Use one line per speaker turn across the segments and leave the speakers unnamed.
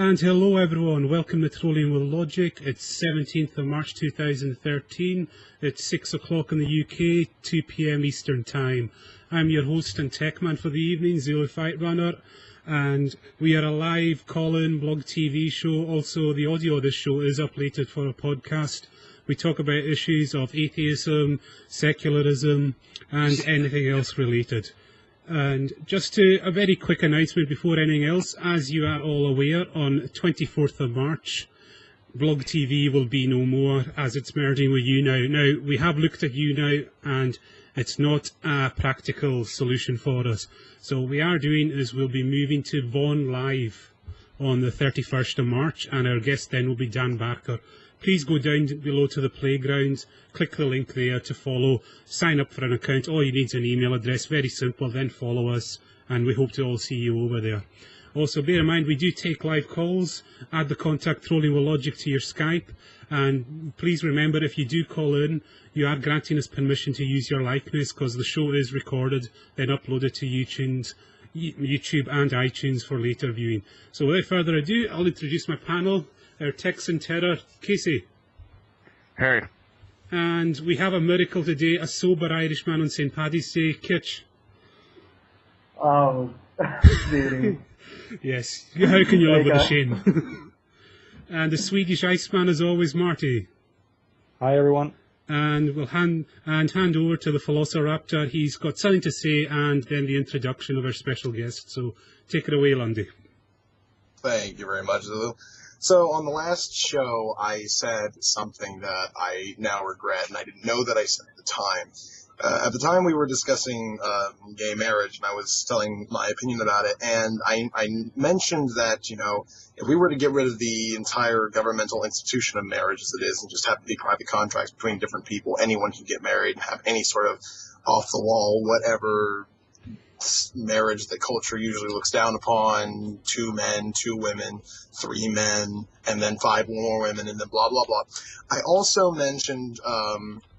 And hello everyone, welcome to Trolling with Logic. It's 17th of March 2013. It's 6 o'clock in the UK, 2 PM Eastern Time. I'm your host and tech man for the evening, Zero Fight Runner, and we are a live call-in blog TV show. Also, the audio of this show is uploaded for a podcast. We talk about issues of atheism, secularism, and anything else related. And just a very quick announcement before anything else. As you are all aware, on 24th of March, Blog TV will be no more as it's merging with YouNow. Now, we have looked at YouNow and it's not a practical solution for us. So what we are doing is we'll be moving to Vaughan Live on the 31st of March, and our guest then will be Dan Barker. Please go down below to the playground, click the link there to follow, sign up for an account. All you need is an email address, very simple, then follow us, and we hope to all see you over there. Also, bear in mind, we do take live calls. Add the contact Trolling with Logic to your Skype, and please remember, if you do call in, you are granting us permission to use your likeness, because the show is recorded, then uploaded to YouTube and iTunes for later viewing. So without further ado, I'll introduce my panel. Our Texan Terror, Casey.
Hey.
And we have a miracle today, a sober Irishman on St. Paddy's Day, Kitch.
Oh, dude.
Yes, how can you live with the shame? And the Swedish Iceman, as always, Marty.
Hi, everyone.
And we'll hand over to the Velociraptor. He's got something to say, and then the introduction of our special guest. So take it away, Lundy.
Thank you very much, Zulu. So on the last show, I said something that I now regret, and I didn't know that I said at the time. At the time, we were discussing gay marriage, and I was telling my opinion about it, and I mentioned that, you know, if we were to get rid of the entire governmental institution of marriage as it is and just have big private contracts between different people, anyone can get married and have any sort of off-the-wall, whatever marriage that culture usually looks down upon, 2 men, 2 women, 3 men, and then 5 more women, and then blah, blah, blah. I also mentioned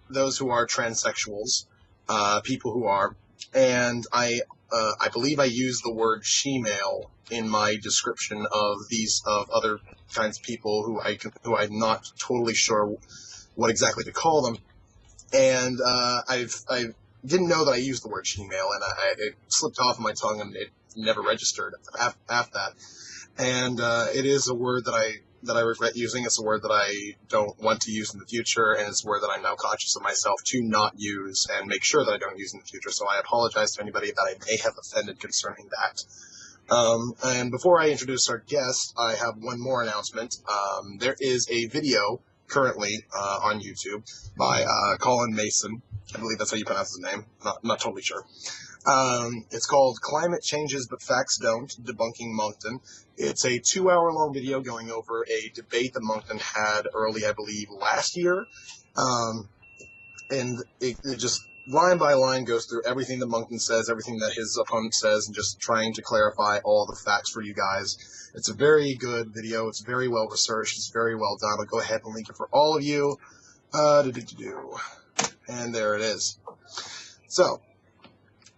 those who are transsexuals, people who are, and I believe I used the word she-male in my description of other kinds of people who I'm not totally sure what exactly to call them, and I've didn't know that I used the word she-male, and it slipped off my tongue, and it never registered after that. And it is a word that I regret using. It's a word that I don't want to use in the future, and it's a word that I'm now conscious of myself to not use and make sure that I don't use in the future. So I apologize to anybody that I may have offended concerning that. And before I introduce our guest, I have one more announcement. There is a video currently on YouTube by Colin Mason. I believe that's how you pronounce his name. Not totally sure. It's called Climate Changes But Facts Don't, Debunking Moncton. It's a 2-hour-long video going over a debate that Moncton had early, I believe, last year. And it just line by line goes through everything that Moncton says, everything that his opponent says, and just trying to clarify all the facts for you guys. It's a very good video. It's very well researched. It's very well done. I'll go ahead and link it for all of you. And there it is. So,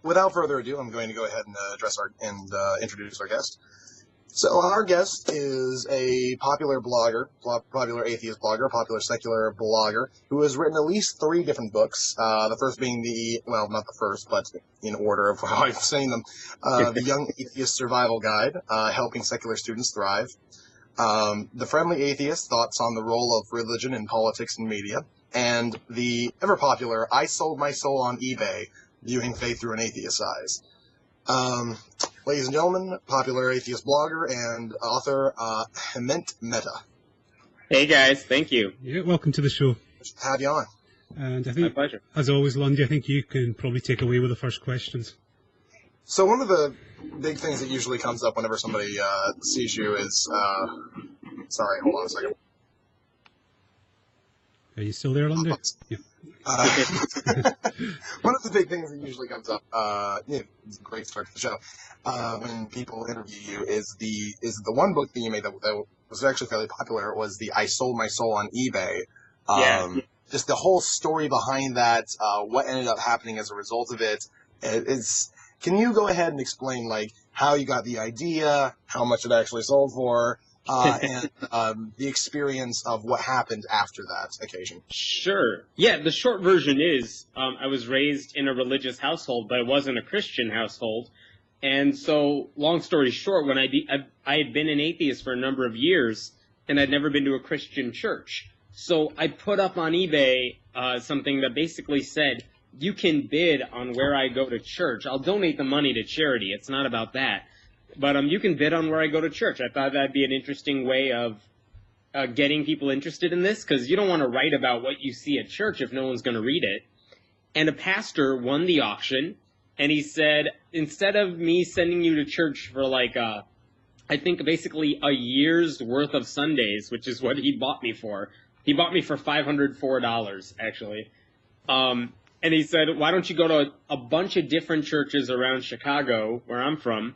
without further ado, I'm going to go ahead and introduce our guest. So, our guest is a popular blogger, popular atheist blogger, popular secular blogger, who has written at least 3 different books. The first being not the first, but in order of how I've seen them, The Young Atheist Survival Guide, Helping Secular Students Thrive. The Friendly Atheist, Thoughts on the Role of Religion in Politics and Media. And the ever-popular I Sold My Soul on eBay, Viewing Faith Through an Atheist's Eyes. Ladies and gentlemen, popular atheist blogger and author, Hemant Mehta.
Hey guys, thank you.
Yeah, welcome to the show.
Have you on.
And I think,
my pleasure.
As always, Lundy, I think you can probably take away with the first questions.
So one of the big things that usually comes up whenever somebody sees you is... sorry, hold on a second.
Are you still there, Lundy? Yeah.
One of the big things that usually comes up, it's a great start to the show, when people interview you is the one book that you made that was actually fairly popular was the I Sold My Soul on eBay. Just the whole story behind that, what ended up happening as a result of it. Can you go ahead and explain, like, how you got the idea, how much it actually sold for, and the experience of what happened after that occasion.
Sure. Yeah, the short version is I was raised in a religious household, but it wasn't a Christian household. And so, long story short, when I had been an atheist for a number of years, and I'd never been to a Christian church. So I put up on eBay something that basically said, you can bid on where I go to church. I'll donate the money to charity. It's not about that. But you can bid on where I go to church. I thought that'd be an interesting way of getting people interested in this, because you don't want to write about what you see at church if no one's going to read it. And a pastor won the auction, and he said, instead of me sending you to church for I think basically a year's worth of Sundays, which is what he bought me for. He bought me for $504, actually. And he said, why don't you go to a bunch of different churches around Chicago, where I'm from,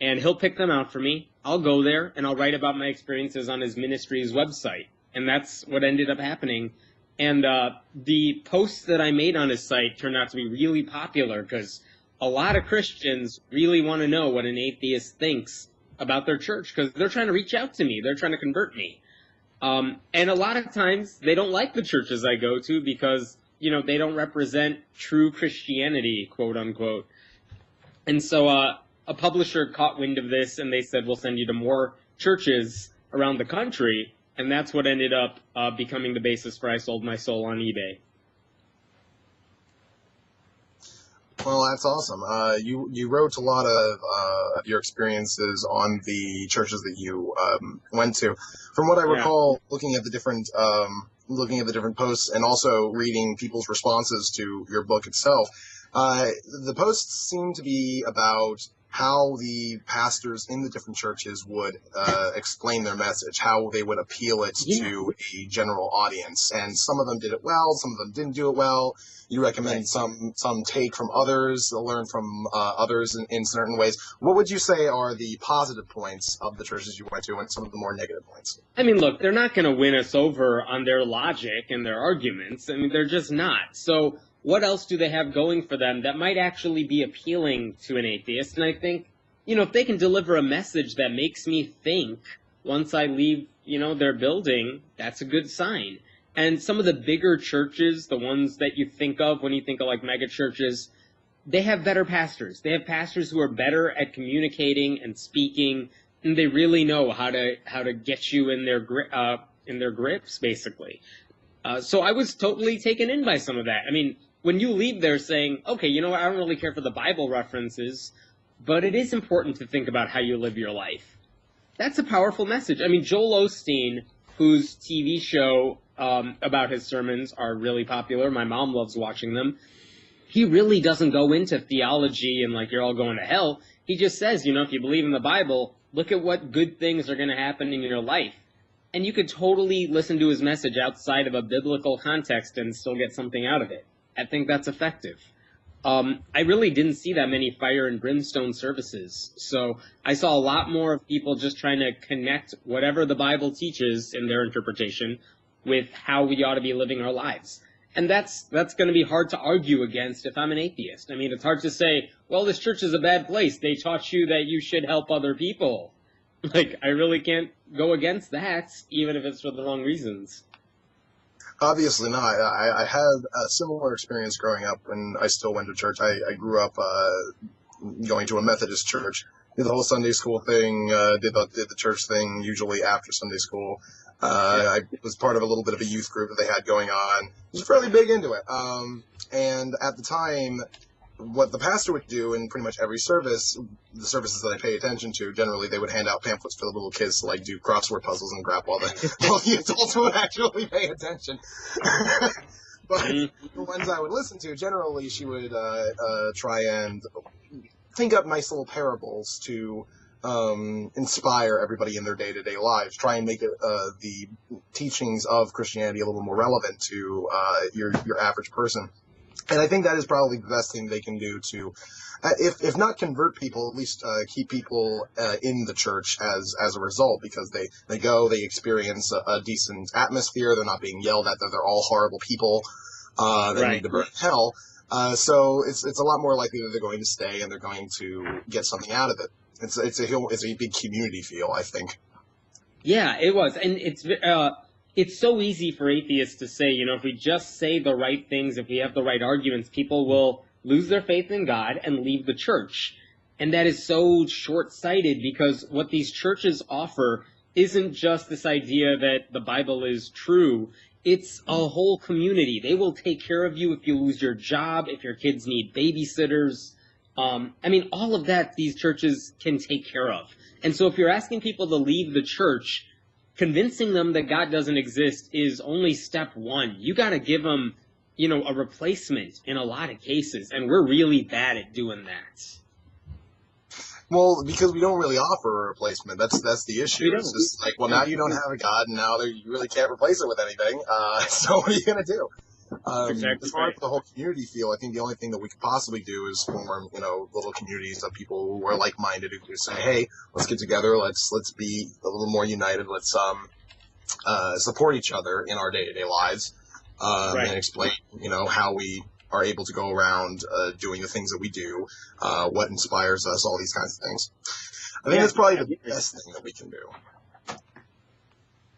and he'll pick them out for me. I'll go there, and I'll write about my experiences on his ministry's website. And that's what ended up happening. And the posts that I made on his site turned out to be really popular, because a lot of Christians really want to know what an atheist thinks about their church, because they're trying to reach out to me. They're trying to convert me. And a lot of times they don't like the churches I go to because, they don't represent true Christianity, quote unquote. And so a publisher caught wind of this, and they said, we'll send you to more churches around the country. And that's what ended up becoming the basis for I Sold My Soul on eBay.
Well, that's awesome. You wrote a lot of your experiences on the churches that you went to. From what I recall, looking at the different posts and also reading people's responses to your book itself, the posts seem to be about how the pastors in the different churches would explain their message, how they would appeal it to a general audience. And some of them did it well, some of them didn't do it well. You recommend some take from others, learn from others in certain ways. What would you say are the positive points of the churches you went to and some of the more negative points?
I mean, look, they're not going to win us over on their logic and their arguments. I mean, they're just not. So what else do they have going for them that might actually be appealing to an atheist? And I think, if they can deliver a message that makes me think once I leave, their building, that's a good sign. And some of the bigger churches, the ones that you think of when you think of mega churches, they have better pastors. They have pastors who are better at communicating and speaking, and they really know how to get you in their grips, basically. So I was totally taken in by some of that. I mean, when you leave there saying, okay, I don't really care for the Bible references, but it is important to think about how you live your life. That's a powerful message. I mean, Joel Osteen, whose TV show about his sermons are really popular, my mom loves watching them, he really doesn't go into theology and you're all going to hell. He just says, if you believe in the Bible, look at what good things are going to happen in your life. And you could totally listen to his message outside of a biblical context and still get something out of it. I think that's effective. I really didn't see that many fire and brimstone services. So I saw a lot more of people just trying to connect whatever the Bible teaches in their interpretation with how we ought to be living our lives. And that's going to be hard to argue against if I'm an atheist. I mean, it's hard to say, well, this church is a bad place. They taught you that you should help other people. I really can't go against that, even if it's for the wrong reasons.
Obviously not. I had a similar experience growing up when I still went to church. I grew up going to a Methodist church. Did the whole Sunday school thing, did the church thing usually after Sunday school. I was part of a little bit of a youth group that they had going on. I was fairly big into it. And at the time, what the pastor would do in pretty much every service, the services that I pay attention to, generally they would hand out pamphlets for the little kids to do crossword puzzles and crap while the adults would actually pay attention. But the ones I would listen to, generally she would try and think up nice little parables to inspire everybody in their day-to-day lives, try and make the teachings of Christianity a little more relevant to your average person. And I think that is probably the best thing they can do to, if not convert people, at least keep people in the church as a result, because they go, they experience a decent atmosphere, they're not being yelled at, they're all horrible people that need to burn in hell. So it's a lot more likely that they're going to stay and they're going to get something out of it. It's a big community feel, I think.
Yeah, it was. And it's so easy for atheists to say, if we just say the right things, if we have the right arguments, people will lose their faith in God and leave the church. And that is so short-sighted, because what these churches offer isn't just this idea that the Bible is true. It's a whole community. They will take care of you if you lose your job, if your kids need babysitters. All of that these churches can take care of. And so if you're asking people to leave the church, convincing them that God doesn't exist is only step one. You got to give them, a replacement in a lot of cases, and we're really bad at doing that.
Well, because we don't really offer a replacement. That's the issue. It's just like, well, now you don't have a God, and now you really can't replace it with anything. So what are you going to do?
Exactly
as far as the whole community feel, I think the only thing that we could possibly do is form, little communities of people who are like-minded, who say, hey, let's get together, let's be a little more united, let's support each other in our day-to-day lives, and explain, how we are able to go around doing the things that we do, what inspires us, all these kinds of things. I think that's probably the best thing that we can do.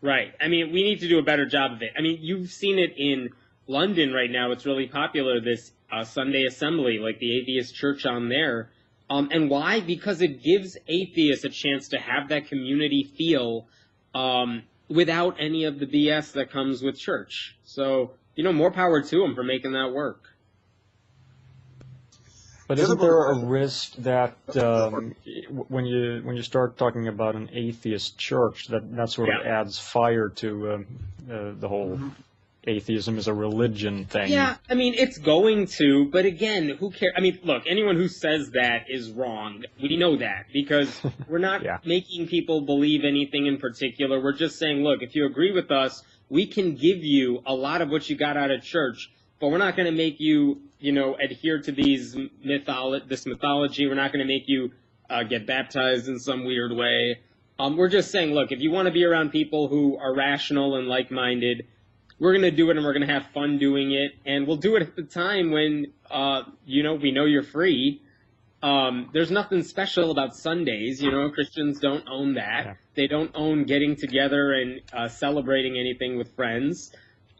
Right. We need to do a better job of it. You've seen it in London right now. It's really popular, this Sunday assembly, like the atheist church on there. And why? Because it gives atheists a chance to have that community feel without any of the BS that comes with church. So, more power to them for making that work.
But isn't there a risk that when you start talking about an atheist church, that sort of adds fire to the whole atheism is a religion thing?
Yeah, it's going to, but again, who cares? Look, anyone who says that is wrong. We know that, because we're not making people believe anything in particular. We're just saying, look, if you agree with us, we can give you a lot of what you got out of church, but we're not going to make you, adhere to this mythology. We're not going to make you get baptized in some weird way. We're just saying, look, if you want to be around people who are rational and like-minded, we're going to do it, and we're going to have fun doing it, and we'll do it at the time when, we know you're free. There's nothing special about Sundays. Christians don't own that. Yeah. They don't own getting together and celebrating anything with friends.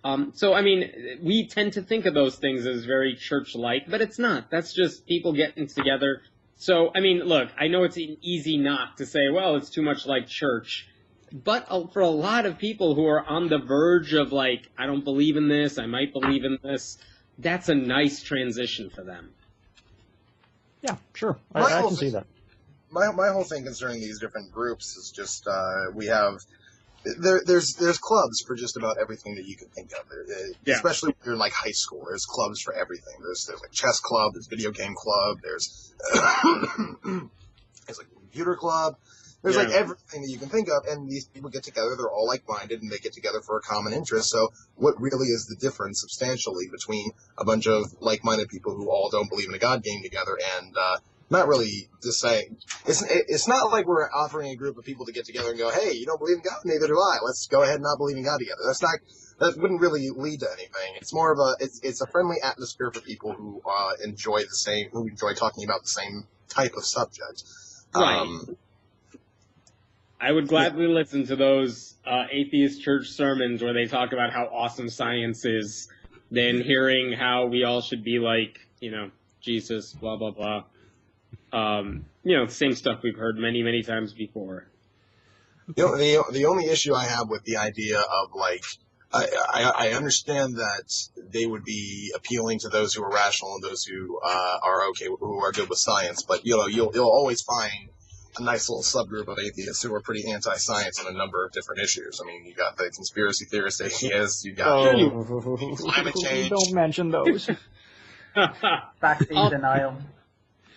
We tend to think of those things as very church-like, but it's not. That's just people getting together. So, look, I know it's an easy knock to say, well, it's too much like church. But for a lot of people who are on the verge of, I don't believe in this, I might believe in this, that's a nice transition for them.
Yeah, sure. I can see that.
My whole thing concerning these different groups is just we have... There's clubs for just about everything that you can think of. Especially when you're in high school. There's clubs for everything. There's chess club, there's video game club, there's there's computer club. There's everything that you can think of, and these people get together. They're all like-minded, and they get together for a common interest. So what really is the difference substantially between a bunch of like-minded people who all don't believe in a God getting together and not really just saying, it's not like we're offering a group of people to get together and go, hey, you don't believe in God? Neither do I. Let's go ahead and not believe in God together. That wouldn't really lead to anything. It's more of it's a friendly atmosphere for people who enjoy talking about the same type of subject.
Right. I would gladly listen to those atheist church sermons where they talk about how awesome science is, than hearing how we all should be like, Jesus, blah, blah, blah. The same stuff we've heard many, many times before.
The only issue I have with the idea of I understand that they would be appealing to those who are rational and those who are okay, who are good with science, but you'll always find a nice little subgroup of atheists who are pretty anti-science on a number of different issues. You got the conspiracy theorist atheists, you got climate change.
Don't mention those.
Vaccine denial.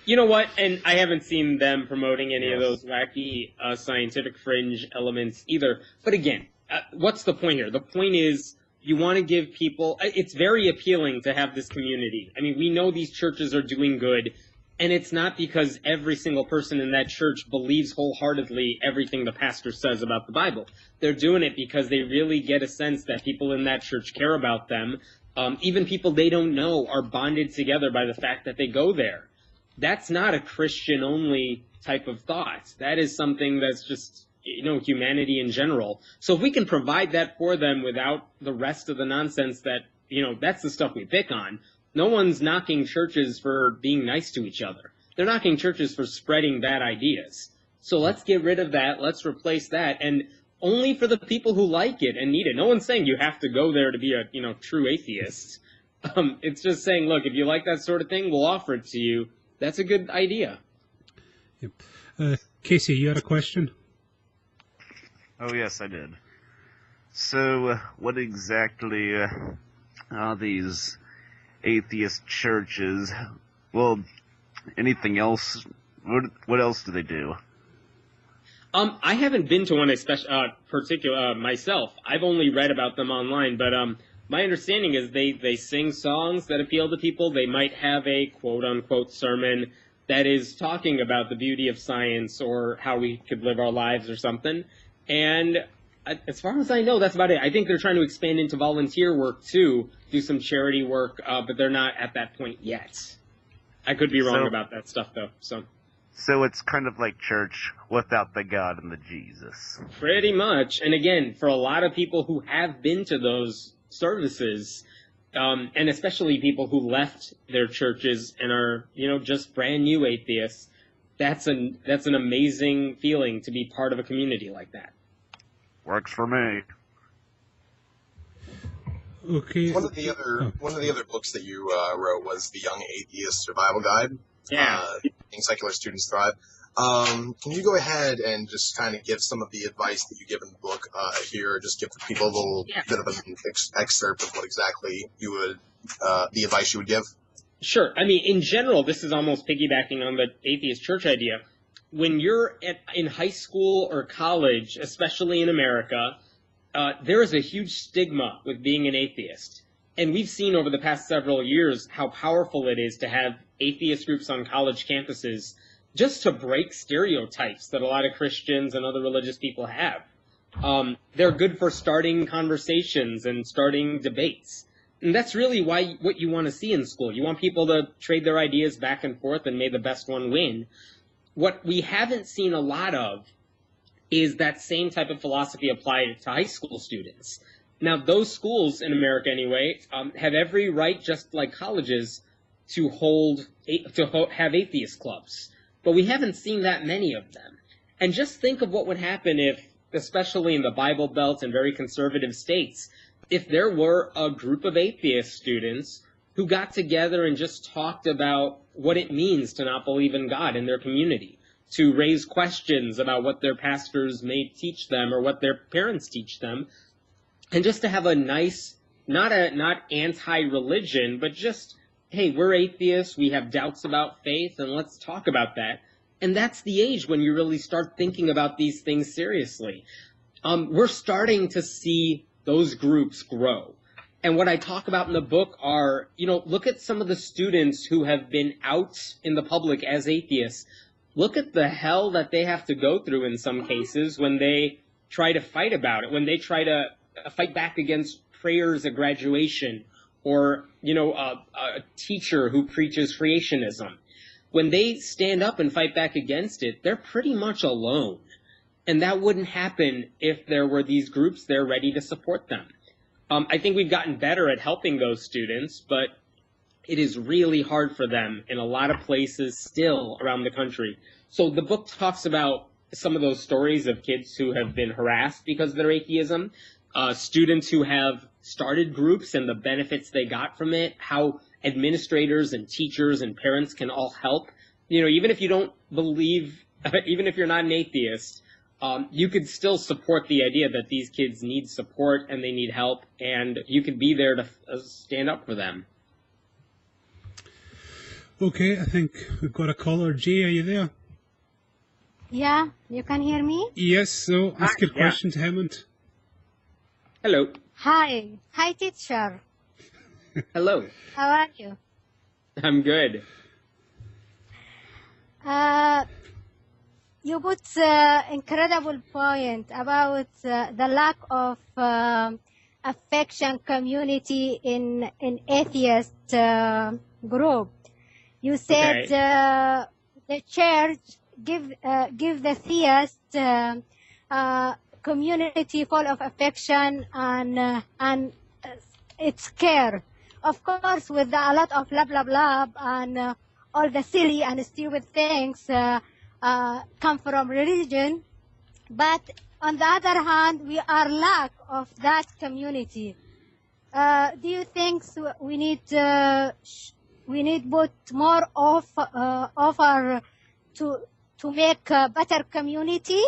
You know what? And I haven't seen them promoting any of those wacky scientific fringe elements either. But again, what's the point here? The point is you want to give people – it's very appealing to have this community. We know these churches are doing good, and it's not because every single person in that church believes wholeheartedly everything the pastor says about the Bible. They're doing it because they really get a sense that people in that church care about them. Even people they don't know are bonded together by the fact that they go there. That's not a Christian-only type of thought. That is something that's just, humanity in general. So if we can provide that for them without the rest of the nonsense that, that's the stuff we pick on. No one's knocking churches for being nice to each other. They're knocking churches for spreading bad ideas. So let's get rid of that. Let's replace that. And only for the people who like it and need it. No one's saying you have to go there to be a, true atheist. It's just saying, look, if you like that sort of thing, we'll offer it to you. That's a good idea.
Yep. Casey, you had a question?
Oh, yes, I did. So, what exactly are these atheist churches? Well, anything else? What else do they do?
I haven't been to one particular myself. I've only read about them online, but my understanding is they sing songs that appeal to people. They might have a quote-unquote sermon that is talking about the beauty of science or how we could live our lives or something. And as far as I know, that's about it. I think they're trying to expand into volunteer work, too, do some charity work, but they're not at that point yet. I could be wrong about that stuff, though.
So it's kind of like church without the God and the Jesus.
Pretty much. And again, for a lot of people who have been to those services, and especially people who left their churches and are, just brand new atheists, that's an amazing feeling to be part of a community like that.
Works for me.
Okay.
One of the other books that you wrote was The Young Atheist Survival Guide.
Yeah.
Making Secular Students Thrive. Can you go ahead and just kind of give some of the advice that you give in the book here? Just give people a little bit of an excerpt of what exactly you would, the advice you would give.
Sure. I mean, in general, this is almost piggybacking on the atheist church idea. When you're in high school or college, especially in America, there is a huge stigma with being an atheist. And we've seen over the past several years how powerful it is to have atheist groups on college campuses just to break stereotypes that a lot of Christians and other religious people have. They're good for starting conversations and starting debates. And that's really what you want to see in school. You want people to trade their ideas back and forth and may the best one win. What we haven't seen a lot of is that same type of philosophy applied to high school students. Now, those schools, in America anyway, have every right, just like colleges, to have atheist clubs. But we haven't seen that many of them. And just think of what would happen if, especially in the Bible Belt and very conservative states, if there were a group of atheist students who got together and just talked about what it means to not believe in God in their community, to raise questions about what their pastors may teach them or what their parents teach them, and just to have a nice, not anti-religion, but just, hey, we're atheists, we have doubts about faith, and let's talk about that. And that's the age when you really start thinking about these things seriously. We're starting to see those groups grow. And what I talk about in the book are, look at some of the students who have been out in the public as atheists. Look at the hell that they have to go through in some cases when they try to fight about it, when they try to fight back against prayers at graduation or, a teacher who preaches creationism. When they stand up and fight back against it, they're pretty much alone. And that wouldn't happen if there were these groups there ready to support them. I think we've gotten better at helping those students, but it is really hard for them in a lot of places still around the country. So the book talks about some of those stories of kids who have been harassed because of their atheism, students who have started groups and the benefits they got from it, how administrators and teachers and parents can all help. Even if you don't believe, even if you're not an atheist, you could still support the idea that these kids need support and they need help, and you could be there to stand up for them.
Okay, I think we've got a caller. Jay, are you there?
Yeah, you can hear me?
Yes, so ask your question to Hemant.
Hello.
Hi, teacher.
Hello.
How are you?
I'm good.
You put incredible point about the lack of affection community in atheist group. You said the church give the theist community full of affection and it's care. Of course, with a lot of blah blah blah and all the silly and stupid things come from religion, but on the other hand, we are lack of that community. Do you think we need put more offer to make a better community?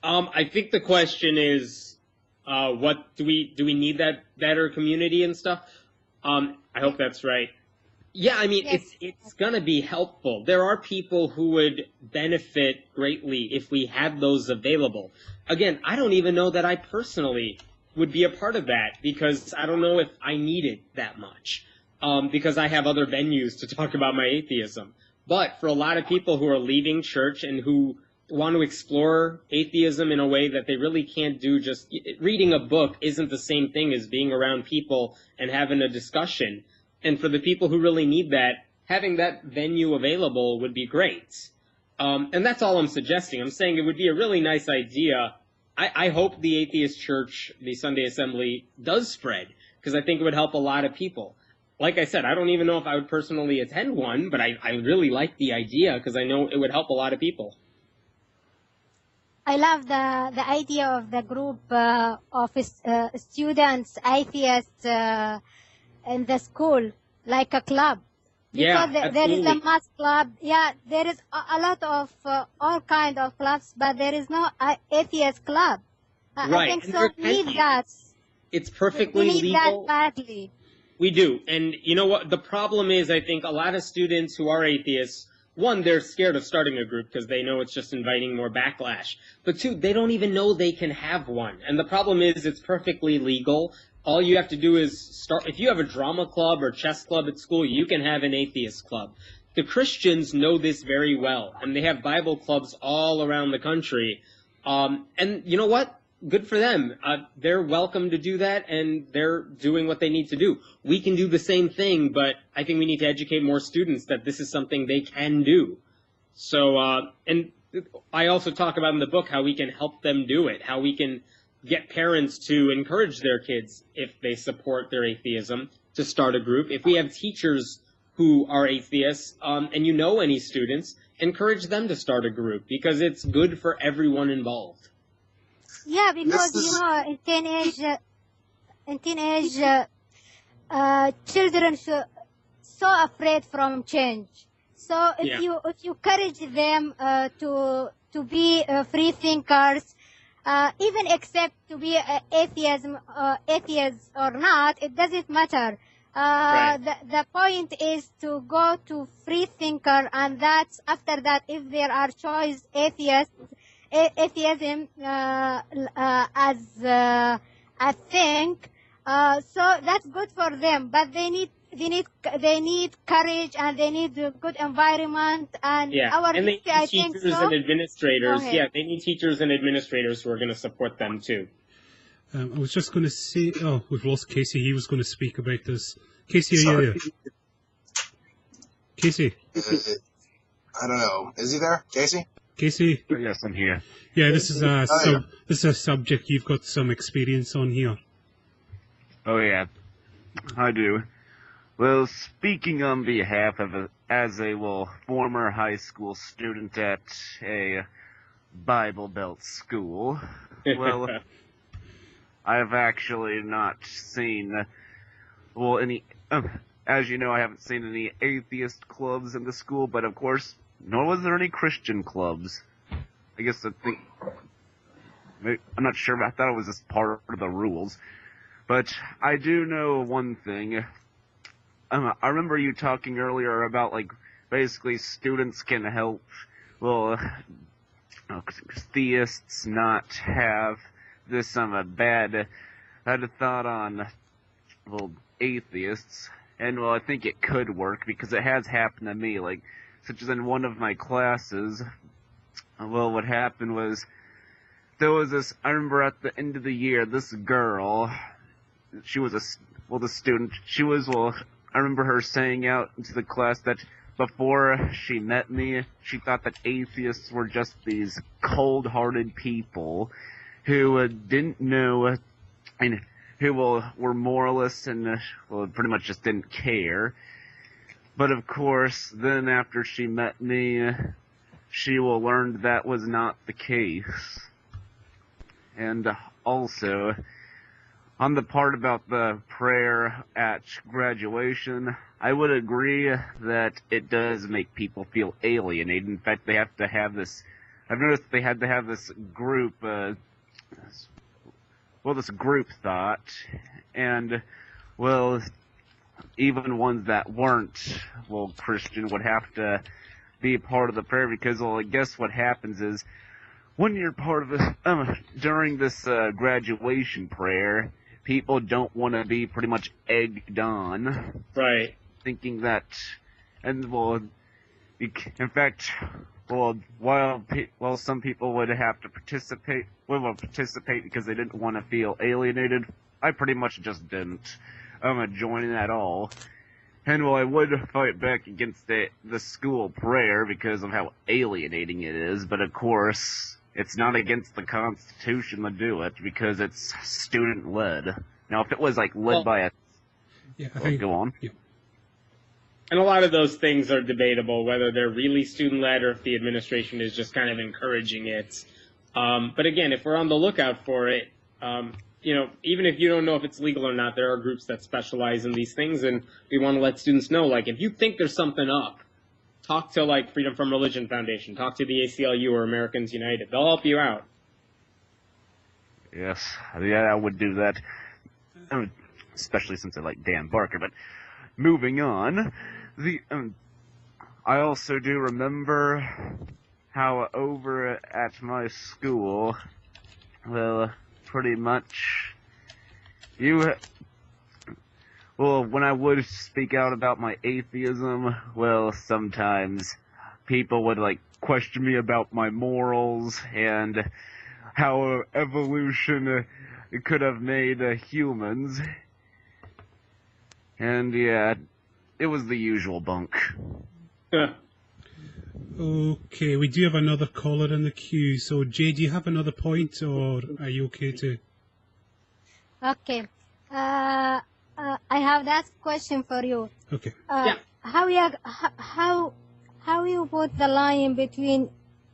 I think the question is, what do we need that better community and stuff? I hope that's right. Yeah, I mean,
Yes.
it's gonna be helpful. There are people who would benefit greatly if we had those available. Again, I don't even know that I personally would be a part of that because I don't know if I need it that much. Because I have other venues to talk about my atheism. But for a lot of people who are leaving church and who want to explore atheism in a way that they really can't do, just reading a book isn't the same thing as being around people and having a discussion. And for the people who really need that, having that venue available would be great. And that's all I'm suggesting. I'm saying it would be a really nice idea. I hope the atheist church, the Sunday assembly, does spread, because I think it would help a lot of people. Like I said, I don't even know if I would personally attend one, but I really like the idea because I know it would help a lot of people.
I love the idea of the group of students, atheists in the school, like a club.
Yeah,
Because there is a
absolutely.
math club. Yeah, there is a lot of all kind of clubs, but there is no atheist club. I
Right,
think
and
so.
there
We
can
need
be.
that.
It's
We
perfectly
need
legal.
that badly.
We do. And you know what? The problem is, I think a lot of students who are atheists, one, they're scared of starting a group because they know it's just inviting more backlash. But two, they don't even know they can have one. And the problem is it's perfectly legal. All you have to do is start. If you have a drama club or chess club at school, you can have an atheist club. The Christians know this very well, and they have Bible clubs all around the country. And you know what? Good for them. They're welcome to do that, and they're doing what they need to do. We can do the same thing, but I think we need to educate more students that this is something they can do. So, and I also talk about in the book how we can help them do it, how we can get parents to encourage their kids, if they support their atheism, to start a group. If we have teachers who are atheists, and you know any students, encourage them to start a group, because it's good for everyone involved.
Yeah, because
This
you
is
know, in teenage, children so afraid from change. So
Yeah.
if you encourage them to be free thinkers, even accept to be atheist or not, it doesn't matter.
Right.
The point is to go to free thinker, and that's after that, if there are choice atheism as a thing, so that's good for them. But they need courage, and they need a good environment. And
Yeah,
our
and they
history,
need
I think
teachers
so.
and administrators.
Go ahead.
Yeah, they need teachers and administrators who are going to support them too.
I was just going to say, oh, we've lost Casey. He was going to speak about this. Casey, are you
sorry.
there? Casey?
I don't know. Is he there, Casey?
Casey?
Yes, I'm here.
Yeah, this is a
Oh, yeah.
this is a subject you've got some experience on here.
Oh, yeah. I do. Well, speaking on behalf of as a former high school student at a Bible Belt school, well, I've actually not seen, any, as you know, I haven't seen any atheist clubs in the school, but of course, nor was there any Christian clubs. I guess I'm not sure, but I thought it was just part of the rules. But I do know one thing. I remember you talking earlier about, basically students can help, theists not have this, bad thought on, atheists. And, I think it could work, because it has happened to me, such as in one of my classes. What happened was, there was this, I remember at the end of the year, this girl, she was the student, she was, I remember her saying out into the class that, before she met me, she thought that atheists were just these cold-hearted people who didn't know, and who were moralists and pretty much just didn't care. But of course, then after she met me, she will learn that was not the case. And also, on the part about the prayer at graduation, I would agree that it does make people feel alienated. In fact, they have to have this, I've noticed they had to have this group, this group thought, and, well, even ones that weren't, Christian would have to be a part of the prayer because, I guess what happens is, when you're part of this, during this graduation prayer, people don't want to be pretty much egged on.
Right.
Thinking that, and, in fact, while some people would have to participate because they didn't want to feel alienated, I pretty much just didn't join in at all. And while I would fight back against the school prayer because of how alienating it is, but of course, it's not against the Constitution to do it because it's student-led. Now, if it was led by a...
Yeah, I think,
go on.
Yeah.
And a lot of those things are debatable, whether they're really student-led or if the administration is just kind of encouraging it. But again, if we're on the lookout for it, even if you don't know if it's legal or not, there are groups that specialize in these things, and we want to let students know, if you think there's something up, talk to, Freedom from Religion Foundation, talk to the ACLU or Americans United. They'll help you out.
Yes, yeah, I would do that, especially since I like Dan Barker, but moving on, I also do remember how over at my school, pretty much, when I would speak out about my atheism, sometimes people would, question me about my morals and how evolution could have made humans. And, yeah, it was the usual bunk.
Okay, we do have another caller in the queue. So, Jay, do you have another point, or are you okay to...
Okay. I have that question for you.
Okay.
Yeah.
How you put the line between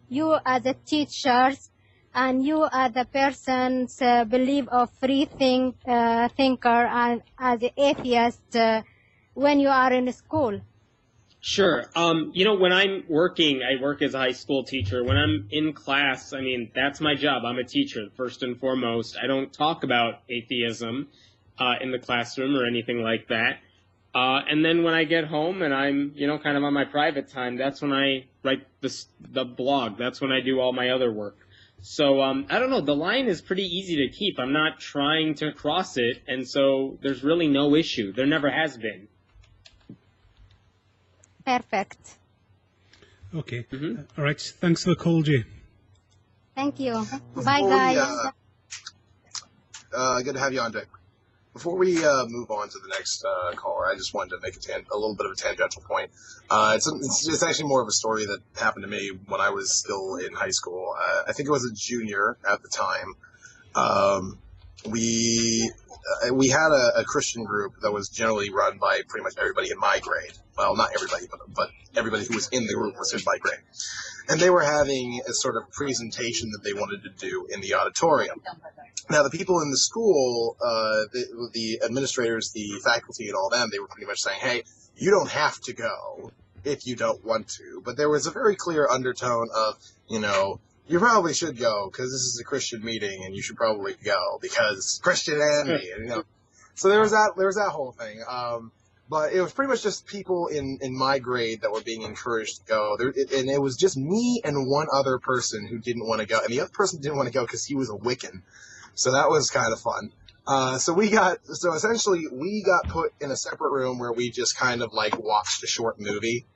you as a teacher and you as a person's belief of free thinker and as an atheist when you are in school?
Sure. When I'm working, I work as a high school teacher. When I'm in class, that's my job. I'm a teacher, first and foremost. I don't talk about atheism in the classroom or anything like that. And then when I get home and I'm, kind of on my private time, that's when I write the blog. That's when I do all my other work. So, I don't know. The line is pretty easy to keep. I'm not trying to cross it. And so there's really no issue. There never has been.
Perfect.
Okay. All right. Thanks for the call, Jay.
Thank you. Bye, guys.
Good to have you on, Dick. Before we move on to the next caller, I just wanted to make a little bit of a tangential point. It's actually more of a story that happened to me when I was still in high school. I think I was a junior at the time. We had a Christian group that was generally run by pretty much everybody in my grade. Well, not everybody, but everybody who was in the group was in my grade. And they were having a sort of presentation that they wanted to do in the auditorium. Now, the people in the school, the administrators, the faculty, and all them, they were pretty much saying, hey, you don't have to go if you don't want to. But there was a very clear undertone of, you probably should go because this is a Christian meeting and you should probably go because Christianity, So there was that whole thing. But it was pretty much just people in my grade that were being encouraged to go. And it was just me and one other person who didn't want to go. And the other person didn't want to go because he was a Wiccan. So that was kind of fun. So essentially we got put in a separate room where we just kind of watched a short movie.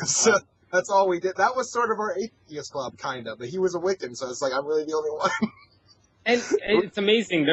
So that's all we did. That was sort of our atheist club, kind of. But he was a Wiccan, so it's I'm really the only one.
And it's amazing.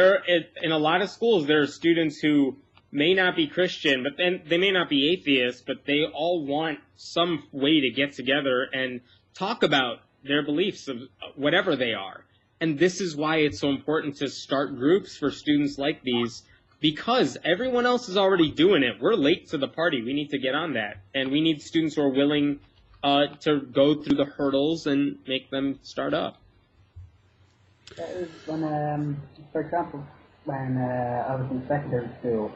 In a lot of schools, there are students who may not be Christian, but then they may not be atheists, but they all want some way to get together and talk about their beliefs of whatever they are. And this is why it's so important to start groups for students like these, because everyone else is already doing it. We're late to the party. We need to get on that. And we need students who are willing to go through the hurdles and make them start up.
When, for example, when I was in secondary school,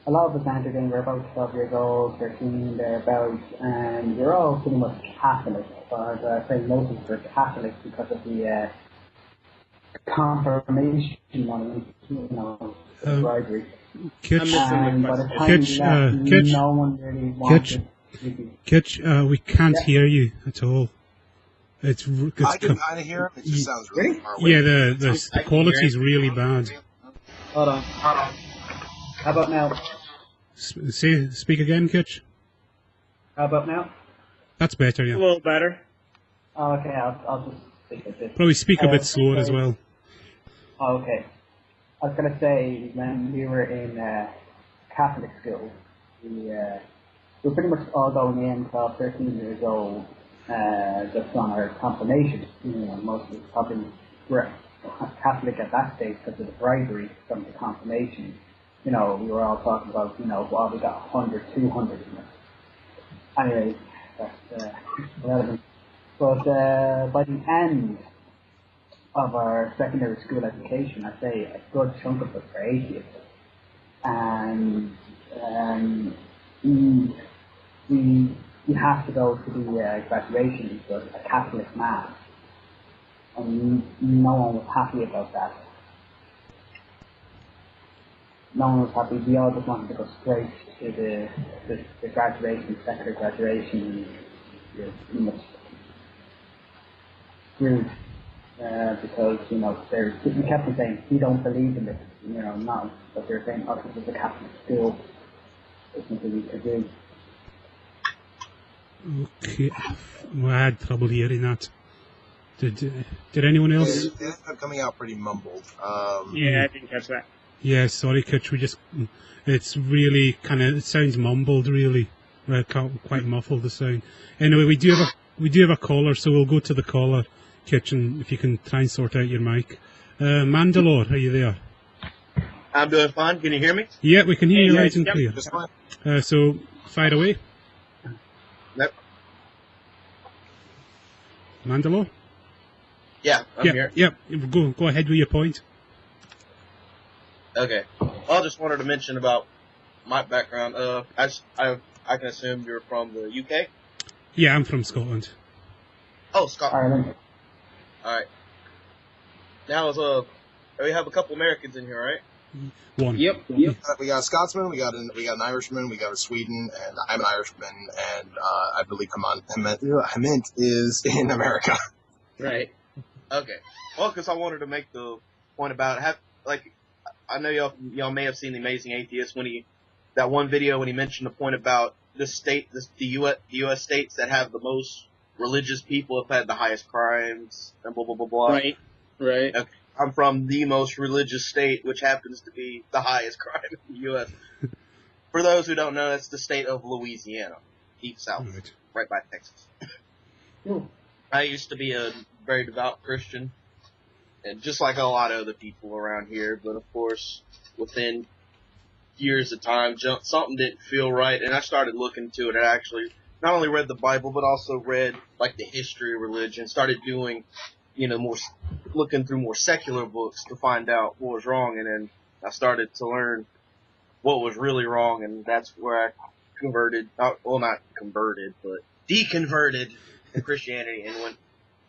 a lot of us entered in, we're about 12 years old, 13, thereabouts, and we're all pretty much Catholic, or I say most of us are Catholic because of the confirmation one, bribery.
Kitch,
And by the time
Kitch,
we left,
Kitch,
no one really wanted
Kitch, we can't hear you at all.
I can kind of hear him. It just sounds really far away.
Yeah, the quality is really bad.
Hold on. How about now?
Speak again, Kitch.
How about now?
That's better, yeah.
A little better.
Oh, okay, I'll just speak a bit.
Probably speak a bit slower as well.
Oh, okay. I was going to say, when we were in Catholic school, we were pretty much all going in 12, 13 years old, just on our confirmation. Mostly probably were Catholic at that stage because of the bribery from the confirmation. We were all talking about, well, we got 100, 200. Anyway, that's relevant. But by the end of our secondary school education, I'd say a good chunk of us were atheists. And we have to go to the graduation to a Catholic mass. And no one was happy about that. No one was happy. We all just wanted to go straight to the graduation, secondary graduation. You're pretty much screwed because we kept on saying we don't believe in this. Not, but they're saying, oh, this is a Catholic school. There's nothing we could do.
Okay, well, I had trouble hearing that. Did anyone else?
It ended up coming out pretty mumbled.
Yeah, I didn't catch that.
Yeah, sorry, Kitch. It's really it sounds mumbled, really. Quite muffled, the sound. Anyway, we do have a caller, so we'll go to the caller, Kitchen, if you can try and sort out your mic. Mandalore, are you there?
I'm doing fine. Can you hear me?
Yeah, we can hear you loud and
yep.
clear.
Just fine.
So, fire away.
Nope.
Mandalore?
Yeah, I'm here.
Yeah, go ahead with your point.
Okay. I just wanted to mention about my background. I can assume you're from the UK?
Yeah, I'm from Scotland.
Oh, Scotland.
Ireland.
Alright. Now, we have a couple Americans in here, right?
One.
Yep.
We got a Scotsman, we got an Irishman, we got a Sweden, and I'm an Irishman, and I believe Hemant is in America.
Right.
Okay. Well, because I wanted to make the point about I know y'all may have seen The Amazing Atheist that one video when he mentioned the point about the U.S. states that have the most religious people have had the highest crimes and blah blah blah blah.
Right.
Okay. I'm from the most religious state, which happens to be the highest crime in the U.S. For those who don't know, that's the state of Louisiana, deep south, right by Texas. I used to be a very devout Christian, and just like a lot of other people around here, but of course, within years of time, something didn't feel right, and I started looking into it. I actually not only read the Bible, but also read the history of religion, started doing, looking through more secular books to find out what was wrong, and then I started to learn what was really wrong, and that's where I converted, well, not converted, but deconverted to Christianity and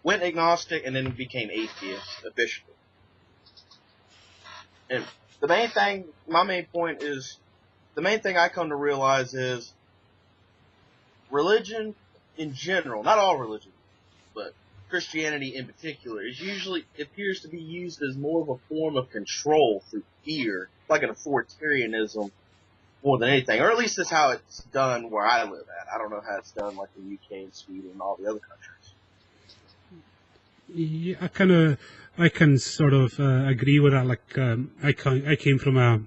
went agnostic and then became atheist officially. And my main point is, the main thing I come to realize is religion in general, not all religion, but Christianity in particular, appears to be used as more of a form of control through fear, like an authoritarianism more than anything, or at least that's how it's done where I live at. I don't know how it's done like the UK and Sweden and all the other countries.
Yeah, I can sort of agree with that. I came from a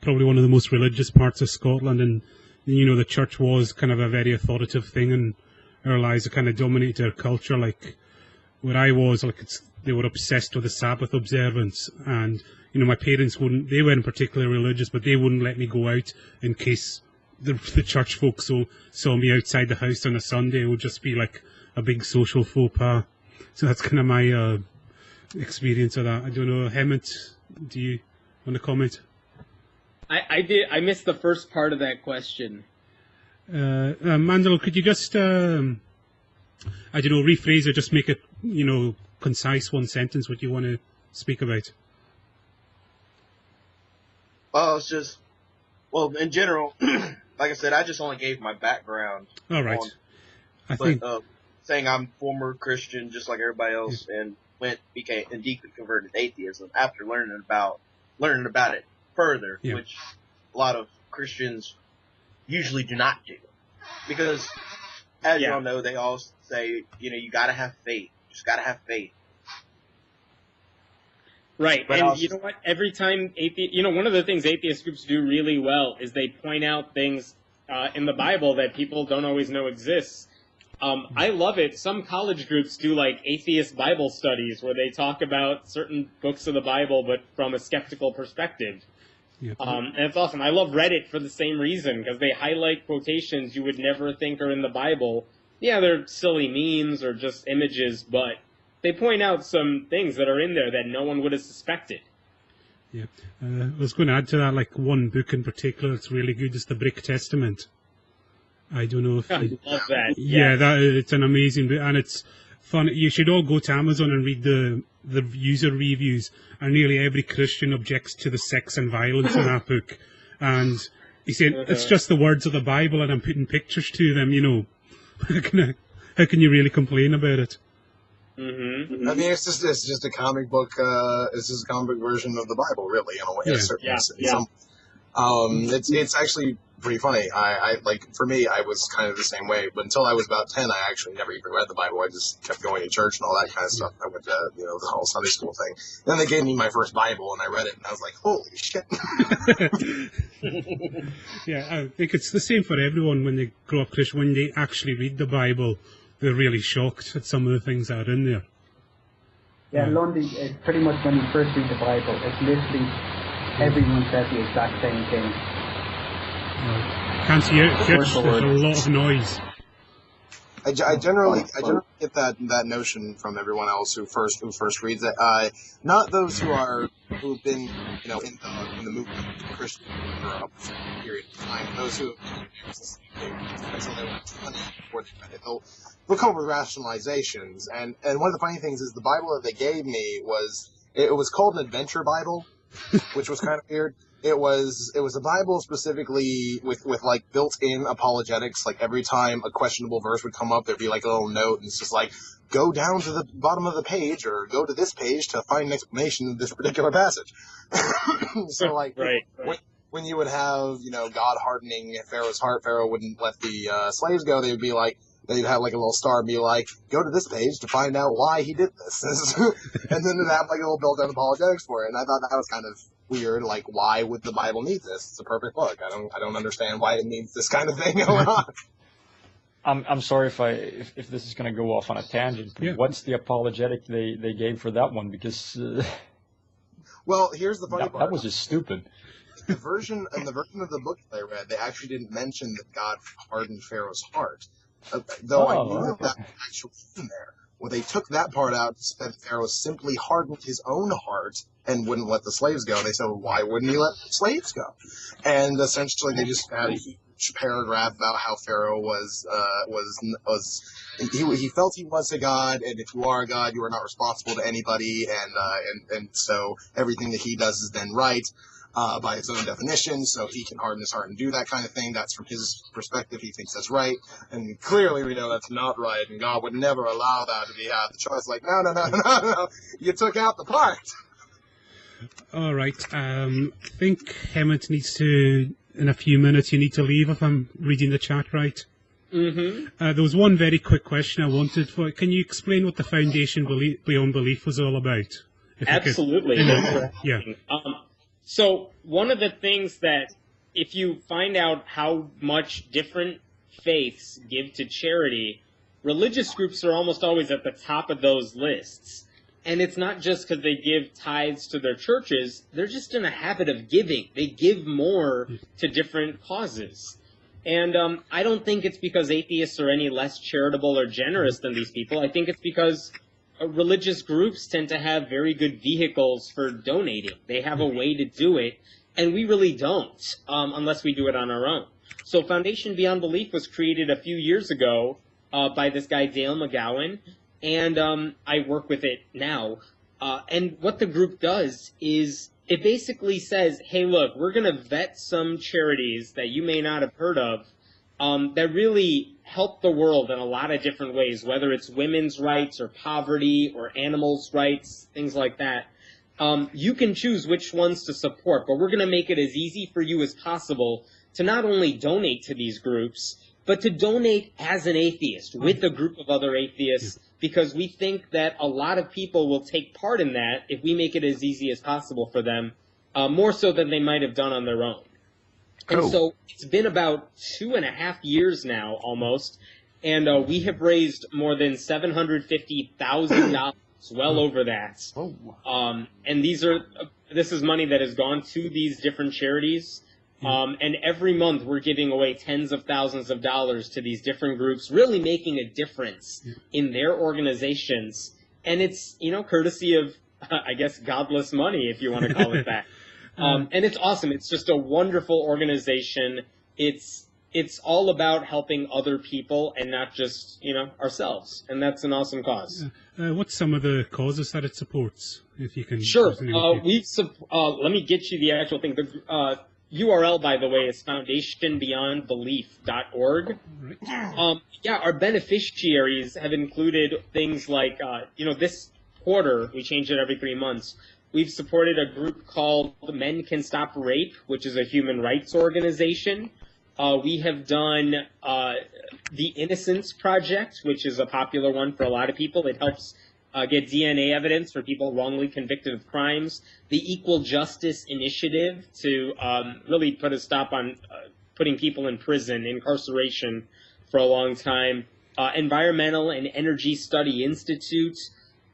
probably one of the most religious parts of Scotland, and the church was kind of a very authoritative thing in our lives. It kind of dominated our culture. Like where I was, they were obsessed with the Sabbath observance, and my parents they weren't particularly religious, but they wouldn't let me go out in case the church folks saw me outside the house on a Sunday. It would just be like a big social faux pas. So that's kind of my experience of that. I don't know, Hemant, do you want to comment?
I did. I missed the first part of that question.
Mandel, could you just, rephrase or just make it, concise, one sentence, what you want to speak about?
Well, in general, like I said, I just only gave my background.
All right.
Saying I'm former Christian, just like everybody else, and became deeply converted to atheism after learning about it further, which a lot of Christians usually do not do, because as y'all know, they all say, you gotta have faith, just gotta have faith.
Right,
but
and you know what? Every time one of the things atheist groups do really well is they point out things in the Bible that people don't always know exists. I love it. Some college groups do like atheist Bible studies where they talk about certain books of the Bible, but from a skeptical perspective. Yep. And it's awesome. I love Reddit for the same reason, because they highlight quotations you would never think are in the Bible. Yeah, they're silly memes or just images, but they point out some things that are in there that no one would have suspected.
Yeah, I was going to add to that, like one book in particular that's really good is the Brick Testament. I don't know if
I love that.
Yeah, it's an amazing book, and it's fun. You should all go to Amazon and read the user reviews, and nearly every Christian objects to the sex and violence in that book. And he's saying, it's just the words of the Bible, and I'm putting pictures to them, How can you really complain about it?
Mm-hmm. I mean, it's just a comic book. It's just a comic book version of the Bible, really, in a way. It's actually pretty funny. I for me, I was kind of the same way. But until I was about 10, I actually never even read the Bible. I just kept going to church and all that kind of stuff. I went to the whole Sunday school thing. Then they gave me my first Bible, and I read it, and I was like, holy shit.
Yeah, I think it's the same for everyone when they grow up Christian. When they actually read the Bible, they're really shocked at some of the things that are in there.
Yeah, Lundy, it's pretty much when you first read the Bible, it's literally everyone says the exact same thing.
Can't see it. There's a lot of noise.
I generally get that notion from everyone else who first reads it. Not those who've been in the movement of Christian for a period of time. Those who until they were 20 before they read it, they'll come up with rationalizations. And one of the funny things is the Bible that they gave me was called an adventure Bible, which was kind of weird. It was a Bible specifically with like built-in apologetics. Like every time a questionable verse would come up, there'd be like a little note, and it's just like, go down to the bottom of the page or go to this page to find an explanation of this particular passage. So like, when you would have God hardening Pharaoh's heart, Pharaoh wouldn't let the slaves go. They would be like, they'd have like a little star and be like, go to this page to find out why he did this. And then they'd have like a little built-in apologetics for it. And I thought that was kind of weird. Like, why would the Bible need this? It's a perfect book. I don't understand why it needs this kind of thing going on.
I'm sorry if this is going to go off on a tangent. But what's the apologetic they gave for that one? Because
well, here's the funny part.
That was just stupid.
The version of the book that I read, they actually didn't mention that God hardened Pharaoh's heart. Though I knew that actually in there. Well, they took that part out, said Pharaoh simply hardened his own heart and wouldn't let the slaves go. They said, well, why wouldn't he let the slaves go? And essentially they just had a huge paragraph about how Pharaoh he felt he was a god, and if you are a god, you are not responsible to anybody, and so everything that he does is then right. By his own definition, so he can harden his heart and do that kind of thing. That's from his perspective. He thinks that's right. And clearly we know that's not right, and God would never allow that to be had. The choice, like, no. You took out the part.
All right. I think Hemant needs to, in a few minutes, you need to leave if I'm reading the chat right.
Mm-hmm.
There was one very quick question I wanted for. Can you explain what the Foundation Beyond Belief was all about?
Absolutely.
Yeah.
So one of the things that, if you find out how much different faiths give to charity, religious groups are almost always at the top of those lists. And it's not just because they give tithes to their churches, they're just in a habit of giving. They give more to different causes. And I don't think it's because atheists are any less charitable or generous than these people. I think it's because religious groups tend to have very good vehicles for donating. They have a way to do it, and we really don't, unless we do it on our own. So Foundation Beyond Belief was created a few years ago by this guy, Dale McGowan, and I work with it now. And what the group does is it basically says, hey, look, we're going to vet some charities that you may not have heard of that really help the world in a lot of different ways, whether it's women's rights or poverty or animals' rights, things like that. You can choose which ones to support, but we're going to make it as easy for you as possible to not only donate to these groups, but to donate as an atheist with a group of other atheists, because we think that a lot of people will take part in that if we make it as easy as possible for them, more so than they might have done on their own.
Cool.
And so it's been about 2.5 years now, almost, and we have raised more than $750,000, well over that. And this is money that has gone to these different charities. And every month we're giving away tens of thousands of dollars to these different groups, really making a difference in their organizations. And it's, courtesy of, I guess, godless money, if you want to call it that. And it's awesome. It's just a wonderful organization. It's all about helping other people and not just, ourselves. And that's an awesome cause.
What's some of the causes that it supports, if you can?
Sure. Let me get you the actual thing. The URL, by the way, is foundationbeyondbelief.org.
Right.
Our beneficiaries have included things like, this quarter, we change it every 3 months, we've supported a group called Men Can Stop Rape, which is a human rights organization. We have done the Innocence Project, which is a popular one for a lot of people. It helps get DNA evidence for people wrongly convicted of crimes. The Equal Justice Initiative to really put a stop on putting people in prison, incarceration for a long time. Environmental and Energy Study Institute,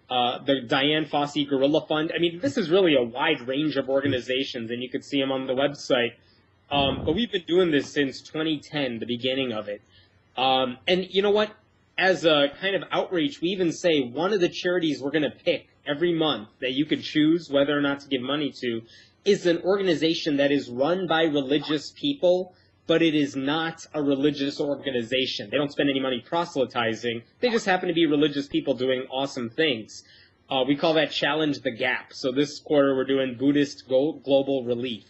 the Diane Fossey Gorilla Fund. I mean, this is really a wide range of organizations, and you can see them on the website. But we've been doing this since 2010, the beginning of it. And you know what? As a kind of outreach, we even say one of the charities we're going to pick every month that you could choose whether or not to give money to is an organization that is run by religious people, but it is not a religious organization. They don't spend any money proselytizing. They just happen to be religious people doing awesome things. We call that Challenge the Gap. So this quarter we're doing Buddhist Global Relief.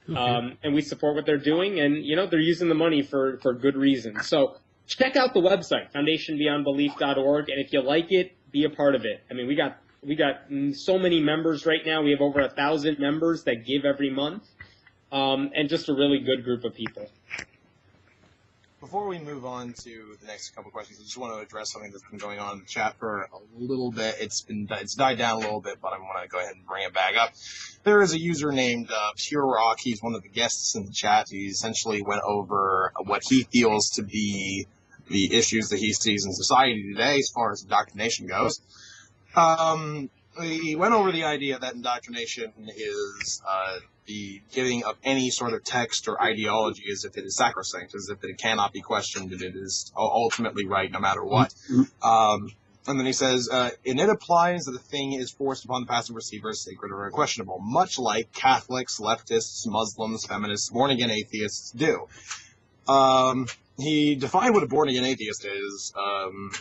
Okay. And we support what they're doing, and they're using the money for good reasons. So check out the website, foundationbeyondbelief.org, and if you like it, be a part of it. I mean, we got so many members right now. We have over 1,000 members that give every month, and just a really good group of people.
Before we move on to the next couple questions, I just want to address something that's been going on in the chat for a little bit. It's died down a little bit, but I want to go ahead and bring it back up. There is a user named Pure Rock. He's one of the guests in the chat. He essentially went over what he feels to be the issues that he sees in society today as far as indoctrination goes. He went over the idea that indoctrination is the giving of any sort of text or ideology as if it is sacrosanct, as if it cannot be questioned, and it is ultimately right no matter what. And then he says, and it applies that the thing is forced upon the passive receiver as sacred or unquestionable, much like Catholics, leftists, Muslims, feminists, born-again atheists do. He defined what a born-again atheist is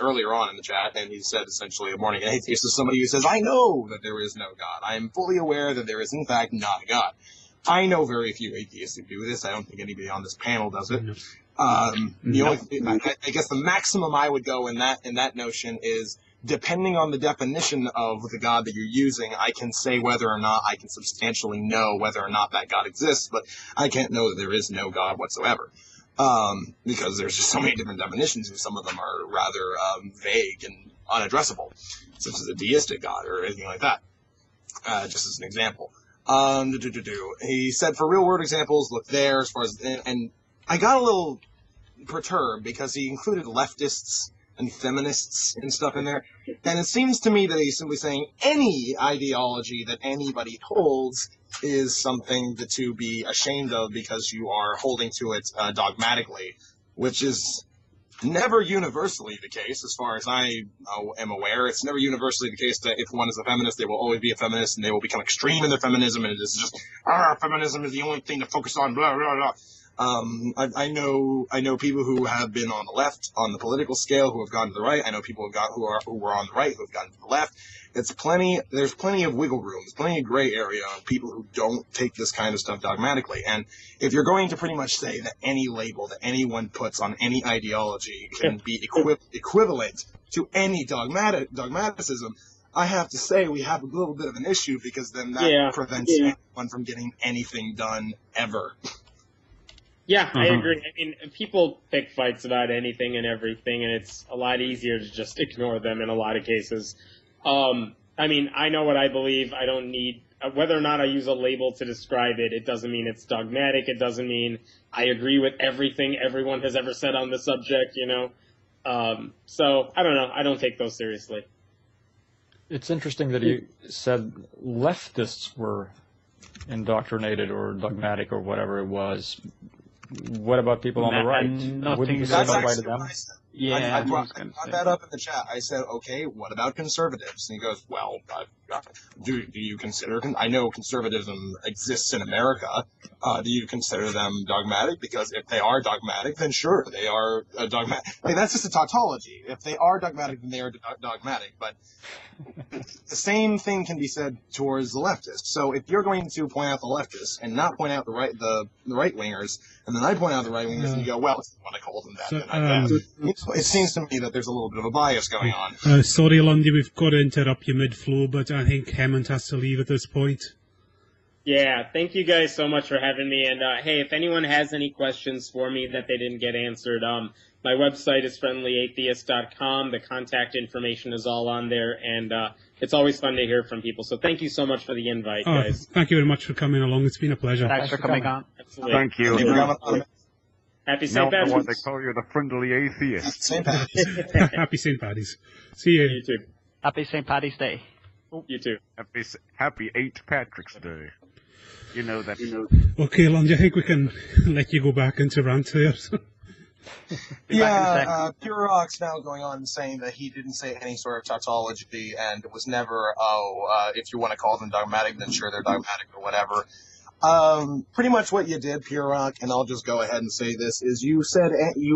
earlier on in the chat, and he said essentially a born-again atheist is somebody who says, I know that there is no God. I am fully aware that there is, in fact, not a God. I know very few atheists who do this. I don't think anybody on this panel does it. The only, I guess the maximum I would go in that notion is, depending on the definition of the God that you're using, I can say whether or not I can substantially know whether or not that God exists, but I can't know that there is no God whatsoever. Because there's just so many different definitions, and some of them are rather vague and unaddressable, such as a deistic God or anything like that, just as an example. He said, for real-world examples, look there. As far as and I got a little perturbed because he included leftists and feminists and stuff in there, and it seems to me that he's simply saying any ideology that anybody holds is something to be ashamed of because you are holding to it dogmatically, which is never universally the case, as far as I am aware. It's never universally the case that if one is a feminist, they will always be a feminist, and they will become extreme in their feminism, and it is just, feminism is the only thing to focus on, blah, blah, blah. I know people who have been on the left on the political scale who have gone to the right. I know people who were on the right who have gone to the left. There's plenty of wiggle room. There's plenty of gray area of people who don't take this kind of stuff dogmatically. And if you're going to pretty much say that any label that anyone puts on any ideology can be equivalent to any dogmaticism, I have to say we have a little bit of an issue, because then that prevents anyone from getting anything done ever.
Yeah, I agree. I mean, people pick fights about anything and everything, and it's a lot easier to just ignore them in a lot of cases. I mean, I know what I believe. I don't need, whether or not I use a label to describe it, it doesn't mean it's dogmatic. It doesn't mean I agree with everything everyone has ever said on the subject, you know. So, I don't know. I don't take those seriously.
It's interesting that you said leftists were indoctrinated or dogmatic or whatever it was. What about people on the right? Wouldn't you say no to them?
I brought that up in the chat. I said, okay, what about conservatives? And he goes, well, do you consider, I know conservatism exists in America. Do you consider them dogmatic? Because if they are dogmatic, then sure, they are dogmatic. Like, that's just a tautology. If they are dogmatic, then they are dogmatic. But the same thing can be said towards the leftists. So if you're going to point out the leftists and not point out the right-wingers, and then I point out the right-wingers, and you go, well, if you want to call them that, then it seems to me that there's a little bit of a bias going on.
Sorry, Lundy, we've got to interrupt you mid-flow, but I think Hemant has to leave at this point.
Yeah, thank you guys so much for having me. And hey, if anyone has any questions for me that they didn't get answered, my website is friendlyatheist.com. The contact information is all on there, and it's always fun to hear from people. So thank you so much for the invite, guys.
Thank you very much for coming along. It's been a pleasure.
Thanks for coming on.
Absolutely.
Thank you.
Happy St.
Now
Patrick's.
they call you the friendly atheist.
St. Patty's.
Happy St. Paddy's. See you.
You too.
Happy St. Paddy's Day.
You too.
Happy 8 Patrick's Day. You know that.
Okay, Lundy, I think we can let you go back into rant there.
Yeah, Pure Rock's now going on and saying that he didn't say any sort of tautology, and it was never, if you want to call them dogmatic, then sure, they're dogmatic or whatever. Pretty much what you did, Pure Rock, and I'll just go ahead and say this, is you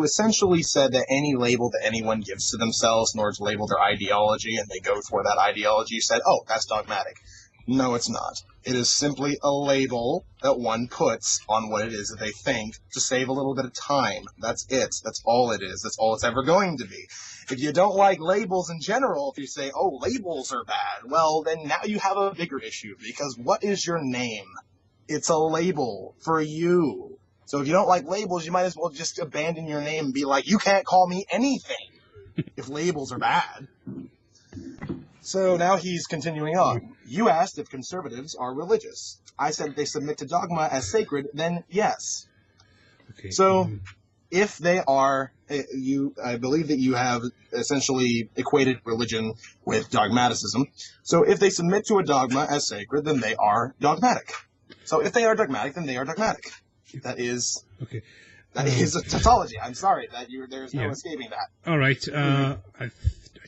essentially said that any label that anyone gives to themselves in order to label their ideology, and they go for that ideology, you said, oh, that's dogmatic. No, it's not. It is simply a label that one puts on what it is that they think to save a little bit of time. That's it. That's all it is. That's all it's ever going to be. If you don't like labels in general, if you say, oh, labels are bad, well, then now you have a bigger issue, because what is your name? It's a label for you. So if you don't like labels, you might as well just abandon your name and be like, you can't call me anything if labels are bad. So now he's continuing on. You asked if conservatives are religious. I said if they submit to dogma as sacred, then yes. Okay. So if they are, I believe that you have essentially equated religion with dogmaticism. So if they submit to a dogma as sacred, then they are dogmatic. So if they are dogmatic, then they are dogmatic. That is a tautology. I'm sorry that there's no escaping that.
All right. I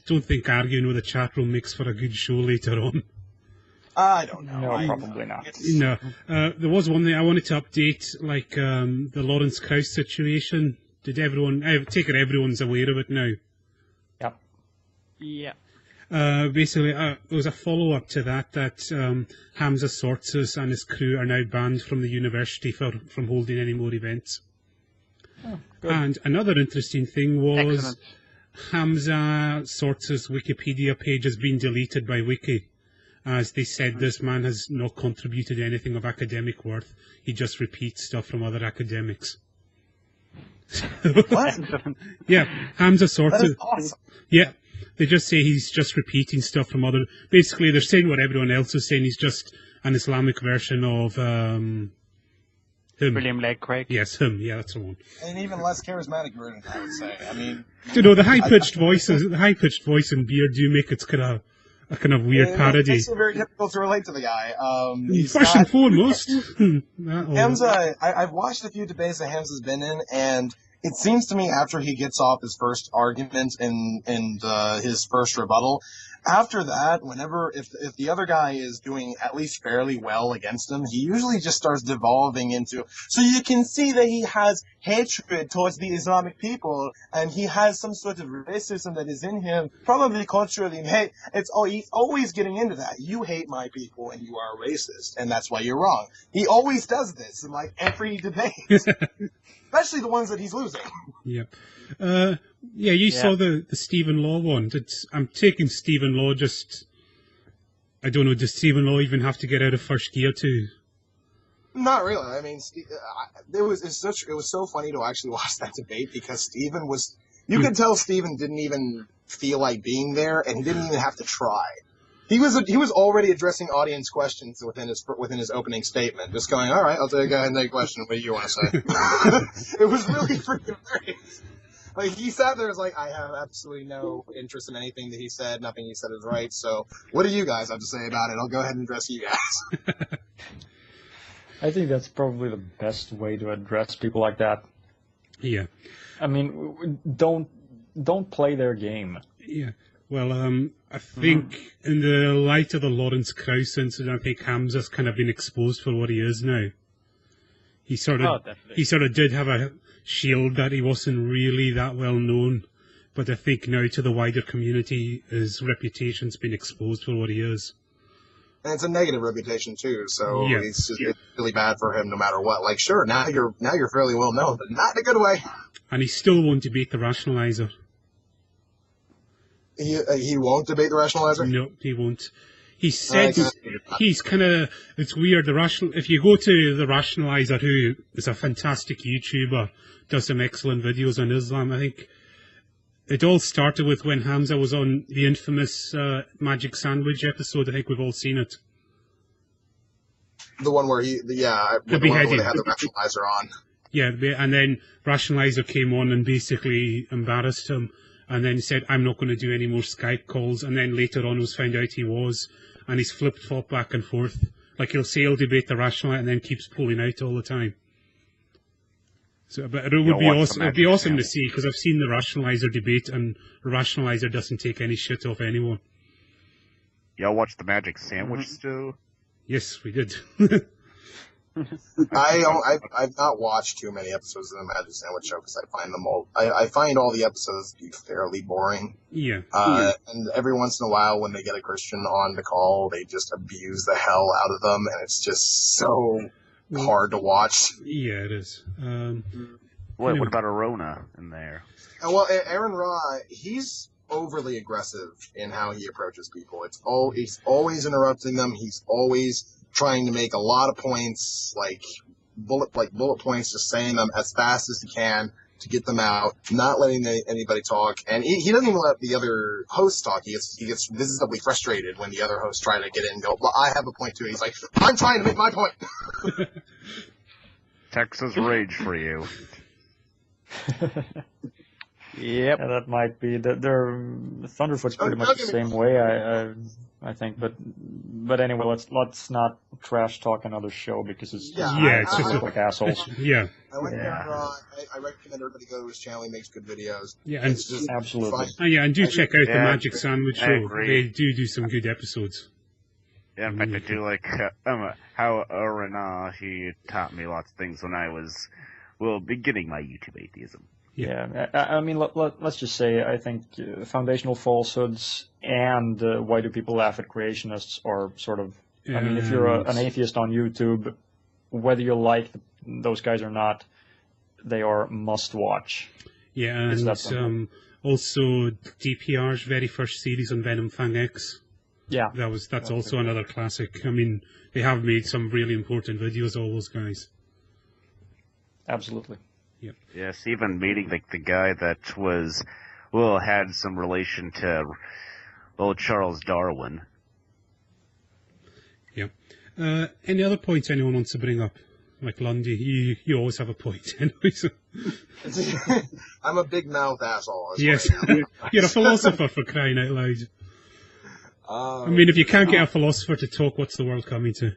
don't think arguing with the chat room makes for a good show later on.
I don't know.
No, probably not.
No. There was one thing I wanted to update, like the Lawrence Krauss situation. Did everyone? I take it everyone's aware of it now.
Yep.
Yeah.
Basically, there was a follow-up to that Hamza Sortzis and his crew are now banned from the university from holding any more events.
Oh, good.
And another interesting thing was
Excellent.
Hamza Sortz's Wikipedia page has been deleted by Wiki, as they said this man has not contributed anything of academic worth. He just repeats stuff from other academics.
What?
Yeah, Hamza Sortzis.
That is awesome.
Yeah, they just say he's just repeating stuff from other. Basically, they're saying what everyone else is saying. He's just an Islamic version of him.
William Lake Craig.
Yes, him. Yeah, that's the one.
An even less charismatic version, I would say. I mean,
The high-pitched voice and beard do make it a kind of weird parody.
It makes it very difficult to relate to the guy.
First and foremost,
Hamza, I've watched a few debates that Hamza's been in, and it seems to me after he gets off his first argument in his first rebuttal, after that, if the other guy is doing at least fairly well against him, he usually just starts devolving into, so you can see that he has hatred towards the Islamic people, and he has some sort of racism that is in him, probably culturally. He's always getting into that. You hate my people, and you are racist, and that's why you're wrong. He always does this in like every debate, especially the ones that he's losing.
Yep. You saw the Stephen Law one. I'm taking Stephen Law I don't know, does Stephen Law even have to get out of first gear too?
Not really. I mean, it was so funny to actually watch that debate because Stephen was, you could tell Stephen didn't even feel like being there, and he didn't even have to try. He was already addressing audience questions within his opening statement, just going, all right, I'll go ahead and take a question. What do you want to say? It was really freaking great. Like, he sat there, was like, I have absolutely no interest in anything that he said. Nothing he said is right. So, what do you guys have to say about it? I'll go ahead and address you guys.
I think that's probably the best way to address people like that.
Yeah.
I mean, don't play their game.
Yeah. Well, I think in the light of the Lawrence Krauss incident, I think Hamza's kind of been exposed for what he is now. He sort of did have a shield that he wasn't really that well known, but I think now to the wider community, his reputation's been exposed for what he is.
And it's a negative reputation too, so
yeah.
It's really bad for him no matter what. Like, sure, now you're fairly well known, but not in a good way.
And he still won't debate the rationalizer.
He won't debate the rationalizer?
No, he won't. He said he's kind of, it's weird, if you go to the rationalizer, who is a fantastic YouTuber, does some excellent videos on Islam, I think it all started with when Hamza was on the infamous Magic Sandwich episode. I think we've all seen it.
The one where the one where they had the rationalizer on.
Yeah, and then rationalizer came on and basically embarrassed him. And then he said, I'm not going to do any more Skype calls. And then later on it was found out he was. And he's flip-flop back and forth. Like, he'll say he'll debate the rationalizer and then keeps pulling out all the time. So, but it would be awesome. It'd be awesome to see, because I've seen the rationalizer debate, and the rationalizer doesn't take any shit off anyone.
Y'all watch the Magic Sandwich still?
Yes, we did.
I've not watched too many episodes of the Magic Sandwich Show because I find all the episodes to be fairly boring.
Yeah.
And every once in a while, when they get a Christian on the call, they just abuse the hell out of them, and it's just so hard to watch.
Yeah, it is.
What about Arona in there?
Well, AronRa, he's overly aggressive in how he approaches people. He's always interrupting them. He's always trying to make a lot of points, like bullet points, just saying them as fast as he can to get them out, not letting anybody talk. And he doesn't even let the other hosts talk. He gets visibly frustrated when the other hosts try to get in and go, well, I have a point too. He's like, I'm trying to make my point.
Texas rage for you.
Yep. Yeah, that might be. Thunderfoot's pretty much the same way, I think. But anyway, let's not trash talk another show because it's just like assholes.
Yeah.
I like I recommend everybody go to his channel. He makes good videos.
Yeah, and
it's just
absolutely.
And do check out the Magic Sandwich Show. They do some good episodes.
Yeah, in fact, I do like how Aron, he taught me lots of things when I was, beginning my YouTube atheism.
Yeah, I mean, let's just say I think foundational falsehoods and why do people laugh at creationists are sort of, I mean, if you're an atheist on YouTube, whether you like those guys or not, they are must-watch.
Yeah, and also DPR's very first series on Venom Fang X.
Yeah.
That's also another classic. I mean, they have made some really important videos, all those guys.
Absolutely.
Yep.
Yes, even meeting the guy that had some relation to Charles Darwin.
Yeah. Any other points anyone wants to bring up? Like Lundy, you always have a point anyway. So.
I'm a big mouth asshole.
Yes, you're a philosopher, for crying out loud. I mean, if you can't get a philosopher to talk, what's the world coming to?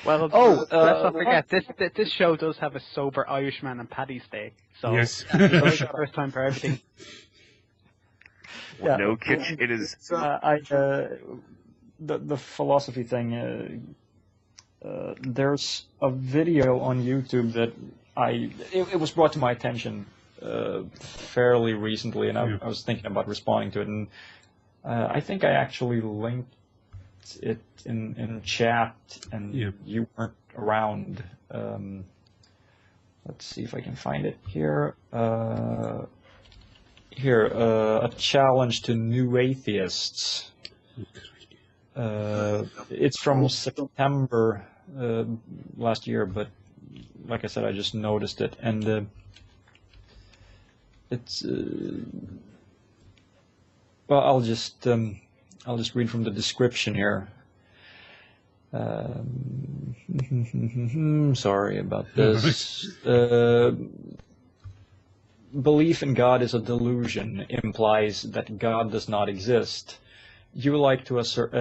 Well, let's not forget, this show does have a sober Irishman and Paddy's Day, so
yes.
it's always the first time for everything.
Yeah. No kitchen, it is.
The philosophy thing, there's a video on YouTube that it was brought to my attention fairly recently, and I was thinking about responding to it, and I think I actually linked it in chat, and you weren't around. Let's see if I can find it here. A challenge to new atheists. It's from September last year, but like I said, I just noticed it, and it's well, I'll just read from the description here. Sorry about this. Belief in God is a delusion, implies that God does not exist. You like to assert,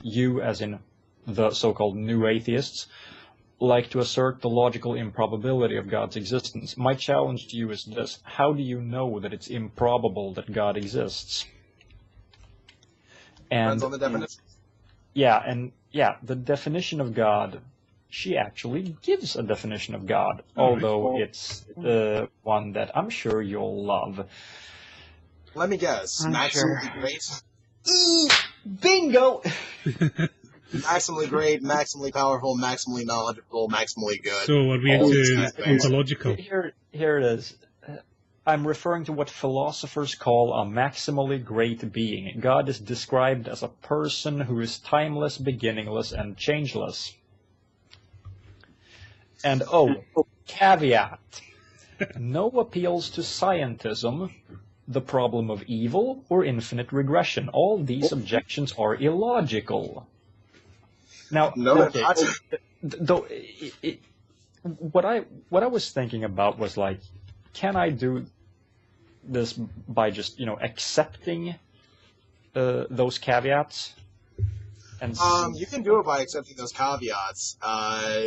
you as in the so-called new atheists, like to assert the logical improbability of God's existence. My challenge to you is this: how do you know that it's improbable that God exists? And
depends on the definition.
The definition of God, she actually gives a definition of God, although it's one that I'm sure you'll love.
Let me guess. Maximally great.
Bingo!
Maximally great, maximally powerful, maximally knowledgeable, maximally good.
So are we into ontological?
Here it is. I'm referring to what philosophers call a maximally great being. God is described as a person who is timeless, beginningless, and changeless. And caveat. No appeals to scientism, the problem of evil, or infinite regression. All these objections are illogical. Now, what I was thinking about was like, can I do this by just accepting those caveats? And
you can do it by accepting those caveats.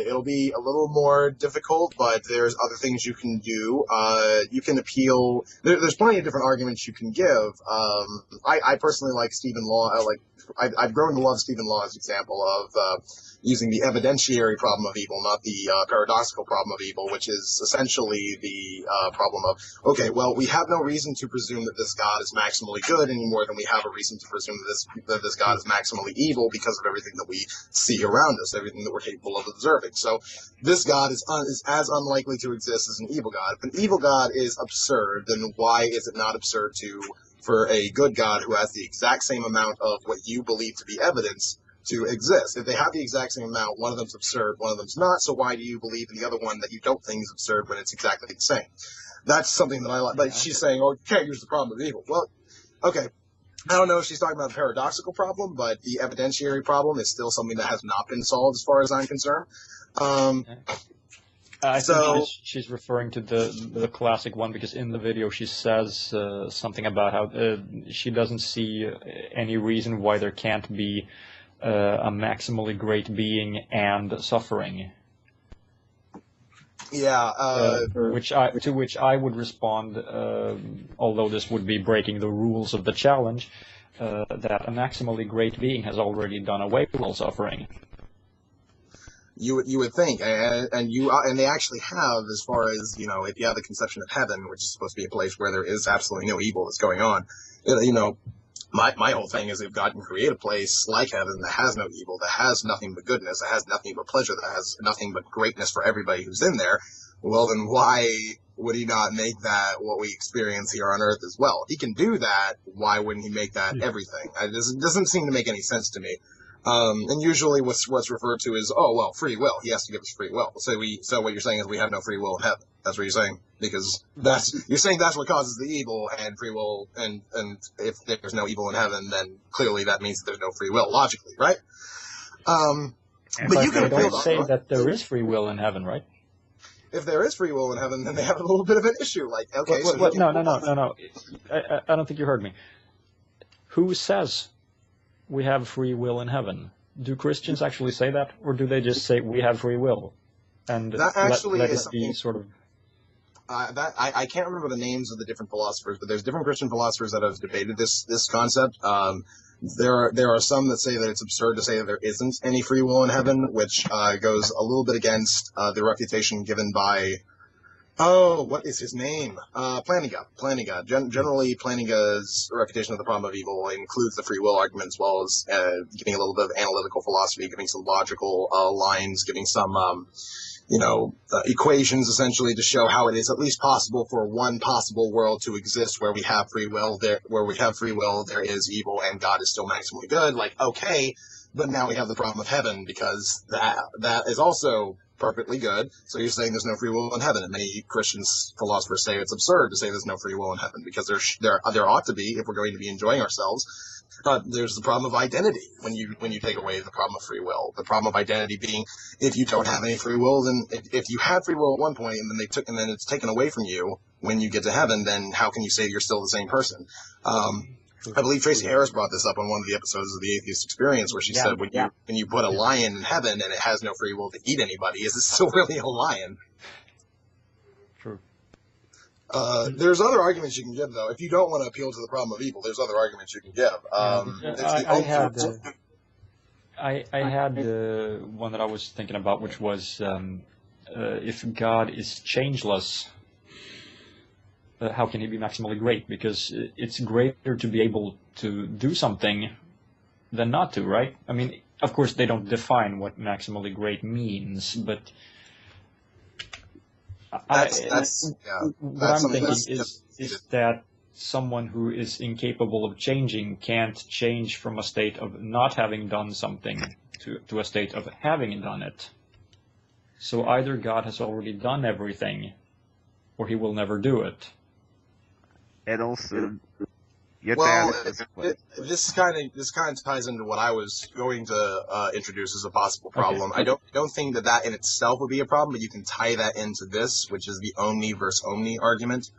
It'll be a little more difficult, but there's other things you can do. You can appeal. There's plenty of different arguments you can give. I personally like Stephen Law. I've grown to love Stephen Law's example of using the evidentiary problem of evil, not the paradoxical problem of evil, which is essentially the problem of, okay, well, we have no reason to presume that this God is maximally good any more than we have a reason to presume that this God is maximally evil because of everything that we see around us, everything that we're capable of observing. So this God is as unlikely to exist as an evil God. If an evil God is absurd, then why is it not absurd for a good God who has the exact same amount of what you believe to be evidence to exist? If they have the exact same amount, one of them's absurd, one of them's not, so why do you believe in the other one that you don't think is absurd when it's exactly the same? That's something that I like. Like she's saying, you can't use the problem of evil. Well, okay. I don't know if she's talking about the paradoxical problem, but the evidentiary problem is still something that has not been solved as far as I'm concerned.
I think she's referring to the classic one, because in the video she says something about how she doesn't see any reason why there can't be a maximally great being and suffering.
Yeah.
To which I would respond, although this would be breaking the rules of the challenge, that a maximally great being has already done away with all suffering.
You would think, and they actually have, as far as, if you have the conception of heaven, which is supposed to be a place where there is absolutely no evil that's going on, my whole thing is if God can create a place like heaven that has no evil, that has nothing but goodness, that has nothing but pleasure, that has nothing but greatness for everybody who's in there, well then why would he not make that what we experience here on earth as well? If he can do that, why wouldn't he make that everything? It doesn't seem to make any sense to me. And usually what's referred to is, oh, well, free will. He has to give us free will. So what you're saying is we have no free will in heaven. That's what you're saying? Because you're saying that's what causes the evil and free will, and if there's no evil in heaven, then clearly that means that there's no free will, logically, right? But you can
don't say that there is free will in heaven, right?
If there is free will in heaven, then they have a little bit of an issue. Like, okay,
no. I don't think you heard me. Who says we have free will in heaven? Do Christians actually say that, or do they just say we have free will? And
that actually
let
is
it be sort of.
I can't remember the names of the different philosophers, but there's different Christian philosophers that have debated this concept. There are some that say that it's absurd to say that there isn't any free will in heaven, which goes a little bit against the refutation given by, what is his name? Plantinga. Generally, Plantinga's refutation of the problem of evil includes the free will argument, as well as giving a little bit of analytical philosophy, giving some logical lines, giving some equations essentially to show how it is at least possible for one possible world to exist where we have free will. There is evil and God is still maximally good. Like, okay, but now we have the problem of heaven because that is also perfectly good. So you're saying there's no free will in heaven, and many Christian philosophers say it's absurd to say there's no free will in heaven because there ought to be if we're going to be enjoying ourselves. But there's the problem of identity when you take away the problem of free will. The problem of identity being if you don't have any free will, then if you had free will at one point and then it's taken away from you when you get to heaven, then how can you say you're still the same person? I believe Tracie Harris brought this up on one of the episodes of the Atheist Experience, where she said when you put a lion in heaven and it has no free will to eat anybody, is it still really a lion?
True.
There's other arguments you can give, though. If you don't want to appeal to the problem of evil, there's other arguments you can give.
I had one that I was thinking about, which was if God is changeless, how can he be maximally great? Because it's greater to be able to do something than not to, right? I mean, of course, they don't define what maximally great means, but what I'm thinking is that someone who is incapable of changing can't change from a state of not having done something to a state of having done it. So either God has already done everything, or he will never do it.
And also,
this kind of ties into what I was going to introduce as a possible problem. Okay. I don't think that in itself would be a problem, but you can tie that into this, which is the omni versus omni argument.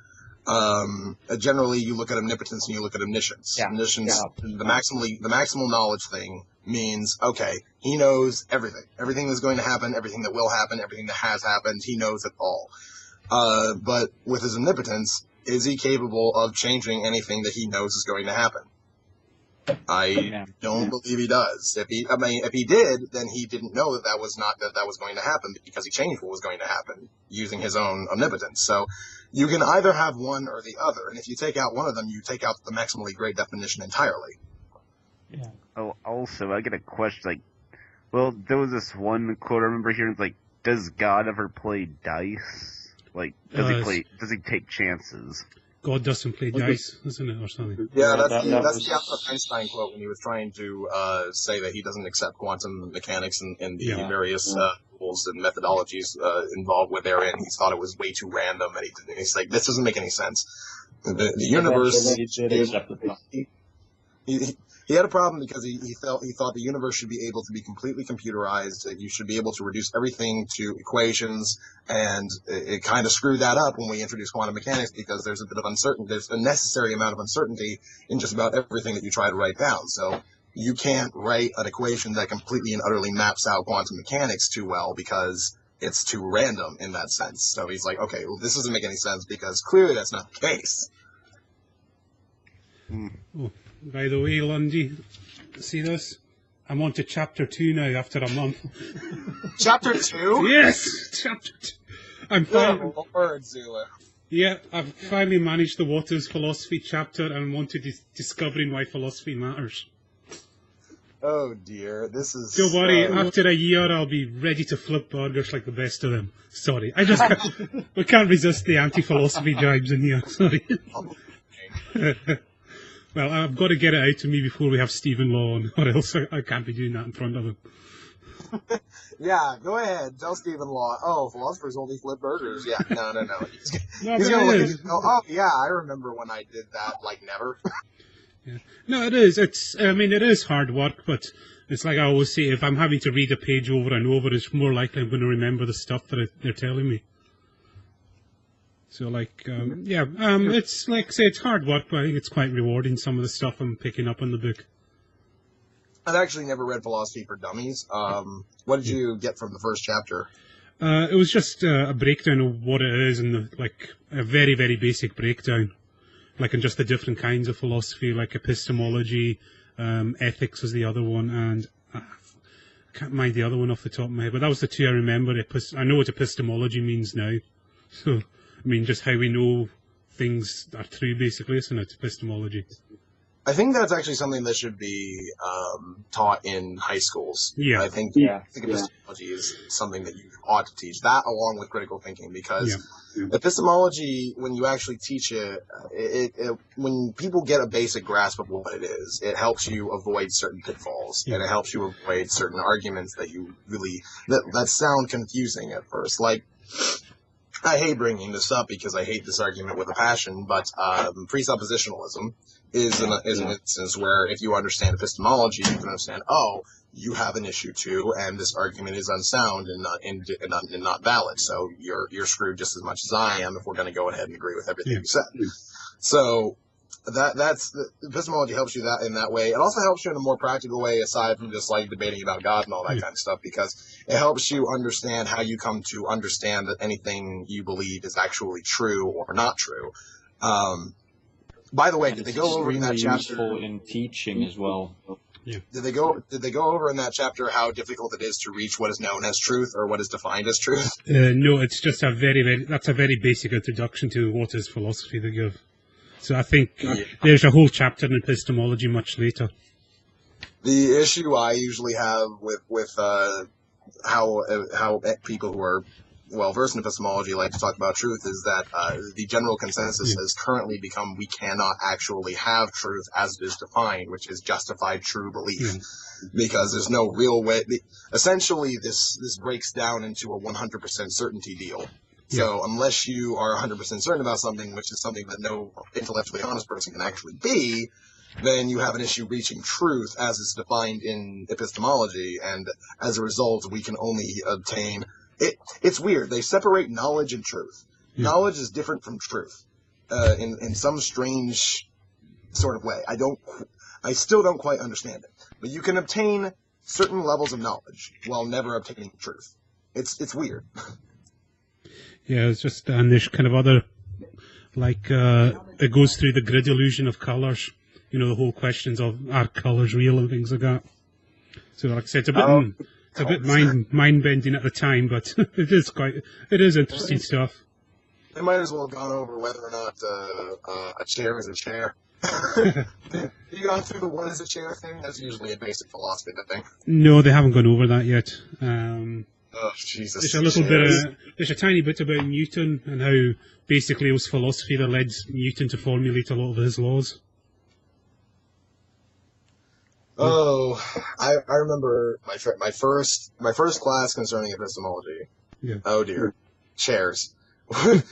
Generally, you look at omnipotence and you look at omniscience. Omniscience, the maximal knowledge thing means, okay, he knows everything that's going to happen, everything that will happen, everything that has happened. He knows it all. But with his omnipotence, is he capable of changing anything that he knows is going to happen? I don't believe he does. If he did, then he didn't know that was going to happen because he changed what was going to happen using his own omnipotence. So you can either have one or the other, and if you take out one of them, you take out the maximally great definition entirely.
Yeah.
Oh, also, I get a question. There was this one quote I remember hearing. It's like, does God ever play dice? Like, does he take chances?
God doesn't play dice, isn't it, or something?
Yeah, that's the Albert Einstein quote when he was trying to say that he doesn't accept quantum mechanics and the various rules and methodologies involved with therein. He thought it was way too random, and he's like, this doesn't make any sense. The universe. He had a problem because he thought the universe should be able to be completely computerized. That you should be able to reduce everything to equations, and it kind of screwed that up when we introduced quantum mechanics because there's a bit of uncertainty. There's a necessary amount of uncertainty in just about everything that you try to write down. So you can't write an equation that completely and utterly maps out quantum mechanics too well because it's too random in that sense. So he's like, okay, well, this doesn't make any sense because clearly that's not the case.
Oh, by the way, Lundy, see this? I'm on to chapter 2 now after a month.
Chapter 2?
Yes! Chapter 2. I'm finally...
Zula.
Yeah, I've finally managed the What is Philosophy chapter and I'm on to discovering why philosophy matters.
Oh dear, this is...
Don't worry, after a year I'll be ready to flip burgers like the best of them. Sorry, we can't resist the anti-philosophy jibes in here, sorry. Well, I've got to get it out to me before we have Stephen Law on, or else I can't be doing that in front of him.
Yeah, go ahead. Tell Stephen Law. Oh, philosophers only flip burgers. Yeah, no. He's
No,
going
but
to look
it
at
is.
it and go, oh, yeah, I remember when I did that, like never.
Yeah. No, it is. It is hard work, but it's like I always say, if I'm having to read a page over and over, it's more likely I'm going to remember the stuff that they're telling me. So, it's like I say, it's hard work, but I think it's quite rewarding, some of the stuff I'm picking up in the book.
I've actually never read Philosophy for Dummies. What did you get from the first chapter?
It was just a breakdown of what it is, and a very, very basic breakdown. And just the different kinds of philosophy, like epistemology, ethics was the other one, and I can't mind the other one off the top of my head, but that was the two I remember. I know what epistemology means now. So, just how we know things are true, basically, isn't it? Epistemology.
I think that's actually something that should be taught in high schools.
Yeah.
I think epistemology is something that you ought to teach. That along with critical thinking, because epistemology, when you actually teach it, when people get a basic grasp of what it is, it helps you avoid certain pitfalls, and it helps you avoid certain arguments that you really that sound confusing at first. Like, I hate bringing this up because I hate this argument with a passion, but presuppositionalism is an instance where if you understand epistemology, you can understand, oh, you have an issue too, and this argument is unsound and not valid. So you're screwed just as much as I am if we're going to go ahead and agree with everything you said. So that's epistemology helps you in that way. It also helps you in a more practical way, aside from just like debating about God and all that kind of stuff, because it helps you understand how you come to understand that anything you believe is actually true or not true. By the way, did they go over in that chapter?
Useful in teaching as well.
Yeah.
Did they go over in that chapter how difficult it is to reach what is known as truth or what is defined as truth?
No, it's just that's a very basic introduction to what is philosophy they give. So I think there's a whole chapter in epistemology much later.
The issue I usually have with how people who are well versed in epistemology like to talk about truth is that the general consensus has currently become we cannot actually have truth as it is defined, which is justified true belief, because there's no real way. Essentially, this breaks down into a 100% certainty deal. So unless you are 100% certain about something, which is something that no intellectually honest person can actually be, then you have an issue reaching truth as it's defined in epistemology, and as a result, we can only obtain It's weird. They separate knowledge and truth. Knowledge is different from truth in some strange sort of way. I still don't quite understand it. But you can obtain certain levels of knowledge while never obtaining truth. It's weird.
Yeah, it's just, and there's kind of other, it goes through the grid illusion of colours. The whole questions of are colours real and things like that. So, like I said, it's a bit mind-bending at the time, but it is interesting stuff.
They might as well have gone over whether or not a chair is a chair. You gone through the what is a chair thing? That's usually a basic philosophy thing.
No, they haven't gone over that yet.
Oh, Jesus.
There's a tiny bit about Newton and how basically it was philosophy that led Newton to formulate a lot of his laws.
Oh, I remember my first class concerning epistemology.
Yeah.
Oh dear, chairs. The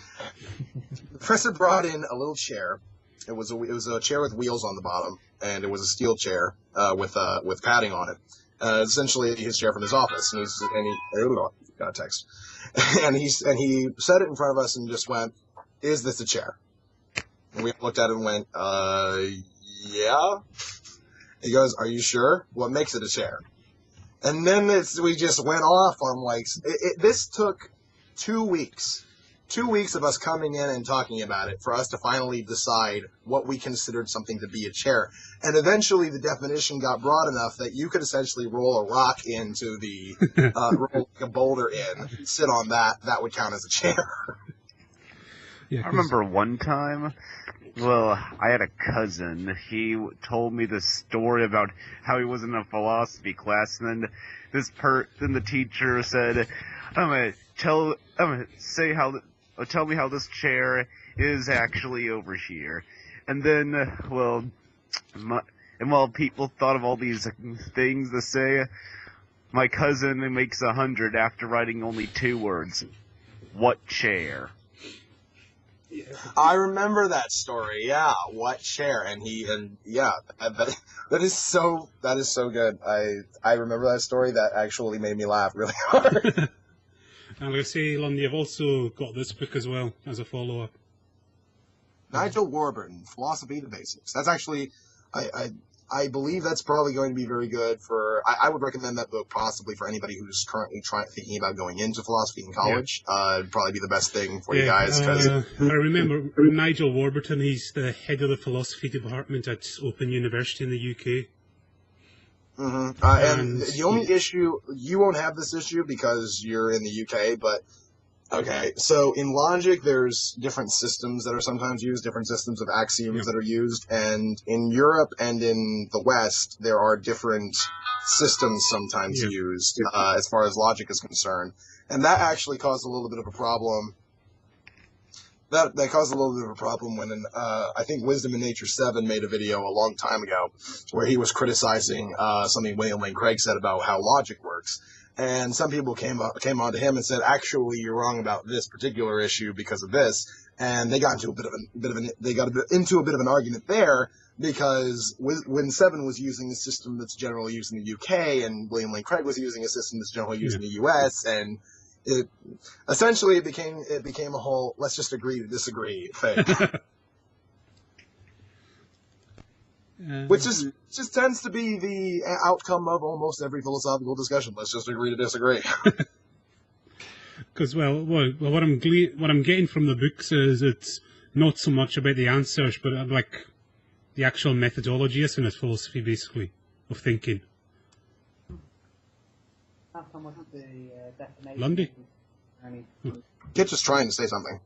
professor brought in a little chair. It was a chair with wheels on the bottom, and it was a steel chair with padding on it. Essentially, his chair from his office, and he got a text, and he set it in front of us and just went, "Is this a chair?" And we looked at it and went, "Yeah." He goes, "Are you sure? What makes it a chair?" And then we just went off on this took 2 weeks. 2 weeks of us coming in and talking about it for us to finally decide what we considered something to be a chair. And eventually the definition got broad enough that you could essentially roll a rock into roll a boulder in, sit on that would count as a chair.
I remember one time, I had a cousin. He told me this story about how he was in a philosophy class, and then the teacher said, tell me how this chair is actually over here. And then, And while people thought of all these things to say, my cousin makes 100 after writing only 2 words. What chair?
I remember that story. Yeah, what chair? And that is so good. I remember that story. That actually made me laugh really hard.
And I'm going to say, Lundy, I've also got this book as well as a follow-up.
Nigel Warburton, Philosophy to Basics. That's actually, I believe that's probably going to be very good for. I would recommend that book possibly for anybody who's currently thinking about going into philosophy in college. It'd probably be the best thing for you guys.
I remember Nigel Warburton. He's the head of the philosophy department at Open University in the UK.
Mm-hmm. And the only issue, you won't have this issue because you're in the UK, but okay, so in logic, there's different systems that are sometimes used, different systems of axioms that are used, and in Europe and in the West, there are different systems sometimes used as far as logic is concerned, and that actually caused a little bit of a problem. That caused a little bit of a problem when I think Wisdom in Nature 7 made a video a long time ago where he was criticizing something William Lane Craig said about how logic works. And some people came on to him and said, actually, you're wrong about this particular issue because of this. And they got into a bit of an argument there because when Seven was using a system that's generally used in the UK and William Lane Craig was using a system that's generally used in the US, and it became a whole let's just agree to disagree thing. Which just tends to be the outcome of almost every philosophical discussion. Let's just agree to disagree.
Because what I'm getting from the books is it's not so much about the answers, but like the actual methodology is in its philosophy, basically, of thinking.
Not so much the destination.
Lundy?
Kitch is trying to say something.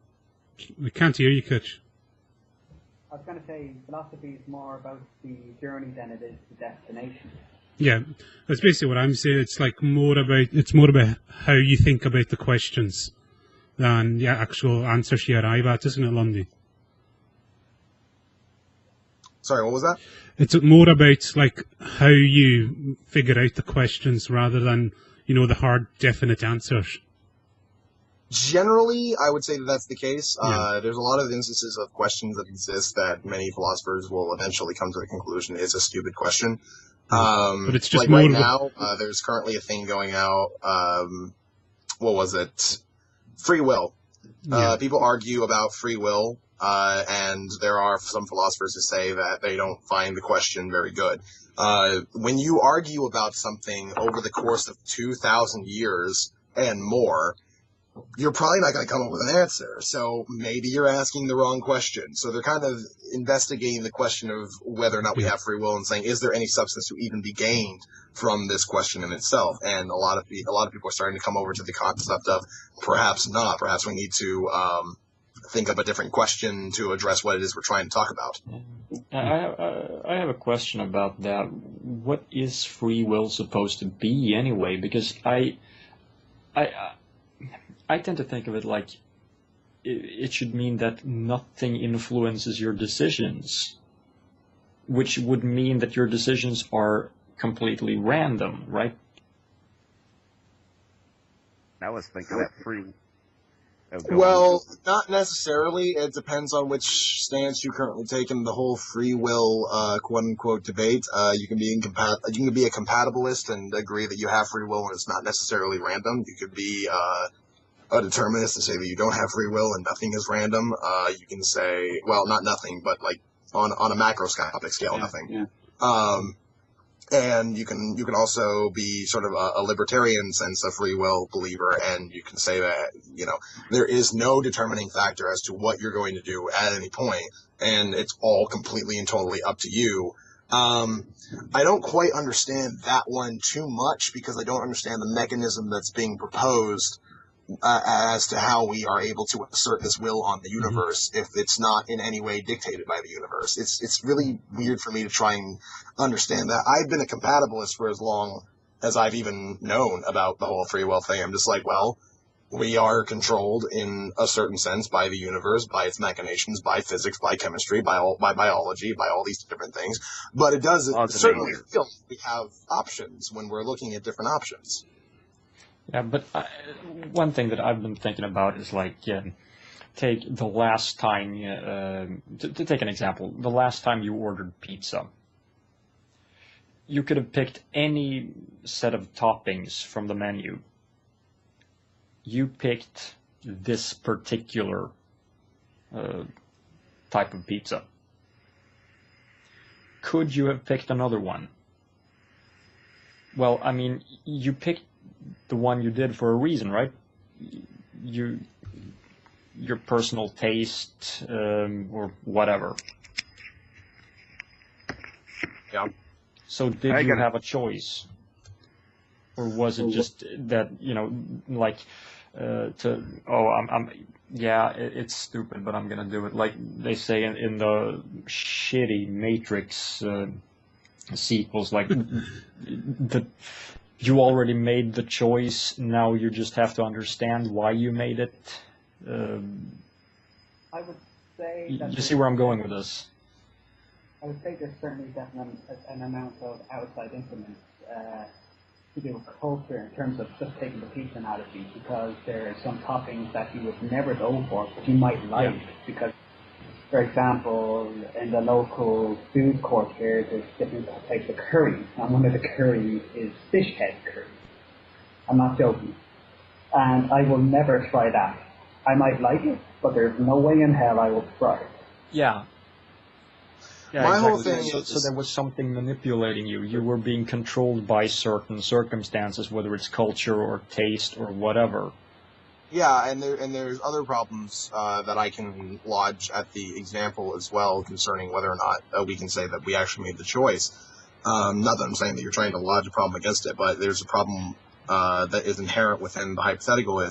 We can't hear you, Kitch.
I was going to say philosophy is more about the journey than it is the destination.
Yeah, that's basically what I'm saying. It's more about how you think about the questions than the actual answers you arrive at, isn't it, Lundy?
Sorry, what was that?
It's more about how you figure out the questions rather than the hard, definite answers.
Generally, I would say that that's the case. There's a lot of instances of questions that exist that many philosophers will eventually come to the conclusion is a stupid question.
But it's just
right now, there's currently a thing going out. What was it? Free will. People argue about free will, and there are some philosophers who say that they don't find the question very good. When you argue about something over the course of 2,000 years and more, you're probably not going to come up with an answer. So maybe you're asking the wrong question. So they're kind of investigating the question of whether or not we have free will and saying, is there any substance to even be gained from this question in itself? And a lot of people are starting to come over to the concept of perhaps not. Perhaps we need to think of a different question to address what it is we're trying to talk about.
I have a question about that. What is free will supposed to be anyway? Because I tend to think of it like it should mean that nothing influences your decisions, which would mean that your decisions are completely random, right?
I was thinking that free.
Well, not necessarily. It depends on which stance you currently take in the whole free will, quote unquote, debate. You can be a compatibilist and agree that you have free will and it's not necessarily random. You could be a determinist and say that you don't have free will and nothing is random. You can say, well, not nothing, but on a macroscopic scale, nothing. Yeah. And you can also be sort of a libertarian sense of free will believer, and you can say that, there is no determining factor as to what you're going to do at any point, and it's all completely and totally up to you. I don't quite understand that one too much because I don't understand the mechanism that's being proposed as to how we are able to assert this will on the universe if it's not in any way dictated by the universe. It's really weird for me to try and understand that. I've been a compatibilist for as long as I've even known about the whole free will thing. I'm just like, well, We are controlled in a certain sense by the universe, by its machinations, by physics, by chemistry, by biology, by all these different things. But it does certainly feel we have options when we're looking at different options.
Yeah, but one thing that I've been thinking about is like, take the last time, to take an example, the last time you ordered pizza. You could have picked any set of toppings from the menu. You picked this particular type of pizza. Could you have picked another one? Well, I mean, you picked the one you did for a reason, right? Your personal taste or whatever.
Yeah.
So did you have a choice? Or was it just that, like, it's stupid, but I'm going to do it. Like they say in the shitty Matrix sequels, like, you already made the choice, now you just have to understand why you made it.
I would say that
you see where I'm going with this?
I would say there's certainly definitely an amount of outside influence to do with culture in terms of just taking the pizza analogy, because there are some toppings that you would never go for, but you might like, because, for example, in the local food court here, there's different types of curry, and one of the curries is fish head curry. I'm not joking. And I will never try that. I might like it, but there's no way in hell I will try it.
Yeah. Yeah,
My
exactly.
whole thing
so there was something manipulating you. You were being controlled by certain circumstances, whether it's culture or taste or whatever.
Yeah, and there's other problems that I can lodge at the example as well concerning whether or not we can say that we actually made the choice. Not that I'm saying that you're trying to lodge a problem against it, but there's a problem that is inherent within the hypothetical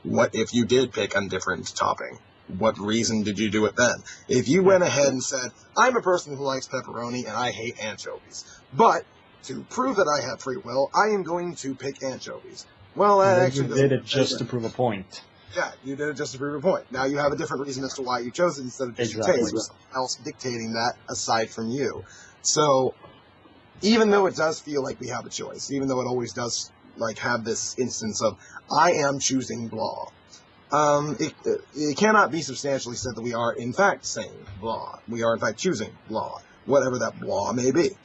what if you did pick a different topping? What reason did you do it then? If you went ahead and said, I'm a person who likes pepperoni and I hate anchovies, but to prove that I have free will, I am going to pick anchovies. Well, that actually
you did it just to prove a point.
Yeah, you did it just to prove a point. Now you have a different reason as to why you chose it instead of just your taste, or something else dictating that aside from you. So, even though it does feel like we have a choice, even though it always does like have this instance of, I am choosing blah, it cannot be substantially said that we are in fact saying blah. We are in fact choosing blah, whatever that blah may be.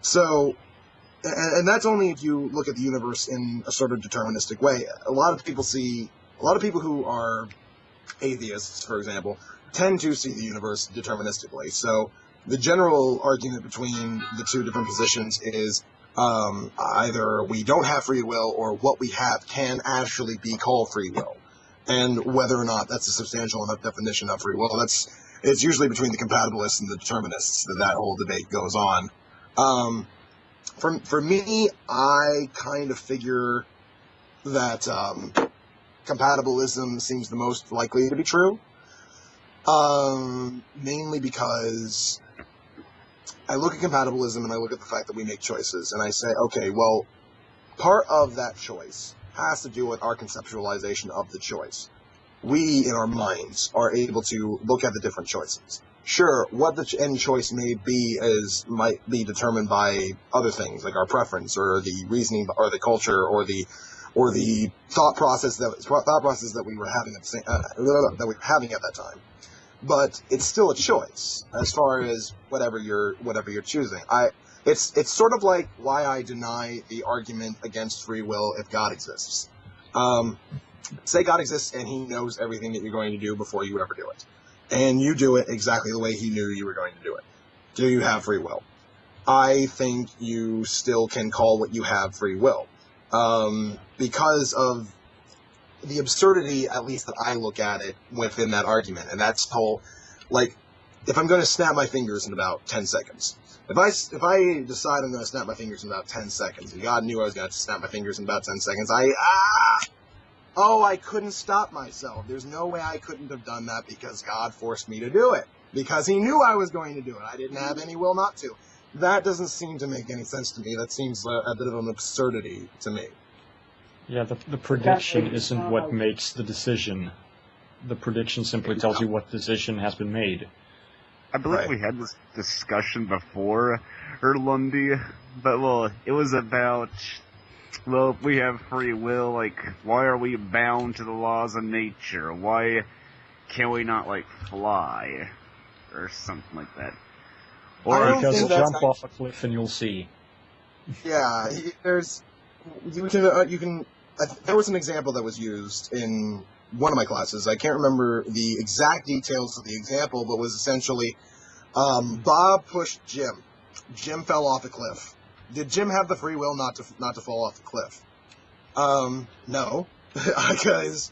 So, and that's only if you look at the universe in a sort of deterministic way. A lot of people who are atheists, for example, tend to see the universe deterministically. So the general argument between the two different positions is either we don't have free will or what we have can actually be called free will. And whether or not that's a substantial enough definition of free will, it's usually between the compatibilists and the determinists that whole debate goes on. For me, I kind of figure that compatibilism seems the most likely to be true, mainly because I look at compatibilism and I look at the fact that we make choices, and I say, okay, well, part of that choice has to do with our conceptualization of the choice. We, in our minds, are able to look at the different choices. Sure, what the end choice may be might be determined by other things, like our preference, or the reasoning, or the culture, or the thought process that we were having at that time. But it's still a choice as far as whatever you're choosing. It's sort of like why I deny the argument against free will if God exists. Say God exists and he knows everything that you're going to do before you ever do it. And you do it exactly the way he knew you were going to do it. Do you have free will? I think you still can call what you have free will. Because of the absurdity, at least that I look at it within that argument. And that's if I'm going to snap my fingers in about 10 seconds, if I decide I'm going to snap my fingers in about 10 seconds, and God knew I was going to snap my fingers in about 10 seconds, I couldn't stop myself. There's no way I couldn't have done that because God forced me to do it. Because he knew I was going to do it. I didn't have any will not to. That doesn't seem to make any sense to me. That seems a bit of an absurdity to me.
Yeah, the prediction isn't what makes the decision. The prediction simply tells you what decision has been made.
I believe we had this discussion before, Lundy, but, well, it was about, well, if we have free will, like, why are we bound to the laws of nature? Why can we not, like, fly? Or something like that.
Or because jump off a cliff and you'll see.
Yeah, you can. There was an example that was used in one of my classes. I can't remember the exact details of the example, but was essentially Bob pushed Jim. Jim fell off a cliff. Did Jim have the free will not to fall off the cliff? No, because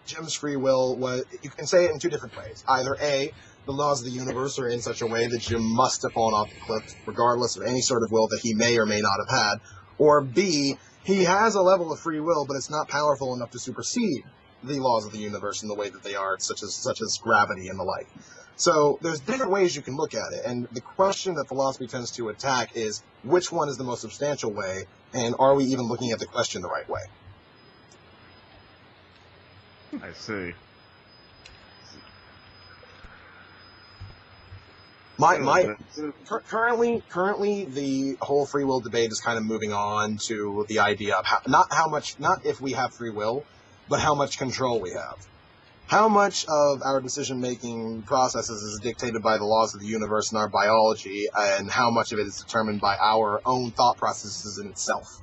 Jim's free will was. You can say it in two different ways. Either A, the laws of the universe are in such a way that Jim must have fallen off the cliff, regardless of any sort of will that he may or may not have had, or B, he has a level of free will, but it's not powerful enough to supersede the laws of the universe in the way that they are, such as gravity and the like. So there's different ways you can look at it, and the question that philosophy tends to attack is which one is the most substantial way, and are we even looking at the question the right way?
I see.
Currently, the whole free will debate is kind of moving on to the idea of not if we have free will, but how much control we have. How much of our decision-making processes is dictated by the laws of the universe and our biology, and how much of it is determined by our own thought processes in itself?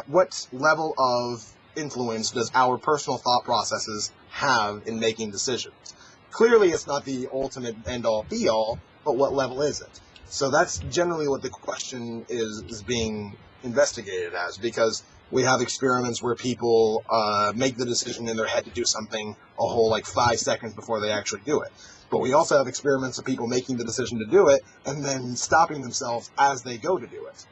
What level of influence does our personal thought processes have in making decisions? Clearly, it's not the ultimate end-all, be-all, but what level is it? So that's generally what the question is being investigated as, because we have experiments where people make the decision in their head to do something a whole 5 seconds before they actually do it. But we also have experiments of people making the decision to do it and then stopping themselves as they go to do it.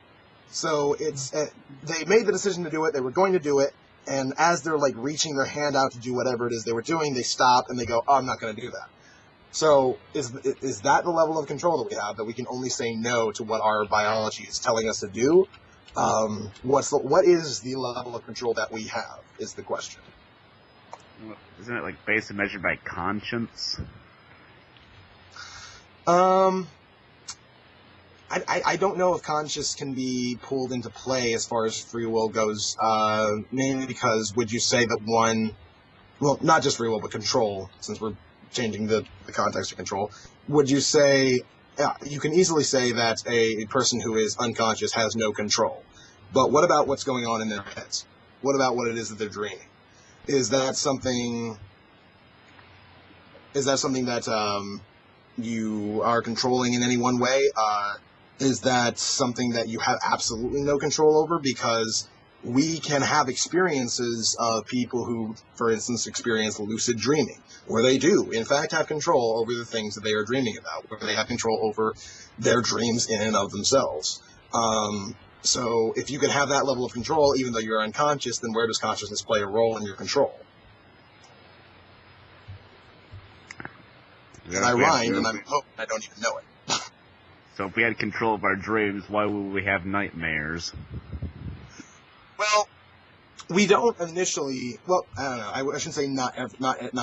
So they made the decision to do it, they were going to do it, and as they're reaching their hand out to do whatever it is they were doing, they stop and they go, "Oh, I'm not going to do that." So is that the level of control that we have, that we can only say no to what our biology is telling us to do? What is the level of control that we have is the question.
Isn't it based and measured by conscience?
I don't know if conscience can be pulled into play as far as free will goes, mainly because would you say that not just free will, but control, since we're changing the context of control, would you say, you can easily say that a person who is unconscious has no control. But what about what's going on in their heads? What about what it is that they're dreaming? Is that something that you are controlling in any one way? Is that something that you have absolutely no control over? Because we can have experiences of people who, for instance, experience lucid dreaming, where they do, in fact, have control over the things that they are dreaming about, where they have control over their dreams in and of themselves. So if you can have that level of control, even though you're unconscious, then where does consciousness play a role in your control? And I rhymed, and I'm hoping I don't even know it.
So if we had control of our dreams, why would we have nightmares?
Well, we don't initially. Well, I don't know. I shouldn't say not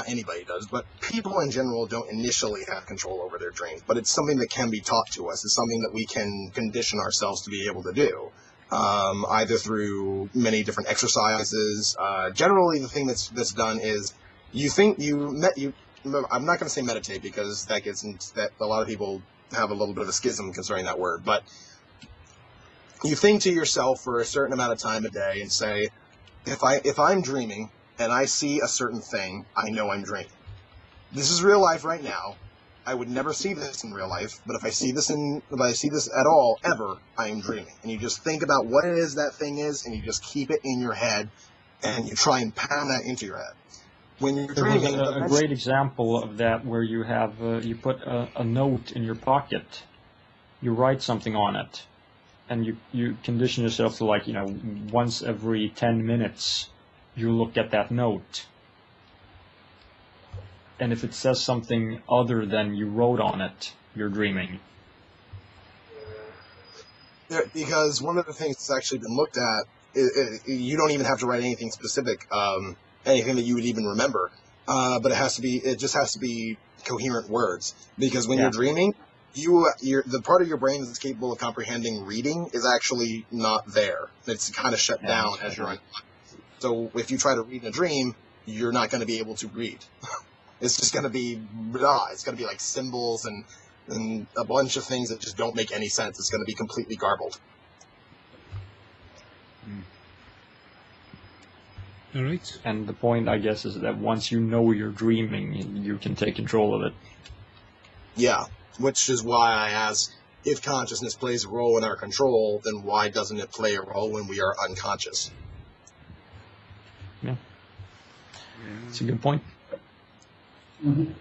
anybody does, but people in general don't initially have control over their dreams. But it's something that can be taught to us. It's something that we can condition ourselves to be able to do, either through many different exercises. Generally, the thing that's done is I'm not going to say meditate, because that gets into that. A lot of people have a little bit of a schism concerning that word, but you think to yourself for a certain amount of time a day and say, if I'm dreaming and I see a certain thing, I know I'm dreaming. This is real life right now. I would never see this in real life, but if I see this at all, ever, I am dreaming. And you just think about what it is that thing is, and you just keep it in your head, and you try and pound that into your head. When you're dreaming,
a great example of that, where you have you put a note in your pocket, you write something on it, and you condition yourself to once every 10 minutes you look at that note, and if it says something other than you wrote on it, you're dreaming.
Because one of the things that's actually been looked at, you don't even have to write anything specific, anything that you would even remember, but it just has to be coherent words. Because when you're dreaming, the part of your brain that's capable of comprehending reading is actually not there. It's kind of shut down as you're unconscious. So if you try to read in a dream, you're not going to be able to read. It's just going to be blah. It's going to be like symbols and a bunch of things that just don't make any sense. It's going to be completely garbled.
All right.
And the point, I guess, is that once you know you're dreaming, you can take control of it.
Yeah, which is why I ask, if consciousness plays a role in our control, then why doesn't it play a role when we are unconscious?
Yeah. It's a good point.
Mm-hmm.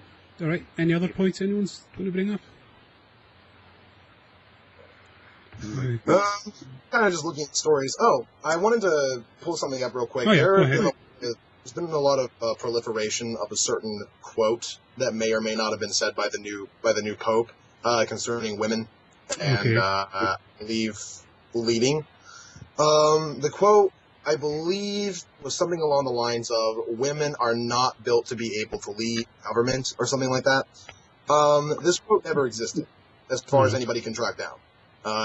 All right. Any other points anyone's going to bring up?
Kind of just looking at stories. Oh, I wanted to pull something up real quick.
Oh, yeah, go ahead.
There's been a lot of proliferation of a certain quote that may or may not have been said by the new Pope concerning women and I believe leading. The quote, I believe, was something along the lines of "Women are not built to be able to lead government" or something like that. This quote never existed, as far as anybody can track down.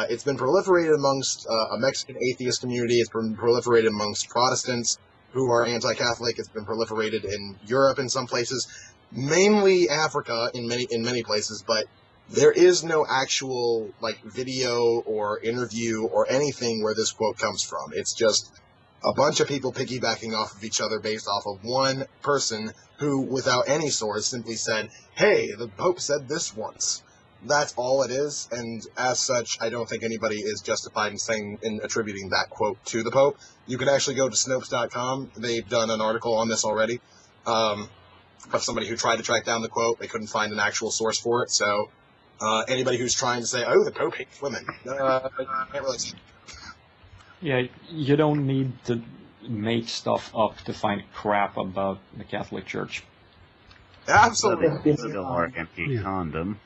It's been proliferated amongst a Mexican atheist community. It's been proliferated amongst Protestants who are anti-Catholic. It's been proliferated in Europe in some places, mainly Africa in many places. But there is no actual video or interview or anything where this quote comes from. It's just a bunch of people piggybacking off of each other based off of one person who, without any source, simply said, "Hey, the Pope said this once." That's all it is, and as such, I don't think anybody is justified in attributing that quote to the Pope. You can actually go to Snopes.com. They've done an article on this already, of somebody who tried to track down the quote. They couldn't find an actual source for it, so anybody who's trying to say, "Oh, the Pope hates women," can't really see.
Yeah, you don't need to make stuff up to find crap about the Catholic Church.
Absolutely.
Still are anti-condoms.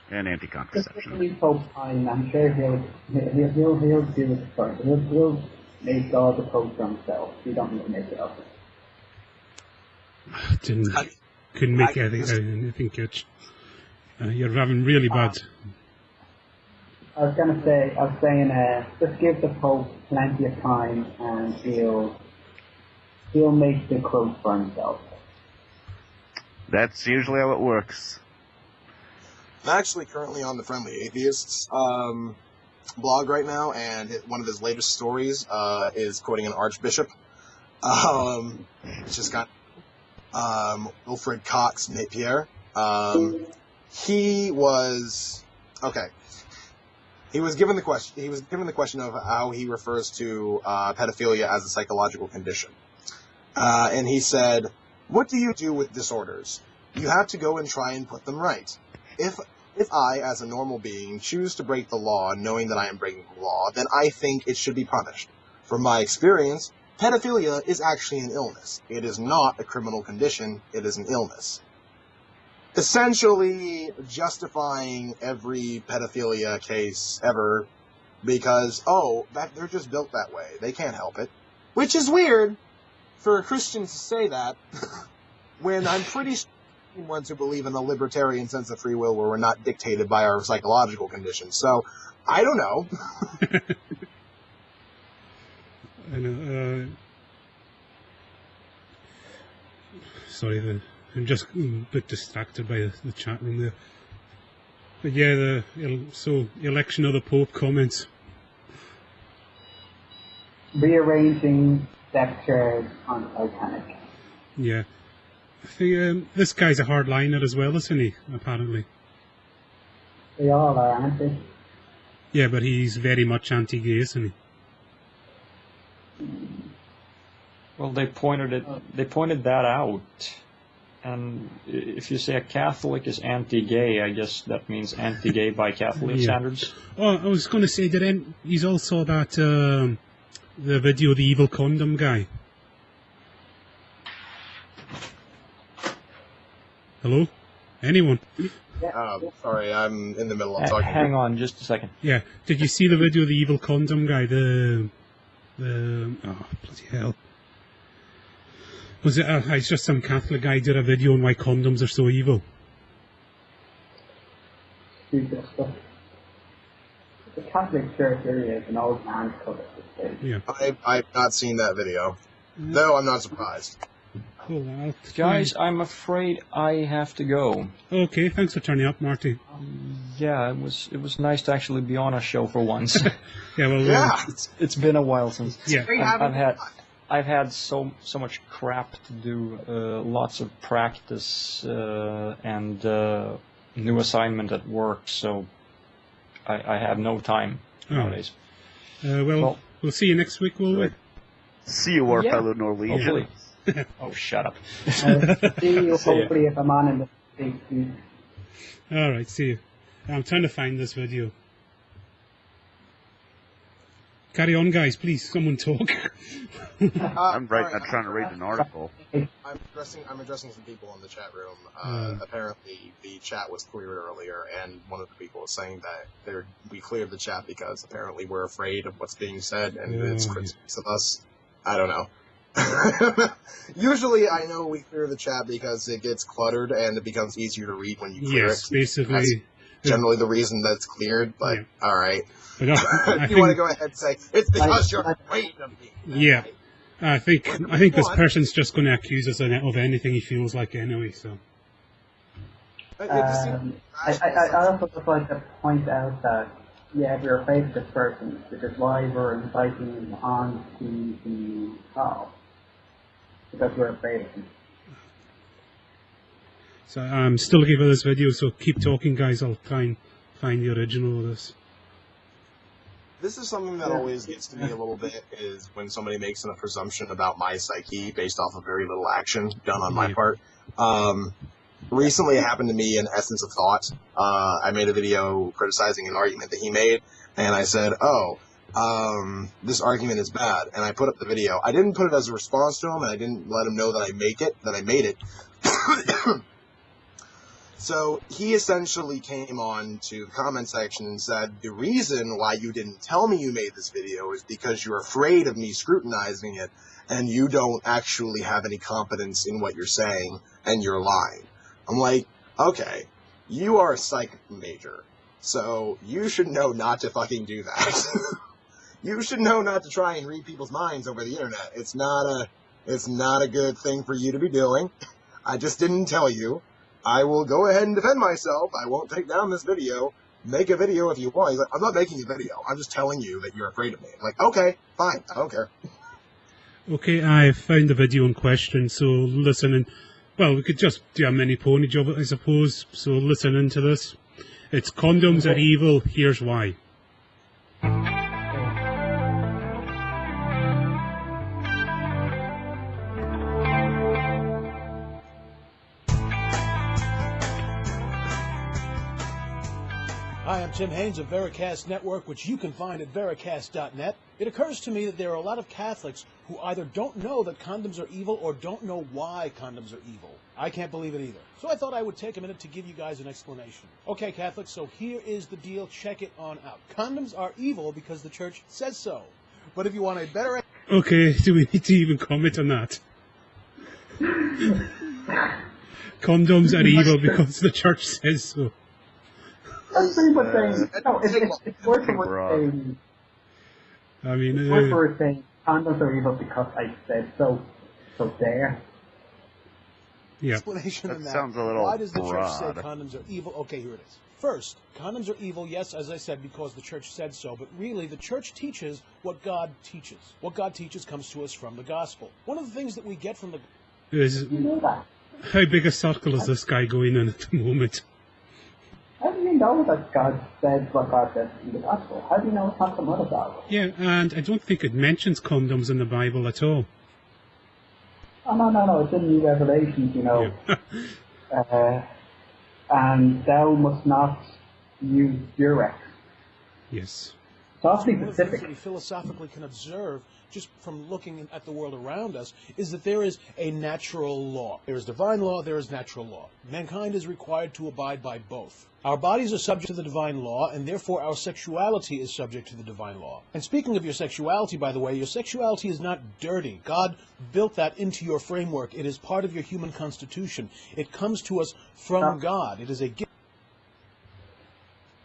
And anti-contraception.
Pope, I'm sure he'll do it first. He'll make all the popes himself. You don't need to make it up.
Couldn't make anything good. You're having really bad.
I was saying, just give the Pope plenty of time, and he'll make the quote for himself.
That's usually how it works.
I'm actually currently on the Friendly Atheists blog right now, and one of his latest stories is quoting an archbishop. It's just got Wilfred Cox Napier. He was given the question. He was given the question of how he refers to pedophilia as a psychological condition, and he said, "What do you do with disorders? You have to go and try and put them right. If I, as a normal being, choose to break the law knowing that I am breaking the law, then I think it should be punished. From my experience, pedophilia is actually an illness. It is not a criminal condition. It is an illness." Essentially justifying every pedophilia case ever because, they're just built that way. They can't help it. Which is weird for a Christian to say that when I'm pretty sure ones who believe in a libertarian sense of free will where we're not dictated by our psychological conditions. So, I don't know.
I know. Sorry, I'm just a bit distracted by the chat room there. But yeah, election of the Pope comments.
Rearranging deck chairs on Titanic.
Yeah. I think this guy's a hardliner as well, isn't he, apparently?
They all are, aren't they?
Yeah, but he's very much anti-gay, isn't he?
Well, they pointed that out. And if you say a Catholic is anti-gay, I guess that means anti-gay by Catholic standards.
Oh, I was going to say, he's also that, the video, the evil condom guy. Hello? Anyone?
Sorry, I'm in the middle of talking.
Hang on just a second.
Yeah. Did you see the video of the evil condom guy? Oh, bloody hell. Was it, it's just some Catholic guy did a video on why condoms are so evil.
Stupid stuff. The Catholic Church area is an old man's club at this stage.
Yeah.
I've not seen that video. No, I'm not surprised.
Cool.
Guys, I'm afraid I have to go.
Okay, thanks for turning up, Marty.
Yeah, it was nice to actually be on a show for once.
Yeah, well,
Yeah.
It's been a while since
Yeah.
I've had so much crap to do, lots of practice and new assignment at work, so I have no time nowadays.
Well, we'll see you next week, will we?
See you, our fellow Norwegians.
Hopefully. Oh, shut up.
See you hopefully if I'm on in the States.
Alright, see you. I'm trying to find this video. Carry on, guys, please. Someone talk.
I'm trying to read an article.
I'm addressing some people in the chat room. Apparently, the chat was cleared earlier, and one of the people was saying that we cleared the chat because apparently we're afraid of what's being said, and it's critics of us. I don't know. Usually, I know we clear the chat because it gets cluttered and it becomes easier to read when you clear it.
Yes, basically.
That's generally the reason that's cleared, but all right.
But
if you want to go ahead and say it's because you're afraid of me.
Yeah, I think this person's just going to accuse us of anything he feels like anyway. So.
I also just like to point out that we're afraid of this person, which is why we're inviting him on to the call, because we're afraid of him.
So I'm still looking for this video, so keep talking, guys. I'll try and find the original of this.
This is something that always gets to me a little bit, is when somebody makes a presumption about my psyche based off of very little action done on my part. Recently it happened to me in Essence of Thought. I made a video criticizing an argument that he made, and I said, this argument is bad, and I put up the video. I didn't put it as a response to him, and I didn't let him know that I made it. So he essentially came on to the comment section and said, the reason why you didn't tell me you made this video is because you're afraid of me scrutinizing it, and you don't actually have any confidence in what you're saying, and you're lying. I'm like, okay, you are a psych major, so you should know not to fucking do that. You should know not to try and read people's minds over the internet. It's not a good thing for you to be doing. I just didn't tell you. I will go ahead and defend myself. I won't take down this video. Make a video if you want. He's like, I'm not making a video. I'm just telling you that you're afraid of me. I'm like, okay, fine. I don't care. Okay,
I found the video in question, so listen and... Well, we could just do a mini pony job, I suppose, so listen into this. It's condoms are evil, here's why.
Hi, I'm Tim Haynes of Veracast Network, which you can find at veracast.net. It occurs to me that there are a lot of Catholics who either don't know that condoms are evil or don't know why condoms are evil. I can't believe it either. So I thought I would take a minute to give you guys an explanation. Okay, Catholics, so here is the deal. Check it on out. Condoms are evil because the church says so. But if you want a better...
Okay, do we need to even comment on that? Condoms are evil because the church says so.
That's pretty much saying, no, it's worse than saying...
I mean...
It's worse for saying condoms are evil because I said so. So there.
Yeah.
Explanation on that.
Sounds a little
Why does the
broad.
church say condoms are evil? Okay, here it is. First, condoms are evil, yes, as I said, because the church said so, but really the church teaches what God teaches. What God teaches comes to us from the gospel. One of the things that we get from the...
You
know that?
How big a circle is this guy going in at the moment?
How do you know that God said what God said in the gospel? How do you know it's not some other God?
Yeah, and I don't think it mentions condoms in the Bible at all.
Oh, no, it's in the Revelations, you know. Yeah. And thou must not use Durex.
Yes.
awfully
One of the things
specific.
that we philosophically can observe just from looking at the world around us is that there is a natural law. There is divine law, there is natural law. Mankind is required to abide by both. Our bodies are subject to the divine law, and therefore our sexuality is subject to the divine law. And speaking of your sexuality, by the way, your sexuality is not dirty. God built that into your framework. It is part of your human constitution. It comes to us from God. It is a gift.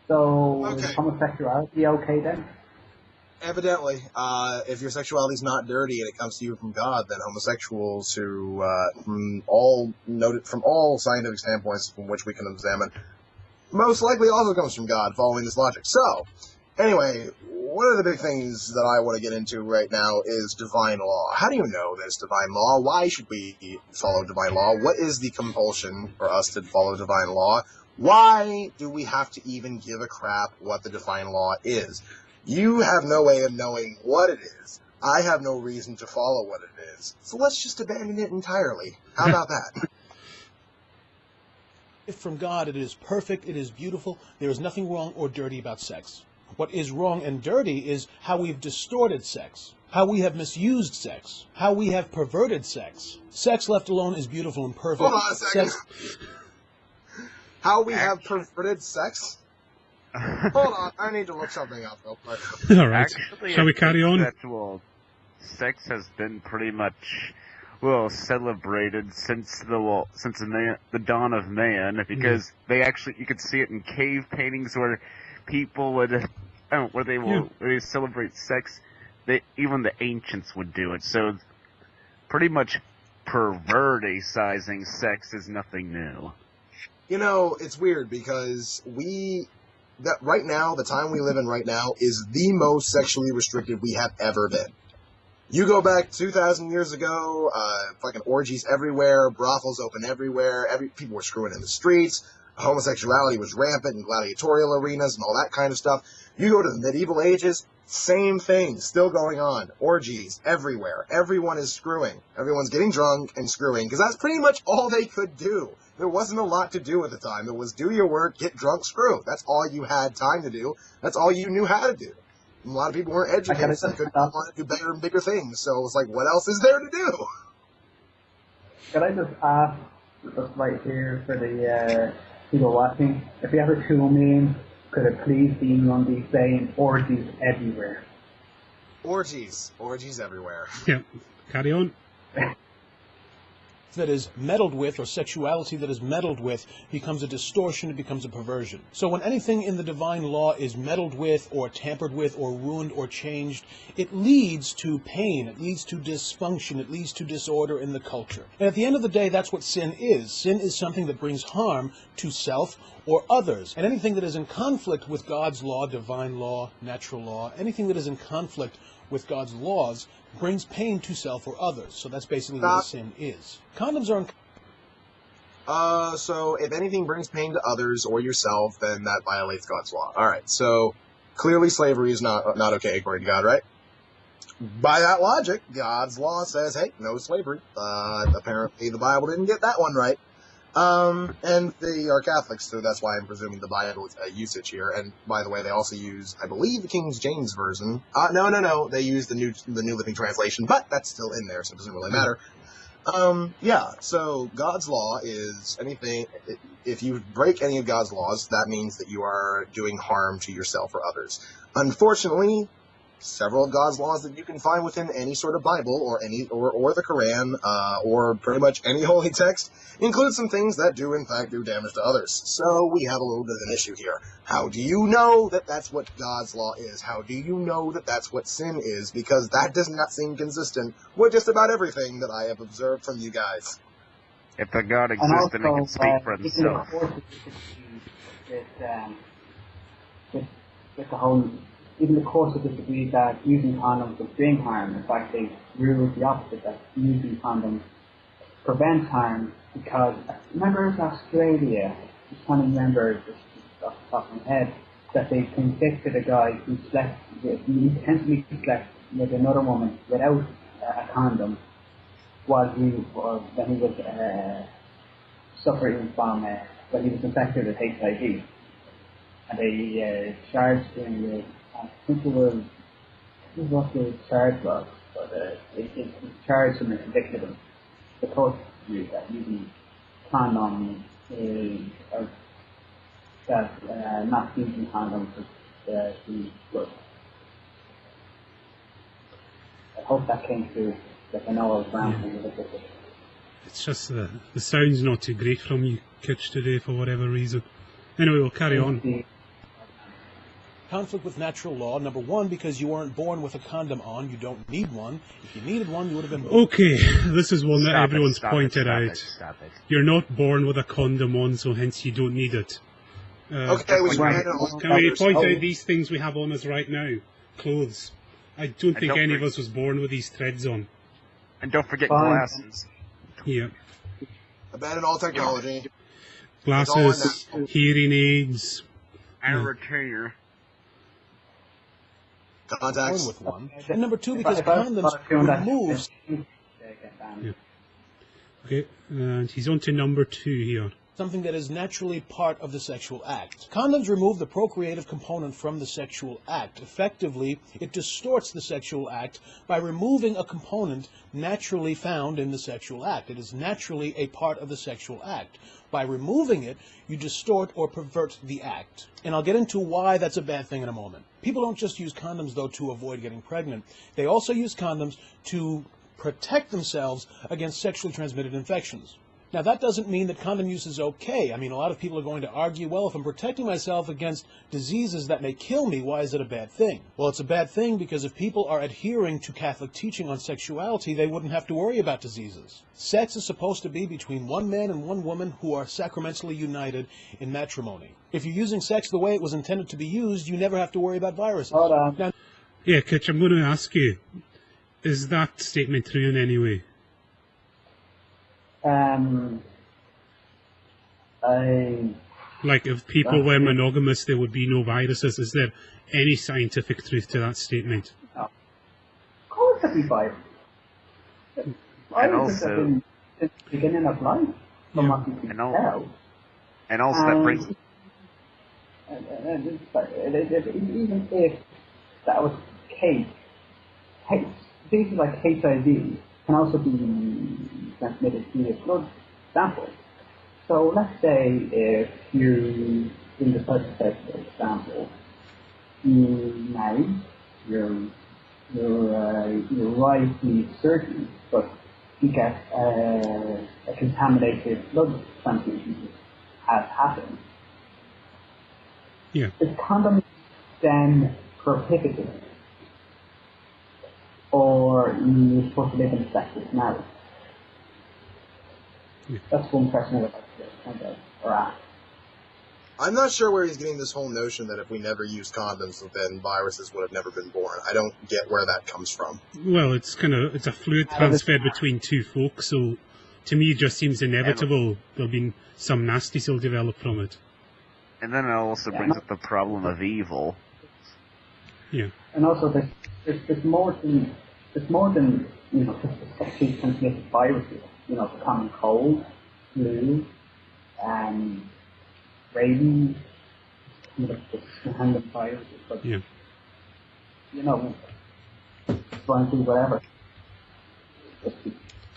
So is homosexuality okay then?
Evidently, if your sexuality is not dirty and it comes to you from God, then homosexuals who, from all scientific standpoints from which we can examine, most likely also comes from God, following this logic. So, anyway, one of the big things that I want to get into right now is divine law. How do you know there's divine law? Why should we follow divine law? What is the compulsion for us to follow divine law? Why do we have to even give a crap what the divine law is? You have no way of knowing what it is. I have no reason to follow what it is. So let's just abandon it entirely. How about that?
If from God, it is perfect, it is beautiful, there is nothing wrong or dirty about sex. What is wrong and dirty is how we've distorted sex, how we have misused sex, how we have perverted sex. Sex left alone is beautiful and perfect.
Hold on a second. How we have perverted sex? Hold on, I need to look something up real quick.
All right.
Actually,
Shall we carry on?
Sexual sex has been pretty much, celebrated since the dawn of man, because you could see it in cave paintings where people would, where they celebrate sex. Even the ancients would do it. So, pretty much perverticizing sex is nothing new.
You know, it's weird because right now, the time we live in right now is the most sexually restricted we have ever been. You go back 2,000 years ago, fucking orgies everywhere, brothels open everywhere, people were screwing in the streets, homosexuality was rampant in gladiatorial arenas and all that kind of stuff. You go to the medieval ages, same thing, still going on. Orgies everywhere. Everyone is screwing. Everyone's getting drunk and screwing, because that's pretty much all they could do. There wasn't a lot to do at the time. It was do your work, get drunk, screw. That's all you had time to do. That's all you knew how to do. And a lot of people weren't educated, so they couldn't want to do better and bigger things. So it was like, what else is there to do?
Could I just ask, just right here for the people watching, if you have a tool name, could it please be on the saying orgies everywhere?
Orgies everywhere.
Yeah, carry on.
That is meddled with, or sexuality that is meddled with, becomes a distortion, it becomes a perversion. So when anything in the divine law is meddled with, or tampered with, or ruined, or changed, it leads to pain, it leads to dysfunction, it leads to disorder in the culture. And at the end of the day, that's what sin is. Sin is something that brings harm to self or others. And anything that is in conflict with God's law, divine law, natural law, anything that is in conflict with God's laws brings pain to self or others. So that's basically what a sin is. Condoms are...
So if anything brings pain to others or yourself, then that violates God's law. Alright, so clearly slavery is not okay according to God, right? By that logic, God's law says, hey, no slavery. Apparently the Bible didn't get that one right. And they are Catholics, so that's why I'm presuming the Bible is a usage here. And by the way, they also use, I believe, the King James Version. No, they use the New Living Translation, but that's still in there, so it doesn't really matter. So God's law is anything, if you break any of God's laws, that means that you are doing harm to yourself or others. Unfortunately, several of God's laws that you can find within any sort of Bible or the Quran or pretty much any holy text include some things that do in fact do damage to others. So we have a little bit of an issue here. How do you know that that's what God's law is? How do you know that that's what sin is? Because that does not seem consistent with just about everything that I have observed from you guys.
If the God existed, it can speak for himself.
With the whole... Even the courses disagree that using condoms would bring harm. In fact, they rule the opposite, that using condoms prevents harm, because remember Australia, I just can't remember just off the top of my head, that they convicted a guy who intentionally slept with another woman without a condom when he was suffering from, when he was infected with HIV. And they charged him with I think it was what the charge was, but it charged him and convicted him. The court view that using condoms is that not using condoms is the good. I hope that came through. Like I know I was rambling a little bit.
It's just the sound's not too great from you kids today for whatever reason. Anyway, we'll carry on.
Conflict with natural law. Number one, because you weren't born with a condom on, you don't need one. If you needed one, you would have been born.
Okay, this is one that everyone's pointed out. You're not born with a condom on, so hence you don't need it.
Okay,
can we point out these things we have on us right now? Clothes. I don't think any of us was born with these threads on.
And don't forget glasses.
Yeah.
Abandon all technology.
Glasses, hearing aids.
And a retainer.
Contacts.
With one. And number two, because condoms removes.
Yeah. Okay, and he's on to number 2 here.
Something that is naturally part of the sexual act. Condoms remove the procreative component from the sexual act. Effectively, it distorts the sexual act by removing a component naturally found in the sexual act. It is naturally a part of the sexual act. By removing it, you distort or pervert the act. And I'll get into why that's a bad thing in a moment. People don't just use condoms, though, to avoid getting pregnant. They also use condoms to protect themselves against sexually transmitted infections. Now, that doesn't mean that condom use is okay. I mean, a lot of people are going to argue, well, if I'm protecting myself against diseases that may kill me, why is it a bad thing? Well, it's a bad thing because if people are adhering to Catholic teaching on sexuality, they wouldn't have to worry about diseases. Sex is supposed to be between one man and one woman who are sacramentally united in matrimony. If you're using sex the way it was intended to be used, you never have to worry about viruses. Now,
yeah, Kitch, I'm going to ask you, is that statement true in any way? Like, if people were monogamous, there would be no viruses. Is there any scientific truth to that statement?
No. Of course there'd be viruses. Viruses have been since the beginning of life, from what you can tell.
And also that brings...
even if that was the case, things like HIV can also be transmitted via blood samples. So let's say if you, in the hypothetical example, you marry, you're rightly certain, but you get a contaminated blood transfusion, which has happened.
Yeah.
Is condom then prohibited? Or you're supposed to live in a sexless marriage?
Yeah.
That's one question I'd like to find out or ask.
I'm not sure where he's getting this whole notion that if we never used condoms, then viruses would have never been born. I don't get where that comes from.
Well, it's a fluid transfer between two folks, so to me it just seems inevitable there'll be some nasties will develop from it.
And then it also brings up the problem of evil.
Yeah.
And also there's more than just the sexually transmitted viruses. The common cold, flu, rabies, the random viruses, but swine flu, whatever.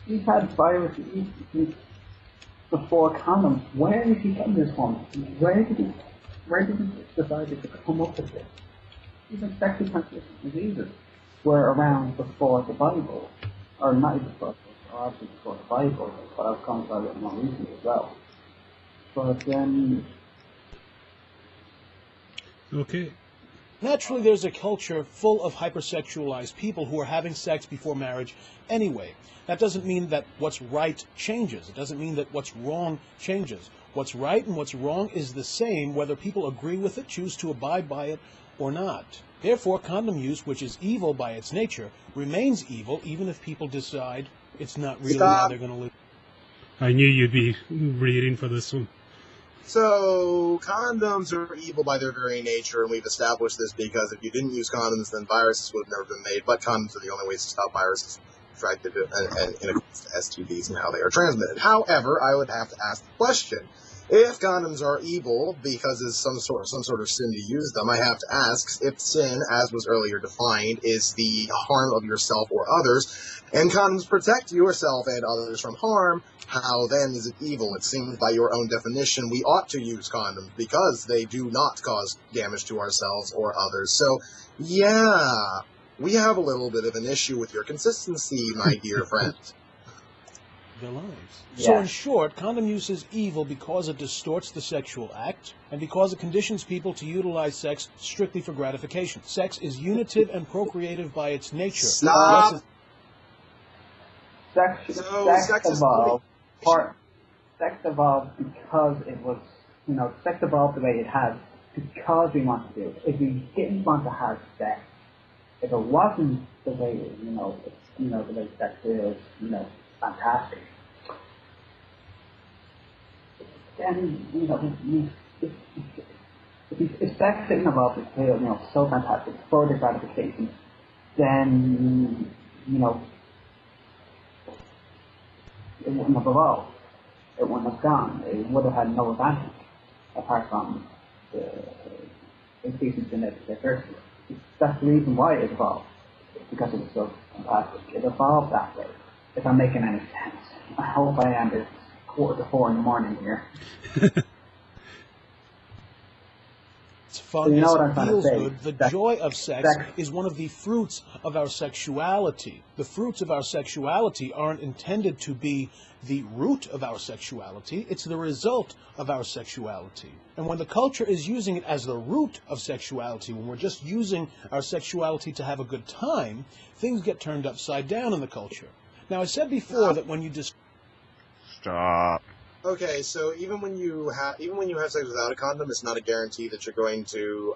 You've had viruses before condoms. Where did you get this from? Where did you decide to come up with this? Even sexually transmitted diseases were around before the Bible, or not even before, or obviously before the Bible, but I've come to it more recently as well. But
okay.
Naturally, there's a culture full of hypersexualized people who are having sex before marriage anyway. That doesn't mean that what's right changes. It doesn't mean that what's wrong changes. What's right and what's wrong is the same, whether people agree with it, choose to abide by it, or not. Therefore, condom use, which is evil by its nature, remains evil even if people decide it's not really how they're going to live.
I knew you'd be reading for this one.
So, condoms are evil by their very nature, and we've established this because if you didn't use condoms, then viruses would have never been made, but condoms are the only ways to stop viruses and in accordance to STDs and how they are transmitted. However, I would have to ask the question, If condoms are evil because it's some sort of sin to use them, I have to ask if sin, as was earlier defined, is the harm of yourself or others, and condoms protect yourself and others from harm, how then is it evil? It seems by your own definition we ought to use condoms because they do not cause damage to ourselves or others. So, yeah, we have a little bit of an issue with your consistency, my dear friend.
Their lives.
Yeah.
So in short, condom use is evil because it distorts the sexual act and because it conditions people to utilize sex strictly for gratification. Sex is unitive and procreative by its nature.
Stop.
Sex evolved. Sex evolved because it was, sex evolved the way it has because we want to do it. If we didn't want to have sex, if it wasn't the way, the way sex is, fantastic. Then, if sex didn't evolve to feel, so fantastic, for the gratification, then, it wouldn't have evolved. It wouldn't have gone. It would have had no advantage apart from the increasing genetic diversity. That's the reason why it evolved. It's because it was so fantastic. It evolved that way. If I'm making any sense. I hope I am. It's 3:45 in the morning here.
It's fun,
You know
yes,
what I'm
it
trying to
feels
say.
good. The joy of sex is one of the fruits of our sexuality. The fruits of our sexuality aren't intended to be the root of our sexuality. It's the result of our sexuality. And when the culture is using it as the root of sexuality, when we're just using our sexuality to have a good time, things get turned upside down in the culture. Now, I said before that when you just...
Stop.
Okay, so even when you have sex without a condom, it's not a guarantee that you're going to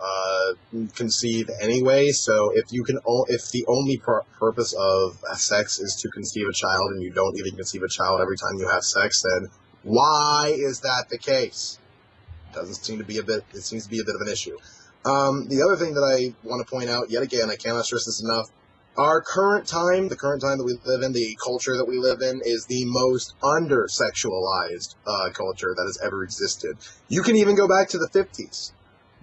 conceive anyway. So if the only purpose of sex is to conceive a child, and you don't even conceive a child every time you have sex, then why is that the case? It seems to be a bit of an issue. The other thing that I want to point out, yet again, I cannot stress this enough. Our the current time that we live in, the culture that we live in, is the most under-sexualized culture that has ever existed. You can even go back to the 50s,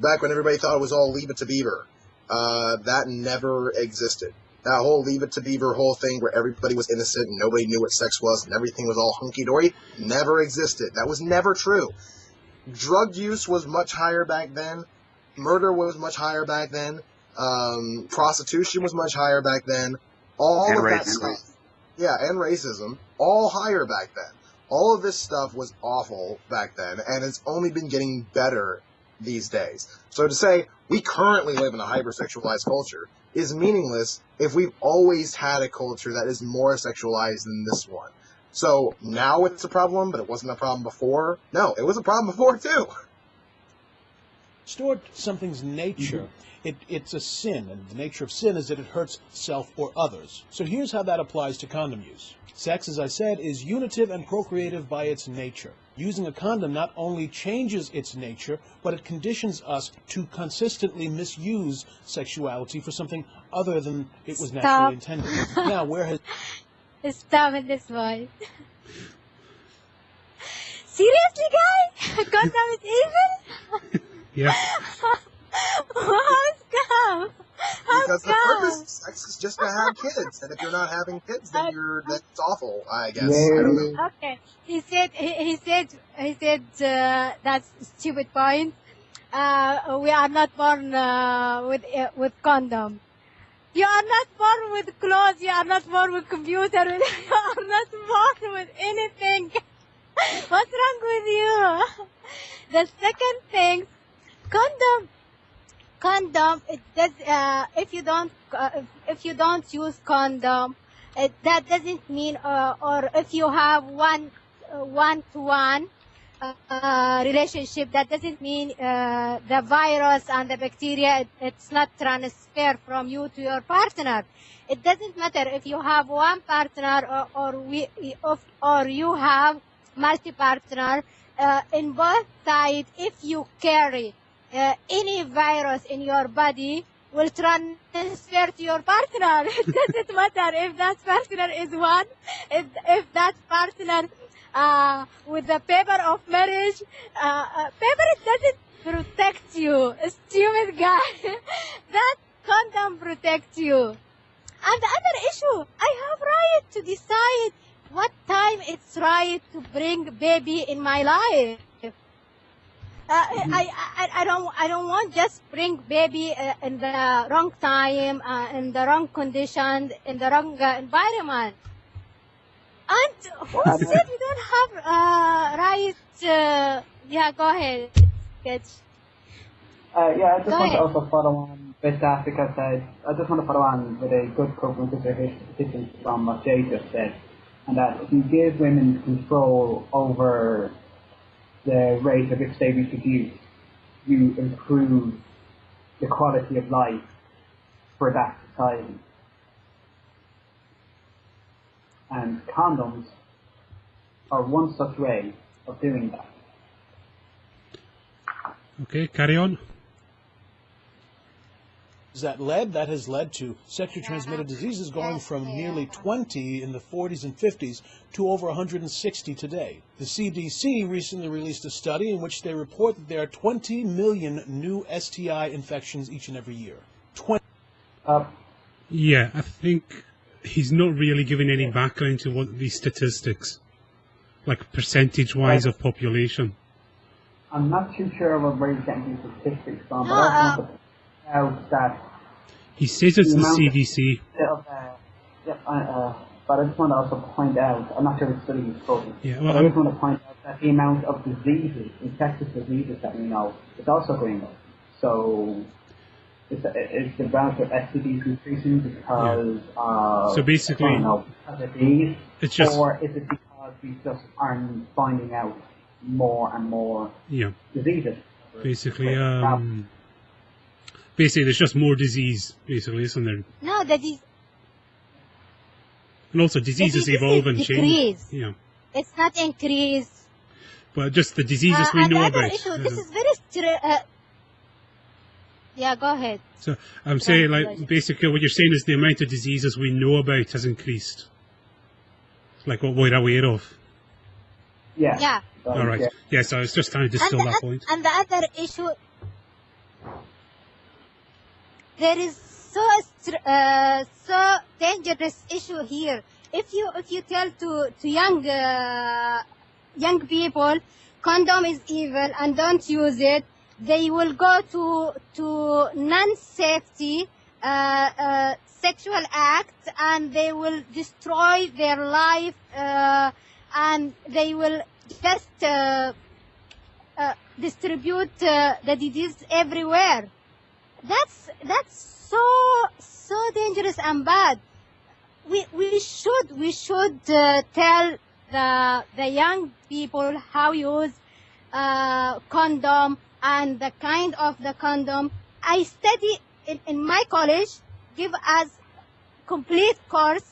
back when everybody thought it was all Leave It to Beaver. That never existed. That whole Leave It to Beaver whole thing where everybody was innocent and nobody knew what sex was and everything was all hunky-dory never existed. That was never true. Drug use was much higher back then. Murder was much higher back then. Prostitution was much higher back then. All of that stuff. Yeah, and racism. All higher back then. All of this stuff was awful back then, and it's only been getting better these days. So to say we currently live in a hypersexualized culture is meaningless if we've always had a culture that is more sexualized than this one. So now it's a problem, but it wasn't a problem before? No, it was a problem before too.
Distort something's nature. It's a sin, and the nature of sin is that it hurts self or others. So here's how that applies to condom use. Sex, as I said, is unitive and procreative by its nature. Using a condom not only changes its nature, but it conditions us to consistently misuse sexuality for something other than it was naturally intended. Now, where has...
Stop with this voice. Seriously, guys? Condom is evil?
Yeah.
How come?
Because the purpose of sex is just to have kids, and if you're not having kids, then that's awful. I guess I don't know.
Okay, he said that's a stupid point. We are not born with condom. You are not born with clothes. You are not born with computer. You are not born with anything. What's wrong with you? The second thing, condom. It does. If you don't use condom, that doesn't mean. Or if you have one-to-one relationship, that doesn't mean the virus and the bacteria. It's not transferred from you to your partner. It doesn't matter if you have one partner or you have multi-partner. In both sides, if you carry any virus in your body, will transfer to your partner. It doesn't matter if that partner is one, if that partner with the paper of marriage. Paper doesn't protect you, stupid guy. That condom protects you. And the other issue, I have right to decide what time it's right to bring baby in my life. I don't want just bring baby in the wrong time, in the wrong condition, in the wrong environment. And who said we don't have right? Yeah, go ahead. Sketch.
Yeah, I just want to also follow on with that because I just want to follow on with a good couple of positions from what Jay just said, and that if you give women control over the rate at which they reproduce, you improve the quality of life for that society. And condoms are one such way of doing that.
Okay, carry on.
That has led to sexually transmitted diseases going from nearly 20 in the 40s and 50s to over 160 today. The CDC recently released a study in which they report that there are 20 million new STI infections each and every year.
Yeah, I think he's not really giving any background to what these statistics, like percentage-wise of population.
I'm not too sure where you're getting these statistics from, but I want to point out that
he says it's the CDC.
But I just want to also point out, I'm not sure which study he's quoting,
yeah, well,
but I just want to point out that the amount of diseases, infectious diseases that we know, is also going up. So is the amount of STDs increasing because of,
so basically,
I don't know, because of these,
it's just,
or is it because we just aren't finding out more and more diseases?
Basically, basically, there's just more disease, basically, isn't there?
No, that is.
And also, diseases evolve and change. Yeah.
It's not increase.
But just the diseases we know about.
Issue, this is very. Yeah, go ahead.
So I'm saying, like, basically, what you're saying is the amount of diseases we know about has increased. Like what we're aware of.
Yeah.
Yeah.
All right. Yeah. So I was just trying to distill that point.
And the other issue. There is so dangerous issue here. If you tell to young people condom is evil and don't use it, they will go to non-safety sexual act and they will destroy their life and they will just distribute the disease everywhere. That's so dangerous and bad. We should tell the young people how use condom and the kind of the condom. I study in my college, give us complete course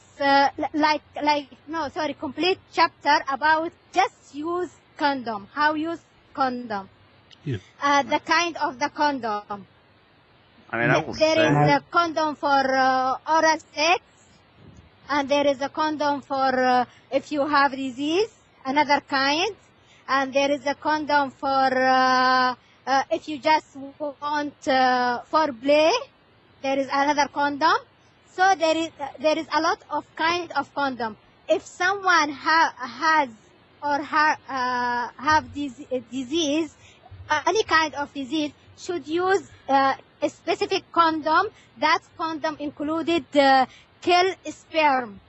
complete chapter about just use condom, how use condom, the kind of the condom.
I mean, I will
there
say
is a condom for oral sex, and there is a condom for if you have disease, another kind, and there is a condom for if you just want for play, there is another condom. So there is a lot of kind of condom. If someone has or have disease, any kind of disease, should use a specific condom. That condom included kill sperm.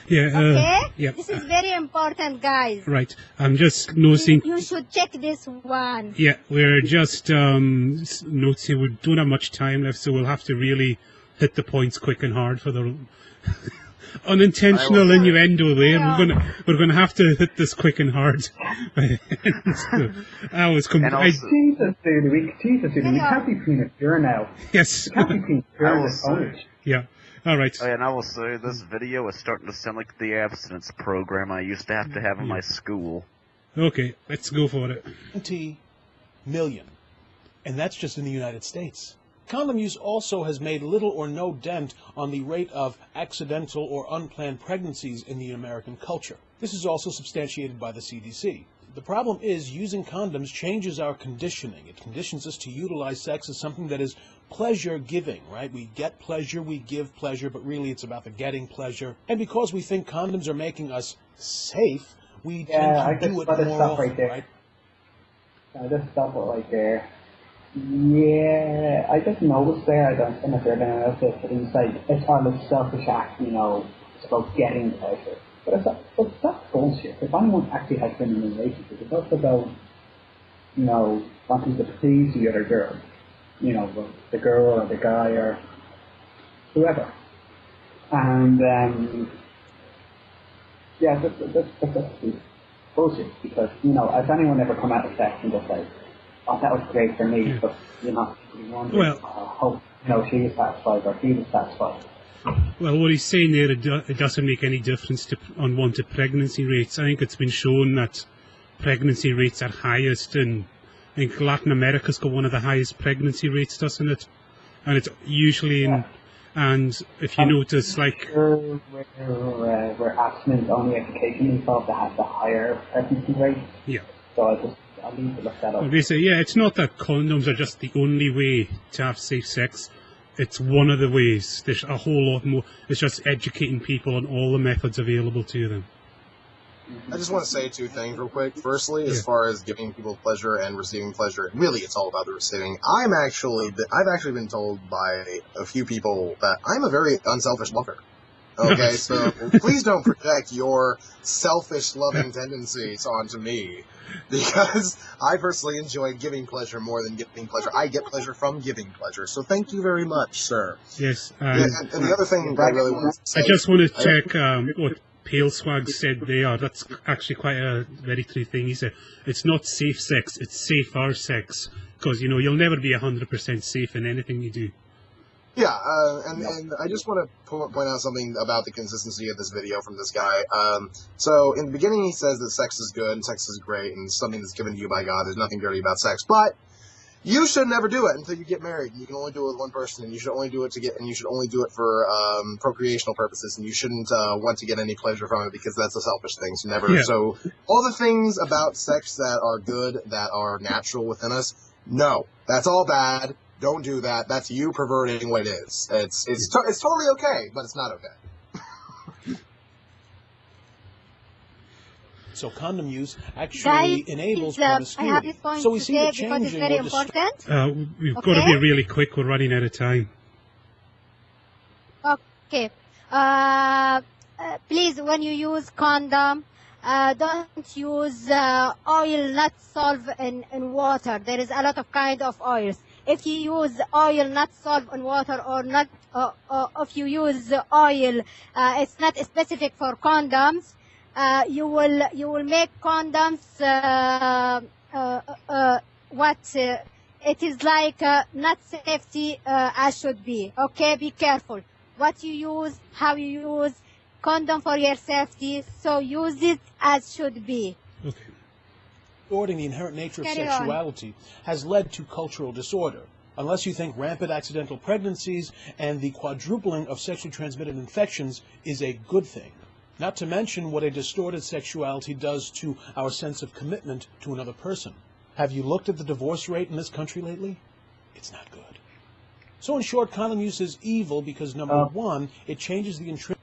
Yeah.
Okay. This is very important, guys.
Right. I'm just noticing.
You should check this one.
Yeah, we're just noticing we don't have much time left, so we'll have to really hit the points quick and hard for the unintentional innuendo there. Yeah. We're gonna have to hit this quick and hard. I was
Jesus, dude, we can't be premature now.
Yes.
We can't be premature in this college.
Yeah. All right.
Oh, yeah, and I will say this video is starting to sound like the abstinence program I used to have in my school.
Okay, let's go for it.
20 million, and that's just in the United States. condom use also has made little or no dent on the rate of accidental or unplanned pregnancies in the American culture. This is also substantiated by the CDC. The problem is using condoms changes our conditioning. It conditions us to utilize sex as something that is pleasure-giving, right? We get pleasure, we give pleasure, but really it's about the getting pleasure. And because we think condoms are making us safe, we tend to do it more often, right?
I just stop it right there. Yeah, I just noticed there, I don't know if there's anyone else there, but he's like, it's all a selfish act, you know, it's about getting pleasure. But that's bullshit. If anyone actually has been in a relationship, it's also about, you know, wanting to please the other girl. You know, the girl or the guy or whoever. And, yeah, that's bullshit. Because, you know, has anyone ever come out of sex and just like, oh, that was great for me, but, you know, wondering, hope, you know, she was satisfied or he was satisfied.
Well, what he's saying there, it doesn't make any difference to unwanted pregnancy rates. I think it's been shown that pregnancy rates are highest in, I think Latin America's got one of the highest pregnancy rates, doesn't it? And it's usually in, and if you notice, like...
Where abstinence only education involved that has the higher pregnancy rate.
Yeah.
So I'll need to look that up.
Well, they say, yeah, it's not that condoms are just the only way to have safe sex. It's one of the ways. There's a whole lot more. It's just educating people on all the methods available to them.
I just want to say two things real quick. Firstly, as far as giving people pleasure and receiving pleasure, really it's all about the receiving. I've actually been told by a few people that I'm a very unselfish lover. Okay, so please don't project your selfish loving tendencies onto me, because I personally enjoy giving pleasure more than getting pleasure. I get pleasure from giving pleasure, so thank you very much, sir.
Yes.
And the other thing I really want to say...
I just want to check what Pale Swag said there. That's actually quite a very true thing. He said, it's not safe sex, it's safer sex, because, you know, you'll never be 100% safe in anything you do.
Yeah, and I just want to point out something about the consistency of this video from this guy. So in the beginning he says that sex is good and sex is great and something that's given to you by God. There's nothing dirty about sex, but you should never do it until you get married. You can only do it with one person, and you should only do it for procreational purposes, and you shouldn't want to get any pleasure from it because that's a selfish thing. So never. Yeah. So all the things about sex that are good, that are natural within us, no, that's all bad. Don't do that. That's you perverting what it is. It's totally okay, but it's not okay.
So condom use actually enables promiscuity. So we see it changing.
It's very important.
We've got to be really quick. We're running out of time.
Okay. Please, when you use condom, don't use oil not dissolved in water. There is a lot of kind of oils. If you use oil not dissolved in water, or not, if you use oil, it's not specific for condoms. You will make condoms. It is like not safety as should be. Okay, be careful what you use, how you use condom for your safety. So use it as should be.
Okay. Distorting the inherent nature of sexuality has led to cultural disorder. Unless you think rampant accidental pregnancies and the quadrupling of sexually transmitted infections is a good thing. Not to mention what a distorted sexuality does to our sense of commitment to another person. Have you looked at the divorce rate in this country lately? It's not good. So in short, condom use is evil because, number one, it changes the intrinsic...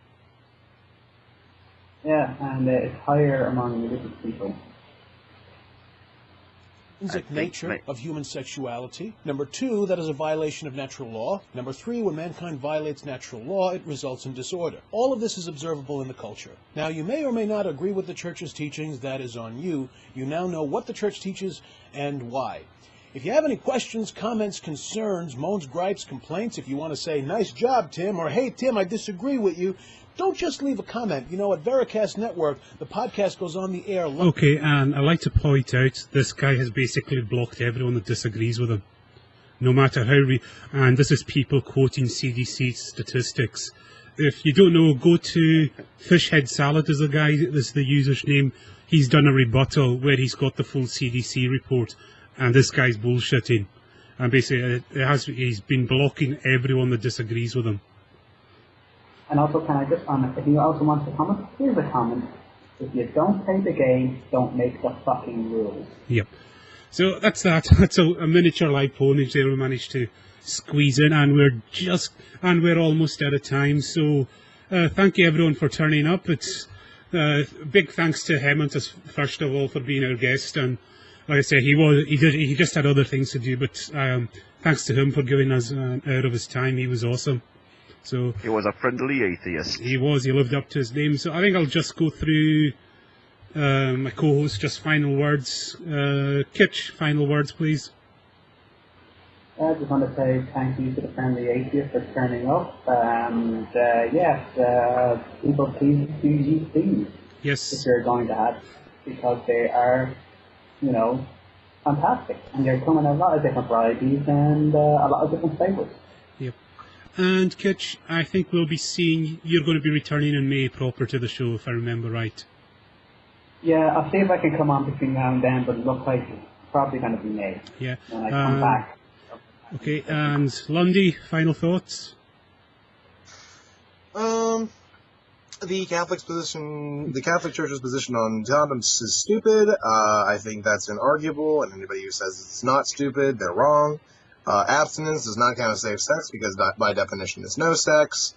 Yeah, and it's higher among religious people.
Nature of human sexuality. Number two, that is a violation of natural law. Number three, when mankind violates natural law, it results in disorder. All of this is observable in the culture. Now, you may or may not agree with the church's teachings. That is on you. You now know what the church teaches and why. If you have any questions, comments, concerns, moans, gripes, complaints, if you want to say, nice job, Tim, or hey, Tim, I disagree with you, don't just leave a comment. You know, at Veracast Network, the podcast goes on the air.
Okay, and I'd like to point out this guy has basically blocked everyone that disagrees with him. No matter how... and this is people quoting CDC statistics. If you don't know, go to Fishhead Salad is the guy, this is the user's name. He's done a rebuttal where he's got the full CDC report, and this guy's bullshitting. And basically, he's been blocking everyone that disagrees with him.
And also, can I just, if you also want to comment, here's a comment. If you don't play the game, don't make the fucking rules.
Yep. So that's that. That's a miniature live pwnage there we managed to squeeze in, and we're almost out of time. So thank you everyone for turning up. It's big thanks to Hemant first of all for being our guest, and like I say, he just had other things to do, but thanks to him for giving us out of his time. He was awesome. So
he was a friendly atheist.
He was. He lived up to his name. So I think I'll just go through my co-host, just final words. Kitch, final words, please.
I just want to say thank you to the Friendly Atheist for turning up. And yes, people please do these things.
Yes.
If you're going to have, because they are, fantastic. And they're coming in a lot of different varieties and a lot of different flavors.
Yep. And Kitch, I think we'll be seeing, you're going to be returning in May proper to the show, if I remember right.
Yeah, I'll see if I can come on between now and then, but it looks like it's probably going to be May.
Yeah.
When I come back.
Okay, and Lundy, final thoughts?
The Catholic Church's position on condoms is stupid. I think that's inarguable, and anybody who says it's not stupid, they're wrong. Abstinence does not count as safe sex because that, by definition, is no sex.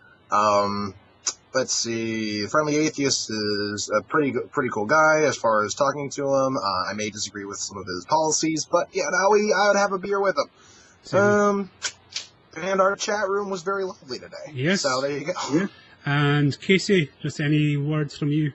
Let's see. The Friendly Atheist is a pretty cool guy as far as talking to him. I may disagree with some of his policies, but yeah, I would have a beer with him. And our chat room was very lovely today.
Yes.
So there you go.
Yeah. And Casey, just any words from you?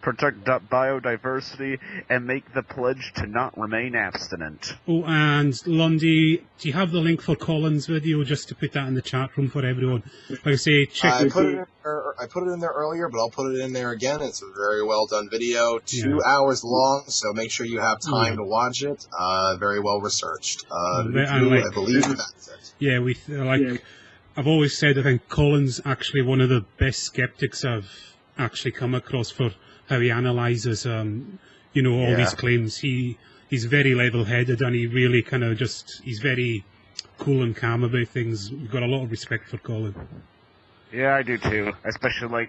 Protect biodiversity and make the pledge to not remain abstinent.
Oh, and Lundy, do you have the link for Colin's video just to put that in the chat room for everyone? Like I say, check
I put it in there earlier, but I'll put it in there again. It's a very well done video, 2 hours long, so make sure you have time to watch it. Very well researched. I believe that's it.
Yeah, I've always said I think Colin's actually one of the best skeptics I've actually come across for how he analyses, all these claims. He's very level-headed, and he really he's very cool and calm about things. We've got a lot of respect for Colin.
Yeah, I do too. Especially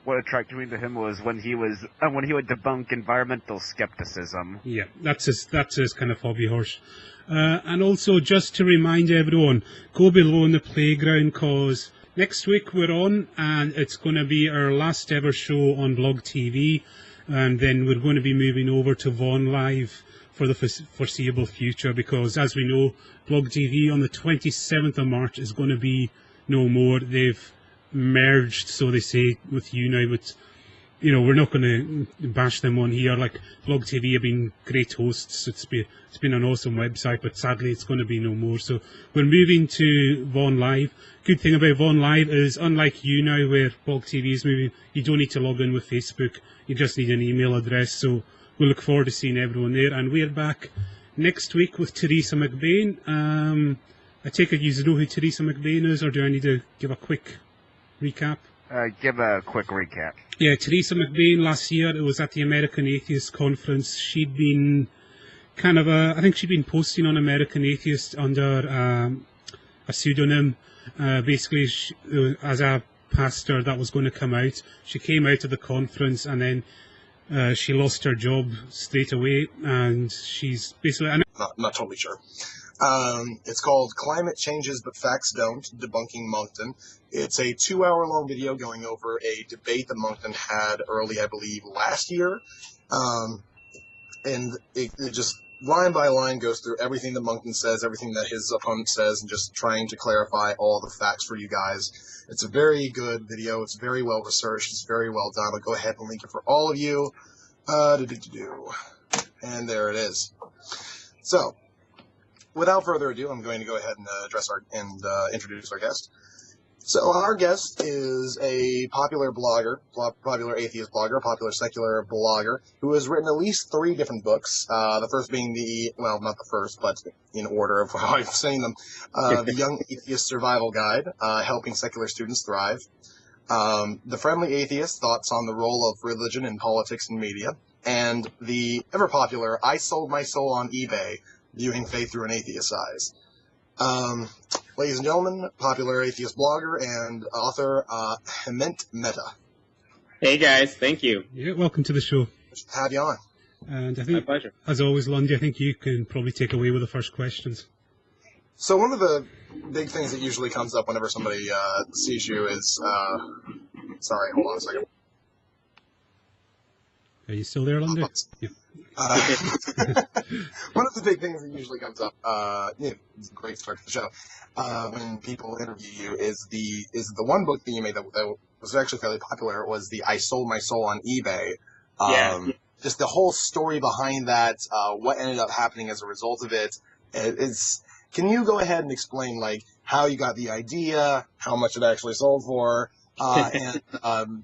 what attracted me to him was when he would debunk environmental skepticism.
Yeah, that's his kind of hobby horse. And also, just to remind everyone, go below in the playground, cause next week we're on, and it's going to be our last ever show on Blog TV, and then we're going to be moving over to Vaughan Live for the foreseeable future, because as we know, Blog TV on the 27th of March is going to be no more. They've merged, so they say, with you now, but we're not going to bash them on here. Like, Blog TV have been great hosts. It's been an awesome website, but sadly it's going to be no more. So we're moving to Vaughan Live. Good thing about Vaughan Live is, unlike you now, where Blog TV is moving, you don't need to log in with Facebook. You just need an email address. So we look forward to seeing everyone there. And we're back next week with Teresa McBain. I take it you know who Teresa McBain is, or do I need to give a quick recap?
Give a quick recap.
Yeah, Teresa McBain, last year, it was at the American Atheist Conference. She'd been I think she'd been posting on American Atheist under a pseudonym. Basically, as a pastor that was going to come out. She came out of the conference, and then she lost her job straight away, and she's basically...
Not totally sure. It's called Climate Changes But Facts Don't, Debunking Moncton. It's a 2-hour-long video going over a debate that Moncton had early, I believe, last year. And it just line by line goes through everything that Moncton says, everything that his opponent says, and just trying to clarify all the facts for you guys. It's a very good video. It's very well researched. It's very well done. I'll go ahead and link it for all of you. And there it is. So, without further ado, I'm going to go ahead and introduce our guest. So our guest is a popular blogger, popular atheist blogger, popular secular blogger, who has written at least 3 different books. The first being not the first, but in order of how I've seen them, The Young Atheist Survival Guide, Helping Secular Students Thrive. The Friendly Atheist, Thoughts on the Role of Religion in Politics and Media. And the ever popular I Sold My Soul on eBay, viewing faith through an atheist eyes. Ladies and gentlemen, popular atheist blogger and author Hemant Mehta.
Hey guys, thank you.
Yeah, welcome to the show.
Have you on.
And I
My
think,
pleasure.
as always, Lundy, I think you can probably take away with the first questions.
So one of the big things that usually comes up whenever somebody sees you is, sorry, hold on a second.
Are you still there, Lundy? Yeah.
One of the big things that usually comes up, it's a great start to the show, when people interview you is the one book that you made that was actually fairly popular was the I Sold My Soul on eBay. Just the whole story behind that, what ended up happening as a result of it. Can you go ahead and explain, like, how you got the idea, how much it actually sold for, and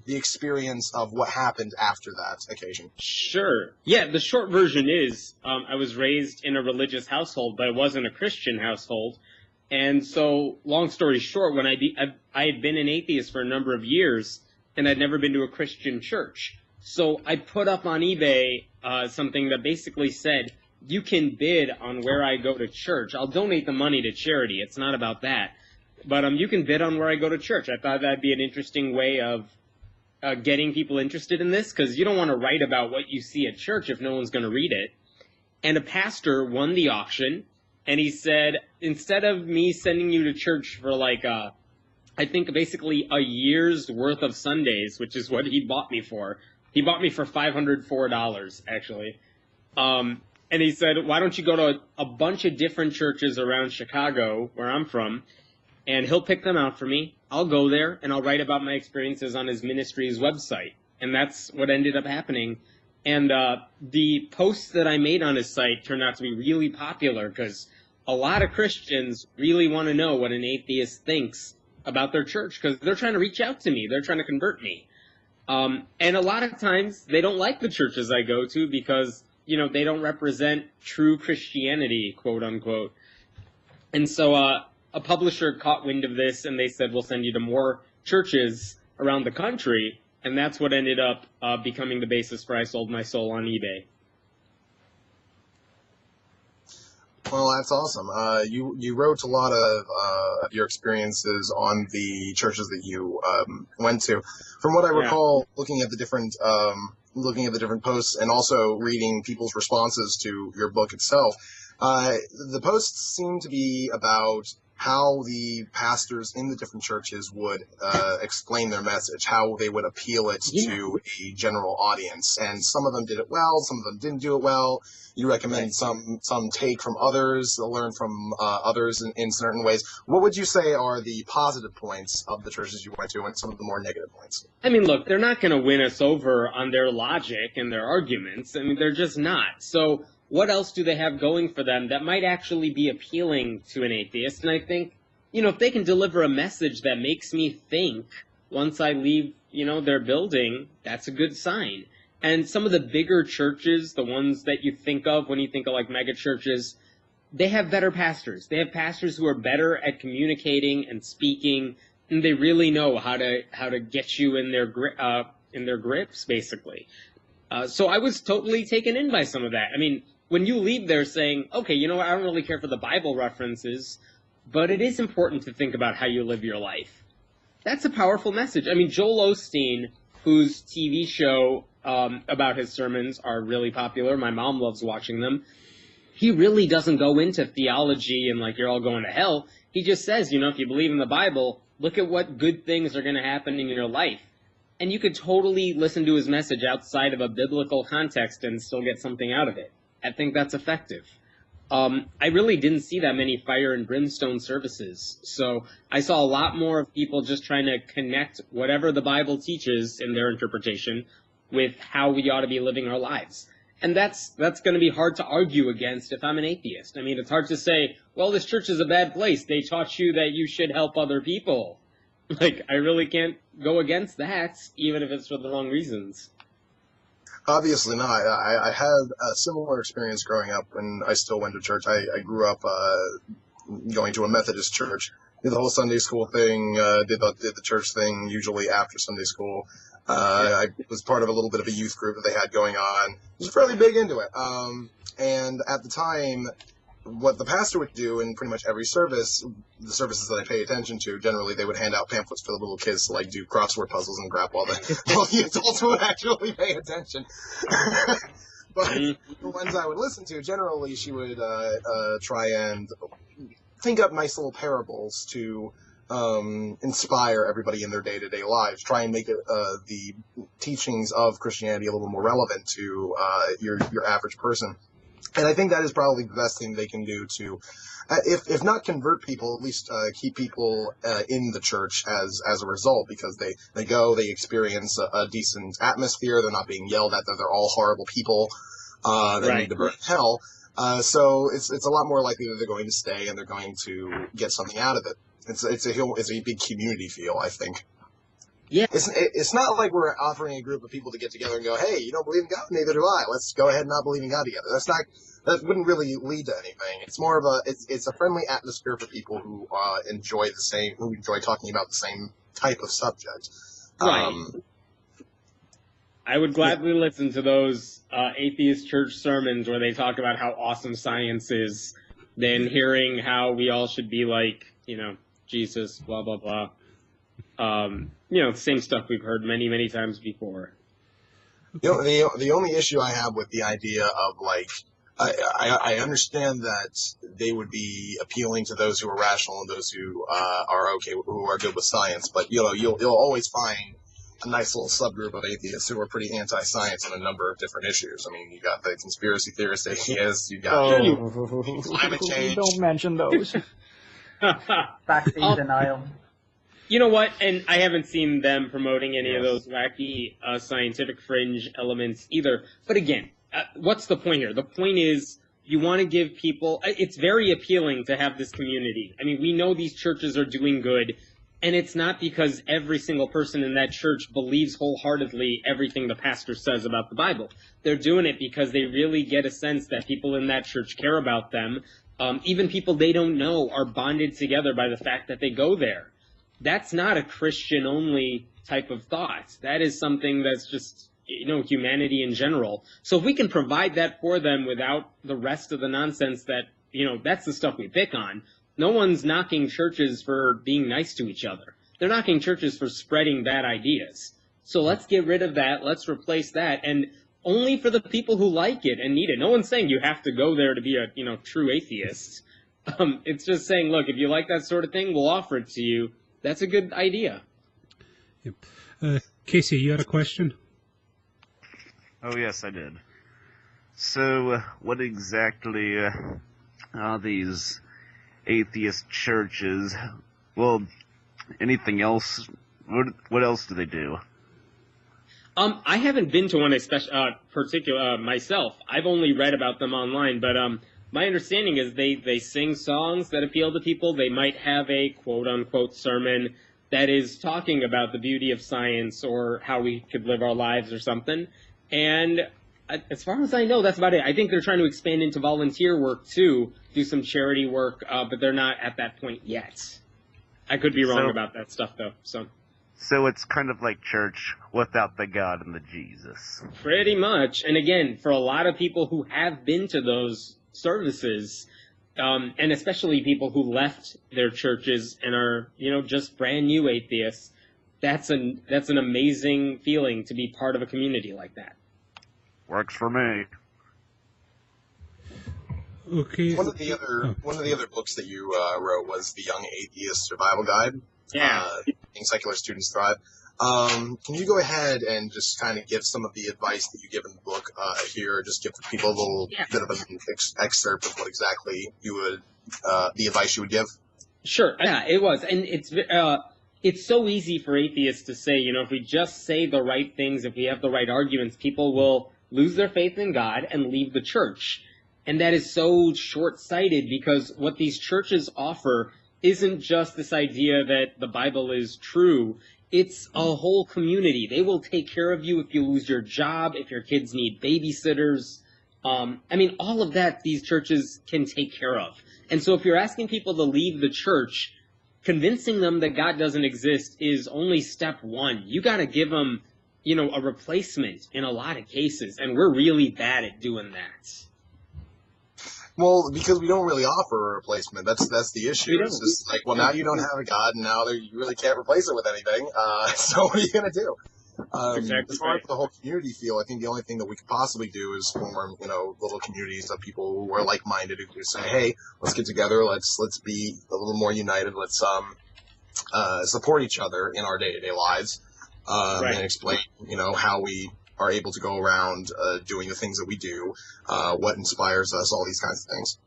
the experience of what happened after that occasion?
Sure. Yeah, the short version is I was raised in a religious household, but it wasn't a Christian household. And so, long story short, when I had been an atheist for a number of years, and I'd never been to a Christian church. So I put up on eBay something that basically said, you can bid on where I go to church. I'll donate the money to charity. It's not about that. But you can bid on where I go to church. I thought that'd be an interesting way of getting people interested in this, because you don't want to write about what you see at church if no one's going to read it. And a pastor won the auction, and he said, instead of me sending you to church for like, I think basically a year's worth of Sundays, which is what he bought me for. He bought me for $504, actually. And he said, why don't you go to a bunch of different churches around Chicago, where I'm from, and he'll pick them out for me. I'll go there, and I'll write about my experiences on his ministry's website. And that's what ended up happening. And the posts that I made on his site turned out to be really popular, because a lot of Christians really want to know what an atheist thinks about their church, because they're trying to reach out to me. They're trying to convert me. And a lot of times, they don't like the churches I go to because, you know, they don't represent true Christianity, quote unquote. And so a publisher caught wind of this, and they said, we'll send you to more churches around the country. And that's what ended up becoming the basis for I Sold My Soul on eBay.
Well, that's awesome. You wrote a lot of your experiences on the churches that you went to. From what I recall, looking at the different posts and also reading people's responses to your book itself, the posts seem to be about how the pastors in the different churches would explain their message, how they would appeal it to a general audience. And some of them did it well, some of them didn't do it well. You recommend some take from others, learn from others in certain ways. What would you say are the positive points of the churches you went to and some of the more negative points?
I mean, look, they're not going to win us over on their logic and their arguments. I mean, they're just not. So what else do they have going for them that might actually be appealing to an atheist? And I think, you know, if they can deliver a message that makes me think once I leave, you know, their building, that's a good sign. And some of the bigger churches, the ones that you think of when you think of like mega churches, they have better pastors. They have pastors who are better at communicating and speaking, and they really know how to get you in their grips, basically. So I was totally taken in by some of that. I mean, when you leave there saying, okay, you know what, I don't really care for the Bible references, but it is important to think about how you live your life. That's a powerful message. I mean, Joel Osteen, whose TV show about his sermons are really popular, my mom loves watching them, he really doesn't go into theology and like you're all going to hell. He just says, you know, if you believe in the Bible, look at what good things are going to happen in your life. And you could totally listen to his message outside of a biblical context and still get something out of it. I think that's effective. I really didn't see that many fire and brimstone services. So I saw a lot more of people just trying to connect whatever the Bible teaches in their interpretation with how we ought to be living our lives. And that's going to be hard to argue against if I'm an atheist. I mean, it's hard to say, well, this church is a bad place. They taught you that you should help other people. Like, I really can't go against that, even if it's for the wrong reasons.
Obviously not. I had a similar experience growing up, and I still went to church. I grew up going to a Methodist church. Did the whole Sunday school thing, did the church thing usually after Sunday school. I was part of a little bit of a youth group that they had going on. I was fairly big into it. And at the time, what the pastor would do in pretty much every service, the services that I pay attention to, generally they would hand out pamphlets for the little kids to like do crossword puzzles and crap while the adults would actually pay attention. But the ones I would listen to, generally she would try and think up nice little parables to inspire everybody in their day-to-day lives, try and make the teachings of Christianity a little more relevant to your average person. And I think that is probably the best thing they can do to, if not convert people, at least keep people in the church as a result, because they go, they experience a decent atmosphere, they're not being yelled at that they're all horrible people that need to burn in hell. So it's a lot more likely that they're going to stay and they're going to get something out of it. It's a big community feel, I think.
Yeah.
It's not like we're offering a group of people to get together and go, hey, you don't believe in God? Neither do I. Let's go ahead and not believe in God together. That wouldn't really lead to anything. It's more of it's a friendly atmosphere for people who enjoy talking about the same type of subject.
Right. I would gladly listen to those atheist church sermons where they talk about how awesome science is, than hearing how we all should be like, Jesus, blah, blah, blah. The same stuff we've heard many, many times before.
The only issue I have with the idea of, like, I understand that they would be appealing to those who are rational and those who are okay, who are good with science, but, you'll always find a nice little subgroup of atheists who are pretty anti-science on a number of different issues. I mean, you got the conspiracy theorist atheists, you got climate change.
Don't mention those.
Vaccine denial.
You know what? And I haven't seen them promoting any of those wacky scientific fringe elements either. But again, what's the point here? The point is you want to give people – it's very appealing to have this community. I mean, we know these churches are doing good, and it's not because every single person in that church believes wholeheartedly everything the pastor says about the Bible. They're doing it because they really get a sense that people in that church care about them. Even people they don't know are bonded together by the fact that they go there. That's not a Christian-only type of thought. That is something that's just, humanity in general. So if we can provide that for them without the rest of the nonsense that, that's the stuff we pick on. No one's knocking churches for being nice to each other. They're knocking churches for spreading bad ideas. So let's get rid of that. Let's replace that. And only for the people who like it and need it. No one's saying you have to go there to be a, true atheist. It's just saying, look, if you like that sort of thing, we'll offer it to you. That's a good idea.
Yep. Casey, you had a question?
Oh, yes, I did. So, what exactly are these atheist churches? Well, anything else? What else do they do?
I haven't been to one particular myself. I've only read about them online, but my understanding is they sing songs that appeal to people. They might have a quote-unquote sermon that is talking about the beauty of science or how we could live our lives or something. And as far as I know, that's about it. I think they're trying to expand into volunteer work, too, do some charity work, but they're not at that point yet. I could be wrong about that stuff, though.
So it's kind of like church without the God and the Jesus.
Pretty much. And again, for a lot of people who have been to those services, and especially people who left their churches and are, just brand new atheists, that's an amazing feeling to be part of a community like that.
Works for me.
Okay.
One of the other books that you wrote was The Young Atheist Survival Guide.
Yeah.
Making Secular Students Thrive. Can you go ahead and just kind of give some of the advice that you give in the book here? Just give people a little bit of an excerpt of what exactly you would, the advice you would give.
Sure. Yeah, it was, and it's so easy for atheists to say, if we just say the right things, if we have the right arguments, people will lose their faith in God and leave the church. And that is so short-sighted because what these churches offer isn't just this idea that the Bible is true. It's a whole community. They will take care of you if you lose your job, if your kids need babysitters. All of that these churches can take care of. And so if you're asking people to leave the church, convincing them that God doesn't exist is only step one. You got to give them, a replacement in a lot of cases. And we're really bad at doing that.
Well, because we don't really offer a replacement. That's the issue. It's just like, well, now you don't have a god, and now you really can't replace it with anything. So what are you going to do? As far as the whole community feel, I think the only thing that we could possibly do is form, little communities of people who are like-minded, who say, hey, let's get together, let's be a little more united, let's support each other in our day-to-day lives, and explain, how we are able to go around doing the things that we do, what inspires us, all these kinds of things.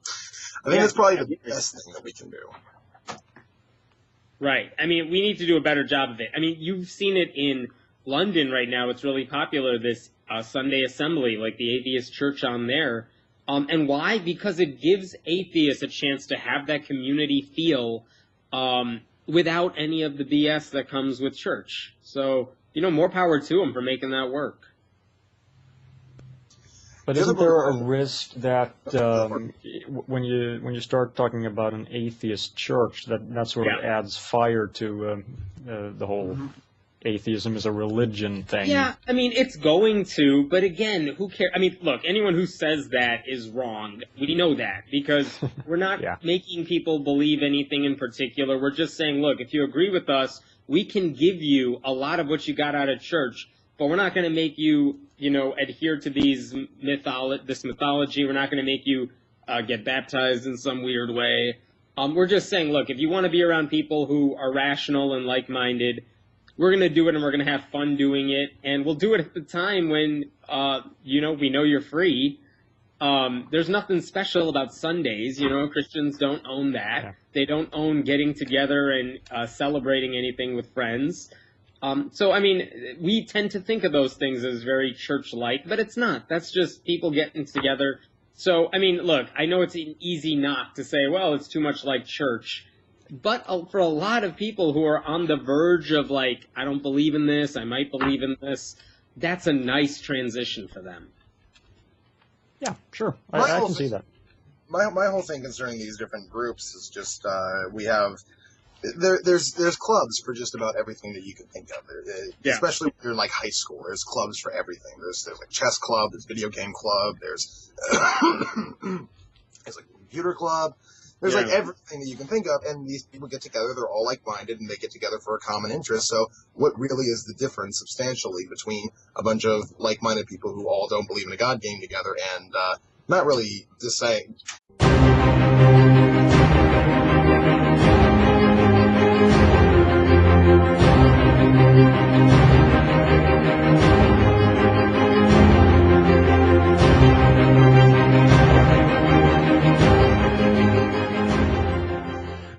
I think that's probably the best thing that we can do.
Right. I mean, we need to do a better job of it. I mean, you've seen it in London right now. It's really popular, this Sunday assembly, like the atheist church on there. And why? Because it gives atheists a chance to have that community feel without any of the BS that comes with church. So, more power to them for making that work.
But isn't there a risk that when you start talking about an atheist church, that sort of adds fire to the whole atheism is a religion thing?
Yeah, I mean, it's going to, but again, who cares? I mean, look, anyone who says that is wrong. We know that, because we're not making people believe anything in particular. We're just saying, look, if you agree with us, we can give you a lot of what you got out of church, but we're not going to make you, adhere to this mythology. We're not going to make you get baptized in some weird way. We're just saying, look, if you want to be around people who are rational and like-minded, we're going to do it, and we're going to have fun doing it, and we'll do it at the time when, we know you're free. There's nothing special about Sundays. Christians don't own that. Yeah. They don't own getting together and celebrating anything with friends. So, I mean, we tend to think of those things as very church-like, but it's not. That's just people getting together. So, I mean, look, I know it's an easy knock to say, well, it's too much like church. But for a lot of people who are on the verge of, like, I don't believe in this, I might believe in this, that's a nice transition for them.
Yeah, sure. I can see that.
My whole thing concerning these different groups is just we have there's clubs for just about everything that you can think of. Especially when you're in like high school, there's clubs for everything. There's like chess club, there's video game club, there's there's like computer club. There's like everything that you can think of, and these people get together. They're all like-minded, and they get together for a common interest. So what really is the difference substantially between a bunch of like-minded people who all don't believe in a God getting together and not really the same?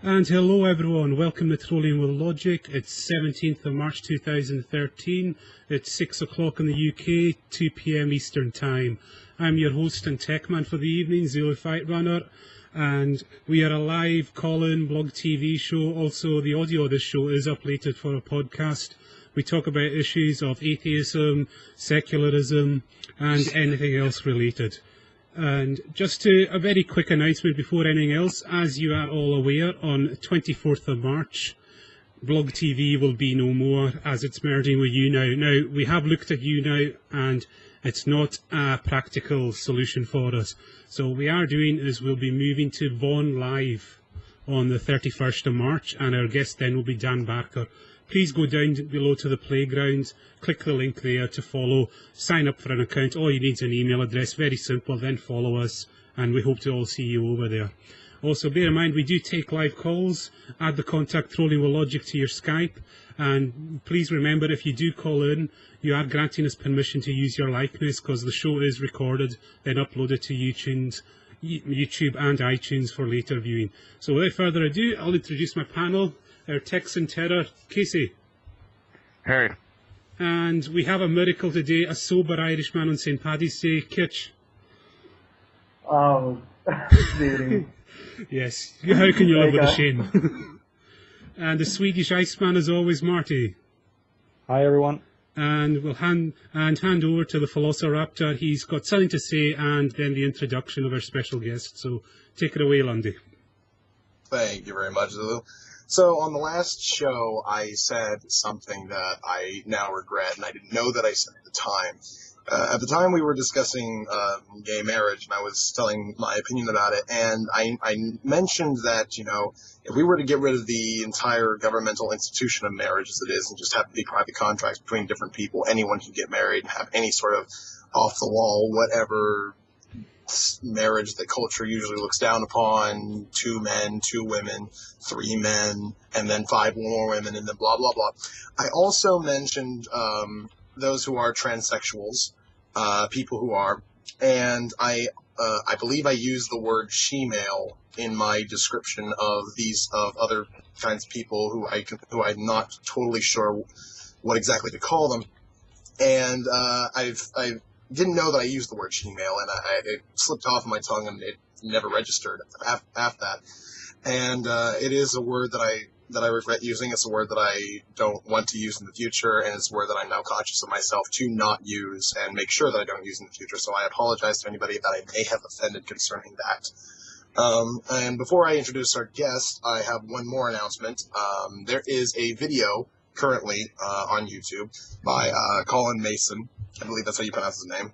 And hello everyone, welcome to Trolling with Logic. It's 17th of March 2013, it's 6 o'clock in the UK, 2 PM Eastern Time. I'm your host and tech man for the evening, Zulu Fight Runner, and we are a live call-in blog TV show. Also, the audio of this show is uploaded for a podcast. We talk about issues of atheism, secularism, and anything else related. And just a very quick announcement before anything else. As you are all aware, on 24th of March, Blog TV will be no more as it's merging with YouNow. Now, we have looked at YouNow and it's not a practical solution for us. So what we are doing is we'll be moving to Vaughan Live on the 31st of March, and our guest then will be Dan Barker. Please go down below to the playground, click the link there to follow, sign up for an account. All you need is an email address, very simple, then follow us, and we hope to all see you over there. Also, bear in mind, we do take live calls. Add the contact Trolling with Logic to your Skype, and please remember, if you do call in, you are granting us permission to use your likeness, because the show is recorded, then uploaded to YouTube and iTunes for later viewing. So without further ado, I'll introduce my panel. Our Texan terror, Casey.
Hey.
And we have a miracle today, a sober Irishman on St. Paddy's Day, Kitch.
Oh, really?
Yes, how can you live with the shame? And the Swedish Iceman, as always, Marty.
Hi, everyone.
And we'll hand over to the Velociraptor. He's got something to say, and then the introduction of our special guest. So take it away, Lundy.
Thank you very much, Zulu. So on the last show, I said something that I now regret, and I didn't know that I said at the time. At the time, we were discussing gay marriage, and I was telling my opinion about it, and I mentioned that, if we were to get rid of the entire governmental institution of marriage as it is and just have it be private contracts between different people, anyone can get married and have any sort of off-the-wall, whatever marriage that culture usually looks down upon, 2 men, 2 women, 3 men, and then 5 more women, and then blah, blah, blah. I also mentioned those who are transsexuals, people who are, and I believe I used the word she-male in my description of other kinds of people who I'm not totally sure what exactly to call them, and I didn't know that I used the word she-male, and it slipped off my tongue, and it never registered after that, and it is a word that I regret using. It's a word that I don't want to use in the future, and it's a word that I'm now conscious of myself to not use and make sure that I don't use in the future. So I apologize to anybody that I may have offended concerning that. And before I introduce our guest, I have one more announcement. There is a video currently on YouTube by Colin Mason. I believe that's how you pronounce his name.